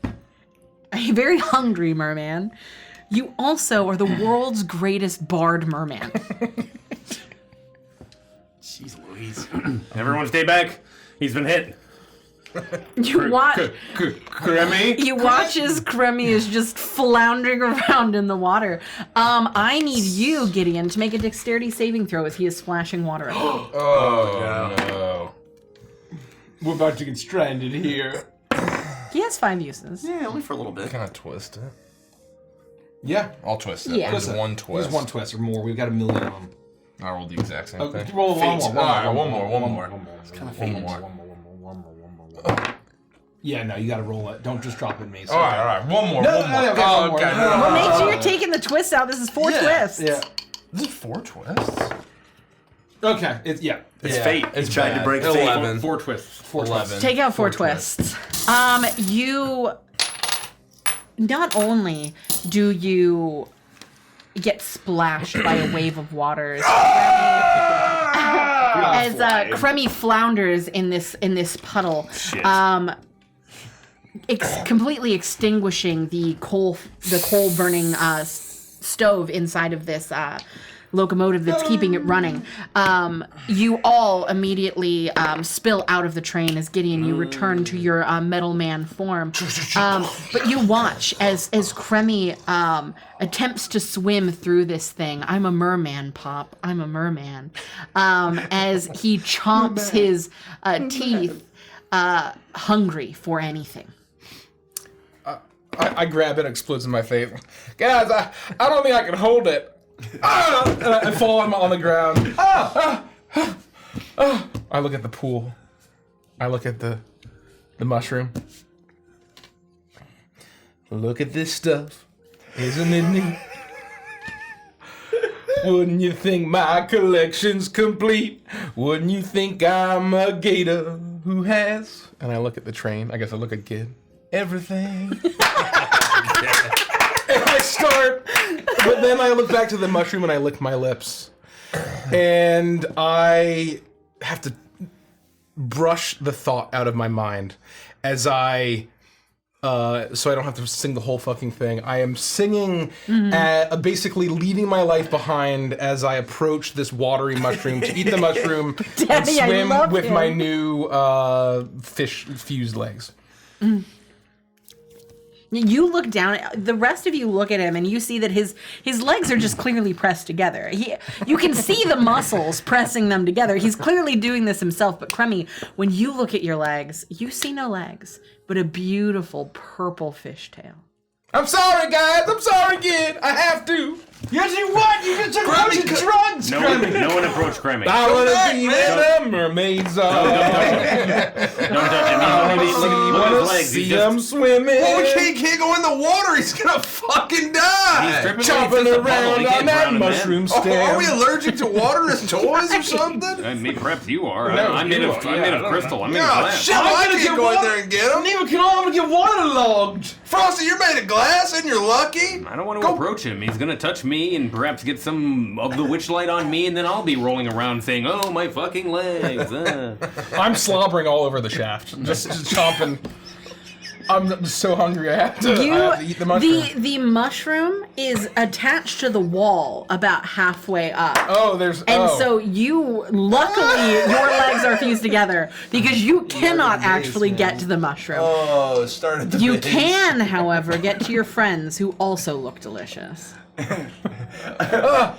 A very hungry merman. You also are the world's greatest bard merman. Jeez Louise. Everyone stay back. He's been hit. You watch Kremmy? You watch as Kremmy is just floundering around in the water. I need you, Gideon, to make a dexterity saving throw as he is splashing water at you. Oh, no. We're about to get stranded here. He has 5 uses. Yeah, only for a little bit. Can I twist it? Yeah. I'll twist it. Yeah. There's one twist. There's one twist or more. We've got a million of them. I rolled the exact same thing. Roll one more. Alright, one more. Yeah, no, you gotta roll it. Don't just drop it in me. So Alright. One more. No, one more. okay, Oh, one more. okay. Well, make sure you're taking the twist out. This is 4 twists. Yeah. This is 4 twists? Okay. It's Yeah, fate. It's He tried bad. to break fate. 11. 4 twists. 4 11. Take out 4 twists. You... Not only do you get splashed by a wave of waters, as Kremmy flounders in this puddle, completely extinguishing the coal burning stove inside of this locomotive that's keeping it running. You all immediately spill out of the train as Gideon, you return to your metal man form. But you watch as Kremmy attempts to swim through this thing. I'm a merman, Pop. I'm a merman. As he chomps his teeth, hungry for anything. I grab it, explodes in my face. Guys, I don't think I can hold it. And I fall on the ground. I look at the pool. I look at the mushroom. Look at this stuff. Isn't it neat? Wouldn't you think my collection's complete? Wouldn't you think I'm a gator who has... And I look at the train. I guess I look at Gid. Everything. And I start, but then I look back to the mushroom and I lick my lips. And I have to brush the thought out of my mind as I, so I don't have to sing the whole fucking thing. I am singing, basically leaving my life behind as I approach this watery mushroom to eat the mushroom and Daddy, I swim love with him. my new fish fused legs. You look down. The rest of you look at him, and you see that his legs are just clearly pressed together. You can see the muscles pressing them together. He's clearly doing this himself. But Crummy, when you look at your legs, you see no legs, but a beautiful purple fishtail. I'm sorry, guys. I'm sorry again. I have to. Yes, you what? You just took a bunch of drugs, Crummy. No one approach Crummy. I want to be where the mermaids are. Don't touch him. Look at his legs. See him swimming. Well, we can't go in the water. He's gonna fucking die. He's Chopping around on that mushroom stem. Are we allergic to water as toys or something? Maybe perhaps you are. No, I'm made of crystal. I'm made of No, glass. shit, I can't go in there and get him. Neither can I ever get waterlogged. Frosty, you're made of glass and you're lucky. I don't want to approach him. He's gonna touch me and perhaps get some of the witchlight on me, and then I'll be rolling around saying, "Oh, my fucking legs!" I'm slobbering all over the shaft, just chomping. I'm so hungry. I have to eat the mushroom. The mushroom is attached to the wall about halfway up. Oh, So you, luckily, your legs are fused together because you cannot actually get to the mushroom. Oh, started the You base. can, however, get to your friends who also look delicious. Are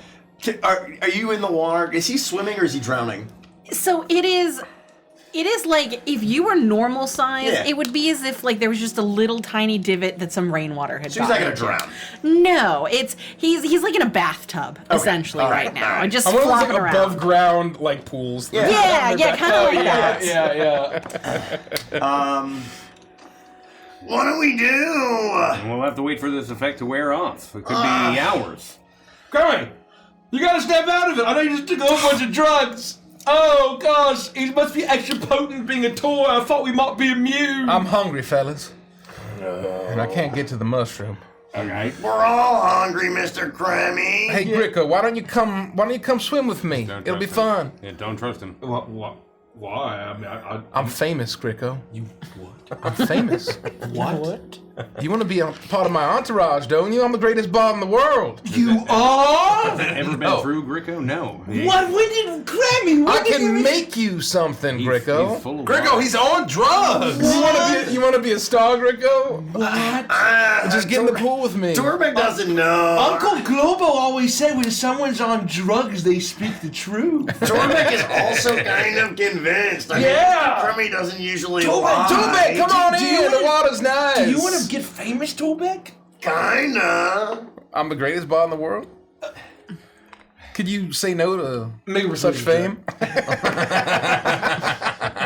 you in the water? Is he swimming or is he drowning? So it is like if you were normal size, Yeah. it would be as if like there was just a little tiny divot that some rainwater had. So he's not gotten gonna into. drown. No, he's like in a bathtub essentially All right, right now, all right. and just I want flopping like around. above ground like pools. Yeah. Yeah, kind of like that. Yeah. What do we do? And we'll have to wait for this effect to wear off. It could be hours. Crummy, you gotta step out of it. I know you just took a whole bunch of drugs. Oh gosh, it must be extra potent being a toy. I thought we might be immune. I'm hungry, fellas, and I can't get to the mushroom. Okay. We're all hungry, Mr. Crummy. Hey, Gricko, why don't you come swim with me? Don't It'll be trust him. fun. Yeah, don't trust him. What? Why? I mean, I'm famous, Gricko. You what? I'm famous. What? You want to be a part of my entourage, don't you? I'm the greatest bard in the world. You are? Ever been through Gricko? No. What? When did Grammy? I can make you something, Gricko. He's full of Gricko, he's on drugs. You want to be a star, Gricko? What? Just get in the pool with me. Torbeck doesn't know. Uncle Globo always said when someone's on drugs, they speak the truth. Torbeck is also kind of convinced. I mean, Yeah. Crummy doesn't usually Torbeck, lie. Torbeck, come on Do you in. The wanna- water's nice. Do you want to get famous, Torbeck? Kinda. I'm the greatest bard in the world. Could you say no to Maybe such fame?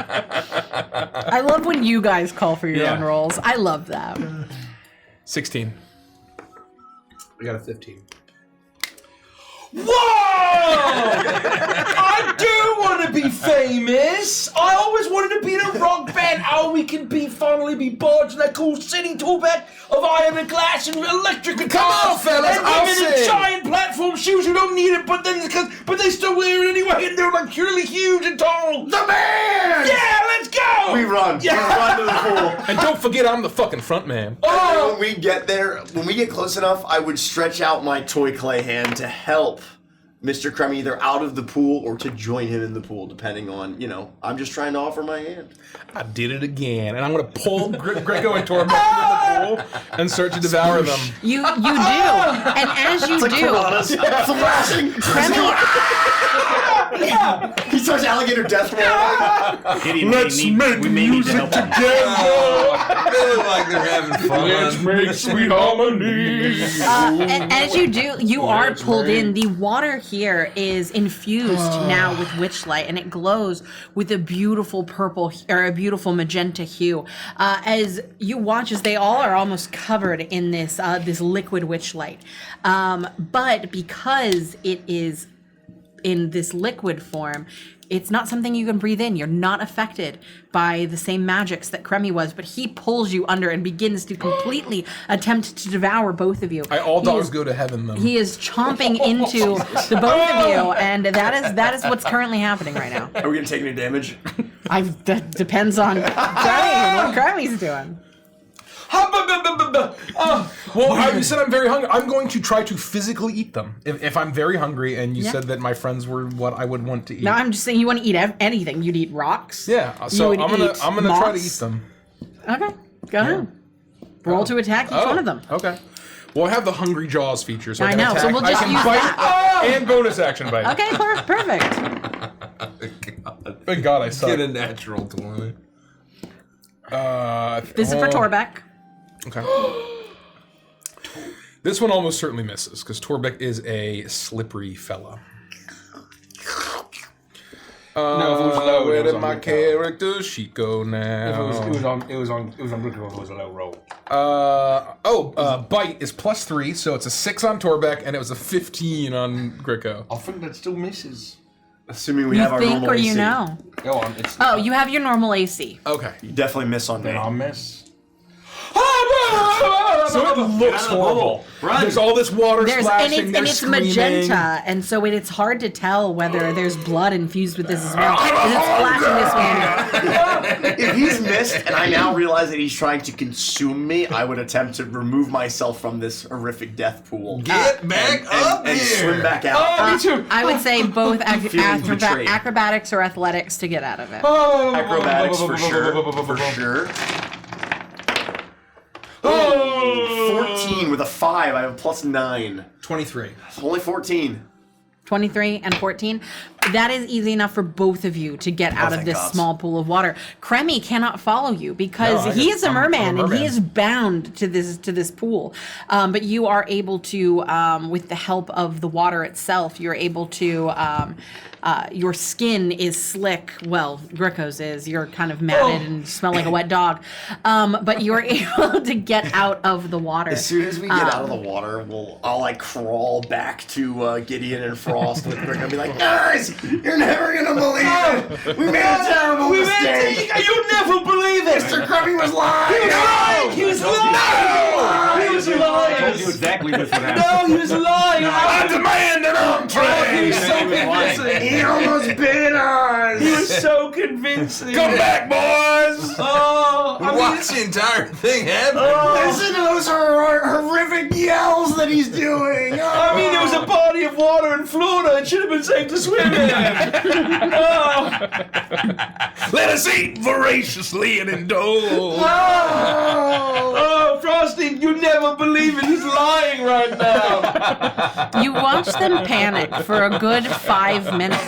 I love when you guys call for your own roles. I love that. 16. I got a 15. Whoa! I do want to be famous. I always wanted to be in a rock band. Oh, we can finally be bards in that cool city, Torbeck, of iron and glass and electric guitars. on, fellas, and I'll women in sing. giant platform shoes who don't need it, but they still wear it anyway, and they're like purely huge and tall. The man! Yeah, let's go. We run. Yeah. We run to the pool. And don't forget, I'm the fucking front man. And when we get there, when we get close enough, I would stretch out my toy clay hand to help Mr. Crummy either out of the pool or to join him in the pool, depending on, I'm just trying to offer my hand. I did it again, and I'm gonna pull Gricko and Torbeck into the pool and start to devour them. You do, and as you do, Piranhas thrashing. He starts alligator death roll. Let's make music together. They look like they're having fun. Let's make sweet harmony. and as you do, you are pulled in. The water here is infused now with witchlight, and it glows with a beautiful purple or a beautiful magenta hue. As you watch, as they all are almost covered in this this liquid witchlight, but because it is in this liquid form, it's not something you can breathe in. You're not affected by the same magics that Crummy was, but he pulls you under and begins to completely attempt to devour both of you. All dogs go to heaven, though. He is chomping into the both of you, and that is what's currently happening right now. Are we gonna take any damage? That depends on Crummy and what Crummy's doing. Well, you said I'm very hungry. I'm going to try to physically eat them. If I'm very hungry, and you Yeah. said that my friends were what I would want to eat. No, I'm just saying you want to eat anything. You'd eat rocks. Yeah, so You would I'm gonna eat try to moss. eat them. Okay, go ahead. Roll to attack each one of them. Okay. Well, I have the Hungry Jaws feature, so I I can know, attack. so we'll just I can use bite that. and bonus action bite. Okay, perfect. Thank God I suck. Get a natural 20. This is for Torbeck. Okay. This one almost certainly misses, because Torbeck is a slippery fella. No, if it was low, where it was did on my the character sheet go now? It was on Gricko if it was a low roll. Bite is +3, so it's a 6 on Torbeck, and it was a 15 on Gricko. I think that still misses. Assuming we You have our think normal or AC. you know? Go on, it's Oh, you have your normal AC. Okay. You definitely miss on me. then I'll miss. So it looks horrible. Run. There's all this water splashing. And it's screaming. magenta, and so it's hard to tell whether there's blood infused with this as well. Because it's splashing this way. If he's missed and I now realize that he's trying to consume me, I would attempt to remove myself from this horrific death pool. Get back up and here! swim back out. Me too. I would say both Feeling betrayed. acrobatics or athletics to get out of it. Acrobatics for sure. For sure. Oh, 14 with a 5. I have a +9. 23. Only 14. 23 and 14. That is easy enough for both of you to get out of thank this God. small pool of water. Kremi cannot follow you because No, he is a I'm a merman and he merman. is bound to this pool. But you are able to, with the help of the water itself, you're able to. Your skin is slick. Well, Gricko's is. You're kind of matted and smell like a wet dog. But you're able to get out of the water. As soon as we get out of the water, I'll like crawl back to Gideon and Frost with Rick and be like, guys, you're never gonna believe it. We made a terrible mistake. You'll never believe it. Mr. Krabby was lying. He was lying. He was I told lying. you exactly what's what happened. No, he was lying. I demand an entree! He was so convincing. He almost bit us. He was so convincing. Come back, boys! Oh, I mean, Watch the entire thing happen. Listen to those horrific yells that he's doing. I mean, there was a body of water in Florida. It should have been safe to swim in. Oh. Let us eat voraciously and indulge. Oh, Frosty, you never believe it. He's lying right now. You watch them panic for a good 5 minutes.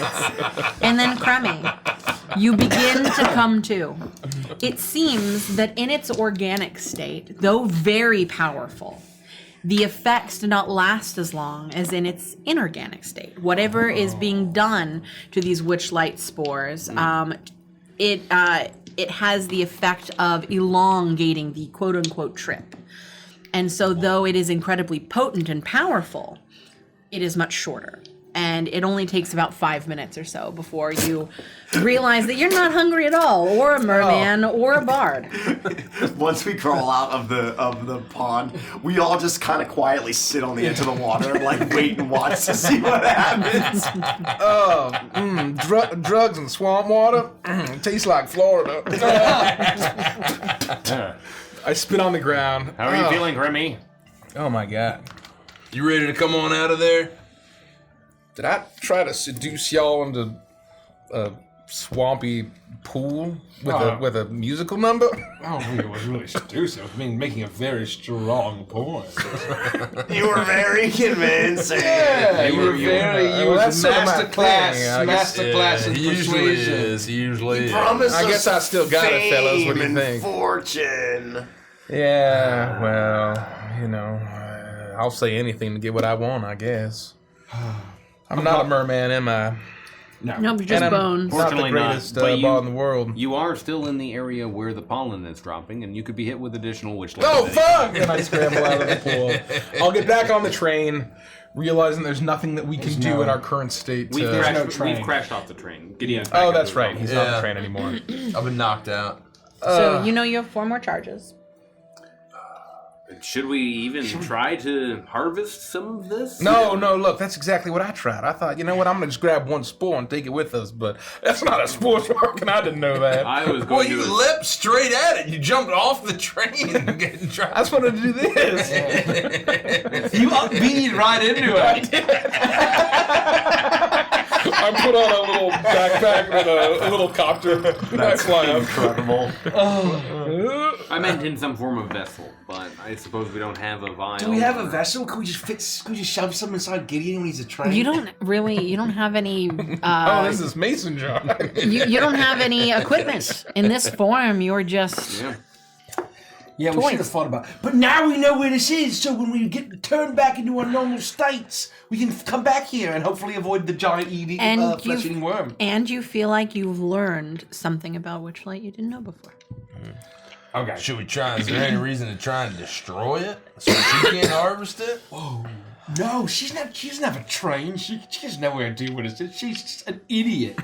And then, Kremi, you begin to come to. It seems that in its organic state, though very powerful, the effects do not last as long as in its inorganic state. Whatever is being done to these witchlight spores, it has the effect of elongating the quote-unquote trip. And so though it is incredibly potent and powerful, it is much shorter. And it only takes about 5 minutes or so before you realize that you're not hungry at all, or a merman, or a bard. Once we crawl out of the pond, we all just kind of quietly sit on the edge of the water and like wait and watch to see what happens. Drugs and swamp water tastes like Florida. I spit on the ground. How are you feeling, Remy? Oh my God. You ready to come on out of there? Did I try to seduce y'all into a swampy pool with a musical number? I don't think it was really seductive. I mean, making a very strong point. You were very convincing. Yeah, you were very. You well, was that's sort of my masterclass. thing, I guess. Masterclass in He usually persuasion. is. He usually is. Promise I guess us I still got it, fellas. What do you fame think? and fortune. Yeah, well, you know, I'll say anything to get what I want, I guess. I'm not a merman, am I? Nope, you're just And I'm bones. not the Fortunately not, greatest but ball in the world. You are still in the area where the pollen is dropping, and you could be hit with additional witchlight. Oh, fuck! And I scramble out of the pool. I'll get back on the train, realizing there's nothing that we can do in our current state We've to... crashed off the train. Gideon's back Oh, up that's as right. well. He's not on Yeah. the train anymore. I've been knocked out. So you know you have 4 more charges. Should we even try to harvest some of this? No, look, that's exactly what I tried. I thought, you know what, I'm going to just grab one spore and take it with us, but that's not a spore shark, and I didn't know that. I was Well, going you to. leapt straight at it. You jumped off the train and I just wanted to do this. You beat right into it. I put on a little backpack with a little copter. I fly up. Incredible. I I meant in some form of vessel, but I suppose we don't have a vial. Do we have a vessel? Could we just shove some inside Gideon when he's a train? You don't have any. Oh, this is mason jar. You don't have any equipment in this form. You're just. Yeah, we should have thought about it. But now we know where this is, so when we get turned back into our normal states, we can come back here and hopefully avoid the giant flesh-eating worm. And you feel like you've learned something about Witchlight you didn't know before. Okay. Should we try? Is there any reason to try and destroy it so she can't harvest it? Whoa. No, she doesn't have a train. She has nowhere to do what it is. She's just an idiot.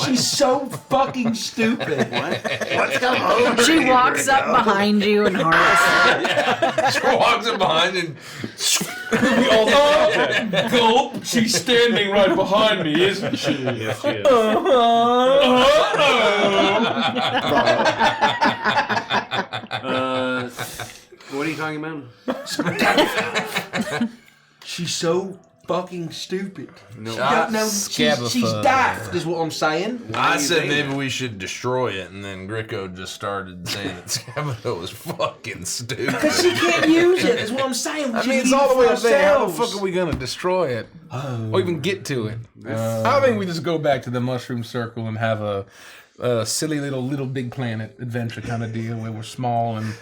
She's so fucking stupid. What's going on? She walks up behind you and harvests. She walks up behind and Gulp! She's standing right behind me, isn't she? Yes, she is. What are you talking about? She's so fucking stupid. No. She don't know. She's daft, is what I'm saying. I said maybe we should destroy it, and then Gricko just started saying that Scabito was fucking stupid. Because she can't use it, is what I'm saying. I mean, it's all the way up there. How the fuck are we gonna destroy it? Or even get to it? I think we just go back to the Mushroom Circle and have a silly little Big Planet adventure kind of deal where we're small and,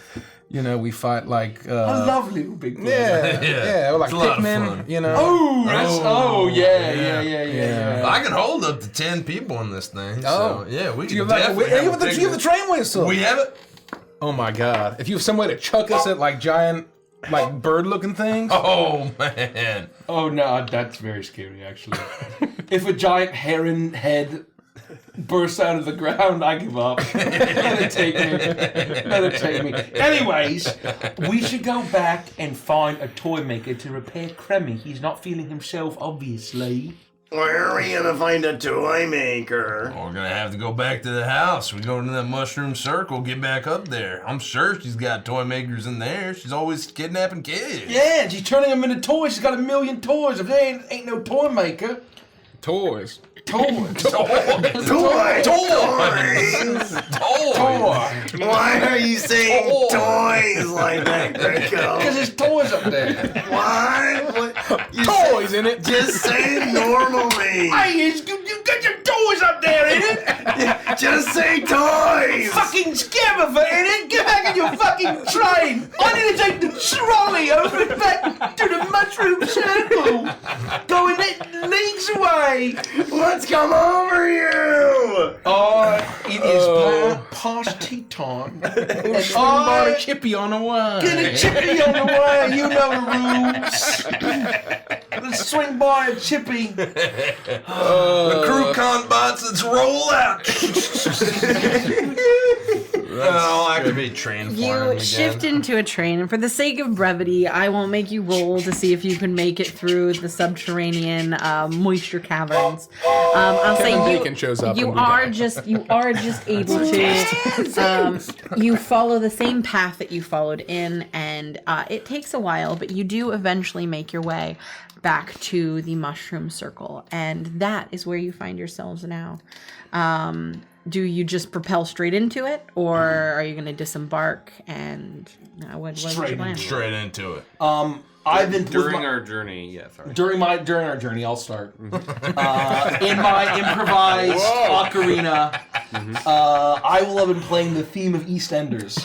you know, we fight like... I love Little Big Planet. Yeah, like It's a lot of Pikmin, fun. you know. Yeah. I can hold up to 10 people in this thing. Oh. So, yeah, we Do you can have definitely have a do you have the train whistle? We have it? Oh my god. If you have some way to chuck us at like giant, like bird-looking things. Oh, man. Oh no, that's very scary actually. If a giant heron head bursts out of the ground, I give up. Let it take me. Anyways, we should go back and find a toy maker to repair Cremmy. He's not feeling himself, obviously. Where are we gonna find a toy maker? Well, we're gonna have to go back to the house. We go into that mushroom circle, get back up there. I'm sure she's got toy makers in there. She's always kidnapping kids. Yeah, and she's turning them into toys. She's got 1 million toys. If there ain't no toy maker. Toys. Toys. Why are you saying toys like that, Greco? Because there's toys up there. Why? What? You Toys in it. Just say it normally. Hey, you got your toys up there, innit? Just say toys. Fucking Scabberfoot, innit? Get back in your fucking train. I need to take the trolley over back to the mushroom circle. Going leagues away. What's come over you? It is past tea time. And Bought a I chippy on the way. get a chippy on the way. You know the rules. Let's swing by a chippy. The crew con bots, let's roll out. I'll activate train You shift into a train, and for the sake of brevity, I won't make you roll to see if you can make it through the subterranean moisture caverns. I'll say Bacon shows up you and we are die. just able to. You follow the same path that you followed in, and it takes a while, but you do eventually make your way back to the mushroom circle, and that is where you find yourselves now. Do you just propel straight into it, or are you going to disembark and what's your plan? Straight into it. I've been During our journey, yeah, sorry. During our journey, I'll start. In my improvised ocarina, I will have been playing the theme of EastEnders.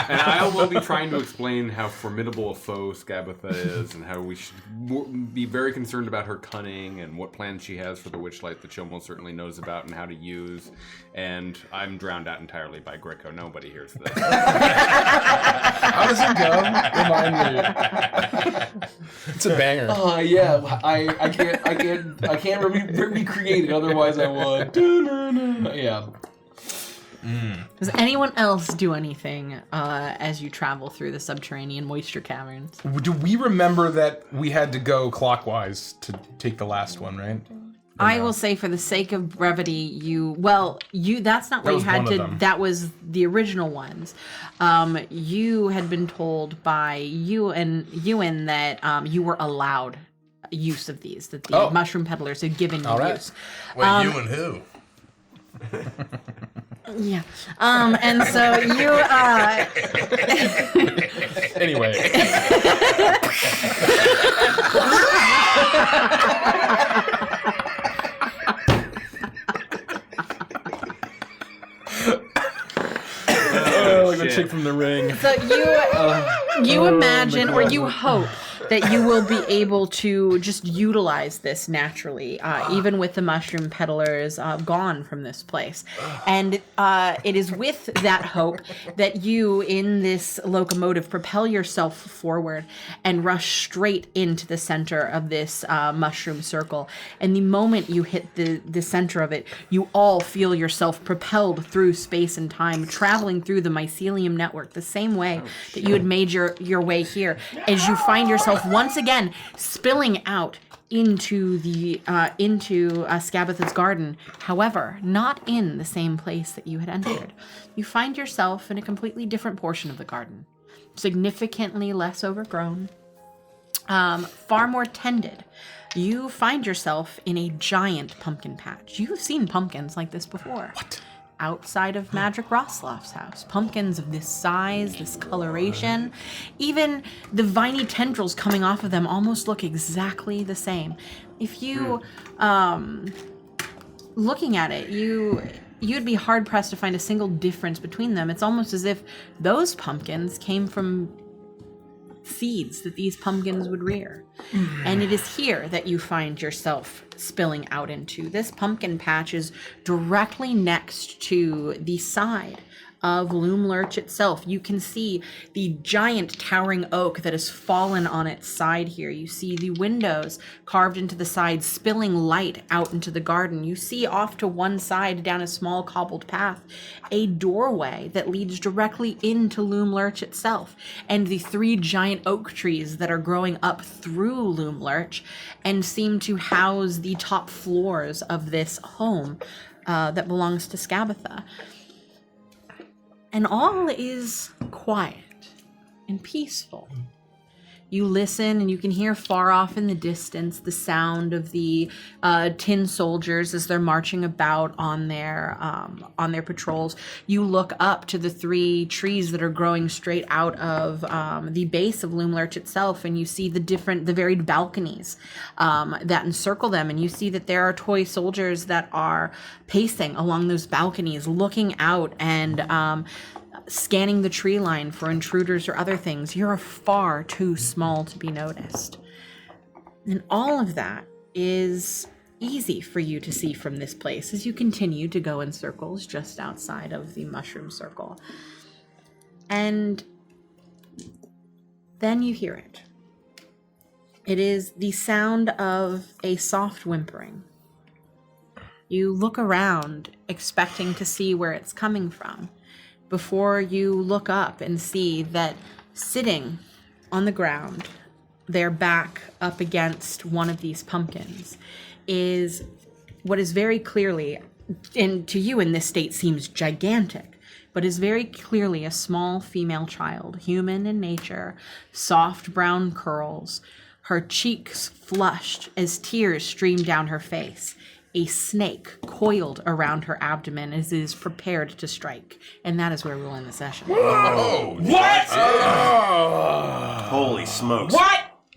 And I will be trying to explain how formidable a foe Skabatha is, and how we should be very concerned about her cunning and what plans she has for the Witchlight that she almost certainly knows about and how to use. And I'm drowned out entirely by Greco. Nobody hears this. How does it go? Remind me. It's a banger. Yeah, I can't recreate it. Otherwise, I would. Yeah. Does anyone else do anything as you travel through the subterranean moisture caverns? Do we remember that we had to go clockwise to take the last one, right? I will say, for the sake of brevity, that's not what you had to. That was the original ones. You had been told by Ewan that you were allowed use of these, that the mushroom peddlers had given you use. Wait, you and who? Yeah. And so you Anyway. Like the chick from The Ring. So you imagine or you hope that you will be able to just utilize this naturally, even with the mushroom peddlers gone from this place. And it is with that hope that you, in this locomotive, propel yourself forward and rush straight into the center of this mushroom circle. And the moment you hit the center of it, you all feel yourself propelled through space and time, traveling through the mycelium network the same way that you had made your way here, as you find yourself once again spilling out into Skabatha's garden. However, not in the same place that you had entered. You find yourself in a completely different portion of the garden, significantly less overgrown, far more tended. You find yourself in a giant pumpkin patch. You have seen pumpkins like this before. What? Outside of Magic Rosloff's house. Pumpkins of this size, this coloration. Even the viney tendrils coming off of them almost look exactly the same. If you, looking at it, you'd be hard-pressed to find a single difference between them. It's almost as if those pumpkins came from seeds that these pumpkins would rear. And it is here that you find yourself spilling out into. This pumpkin patch is directly next to the side of Loom Lurch itself. You can see the giant towering oak that has fallen on its side here. You see the windows carved into the side, spilling light out into the garden. You see off to one side, down a small cobbled path, a doorway that leads directly into Loom Lurch itself, and the 3 giant oak trees that are growing up through Loom Lurch and seem to house the top floors of this home that belongs to Skabatha. And all is quiet and peaceful. You listen and you can hear far off in the distance the sound of the tin soldiers as they're marching about on their patrols. You look up to the 3 trees that are growing straight out of the base of Loom Lurch itself, and you see the varied balconies that encircle them, and you see that there are toy soldiers that are pacing along those balconies, looking out and scanning the tree line for intruders or other things. You're far too small to be noticed. And all of that is easy for you to see from this place as you continue to go in circles just outside of the mushroom circle. And then you hear it. It is the sound of a soft whimpering. You look around expecting to see where it's coming from, before you look up and see that sitting on the ground, their back up against one of these pumpkins, is what is very clearly, and to you in this state seems gigantic, but is very clearly a small female child, human in nature, soft brown curls, her cheeks flushed as tears stream down her face. A snake coiled around her abdomen as it is prepared to strike. And that is where we'll end the session. Oh, What? Holy smokes. What?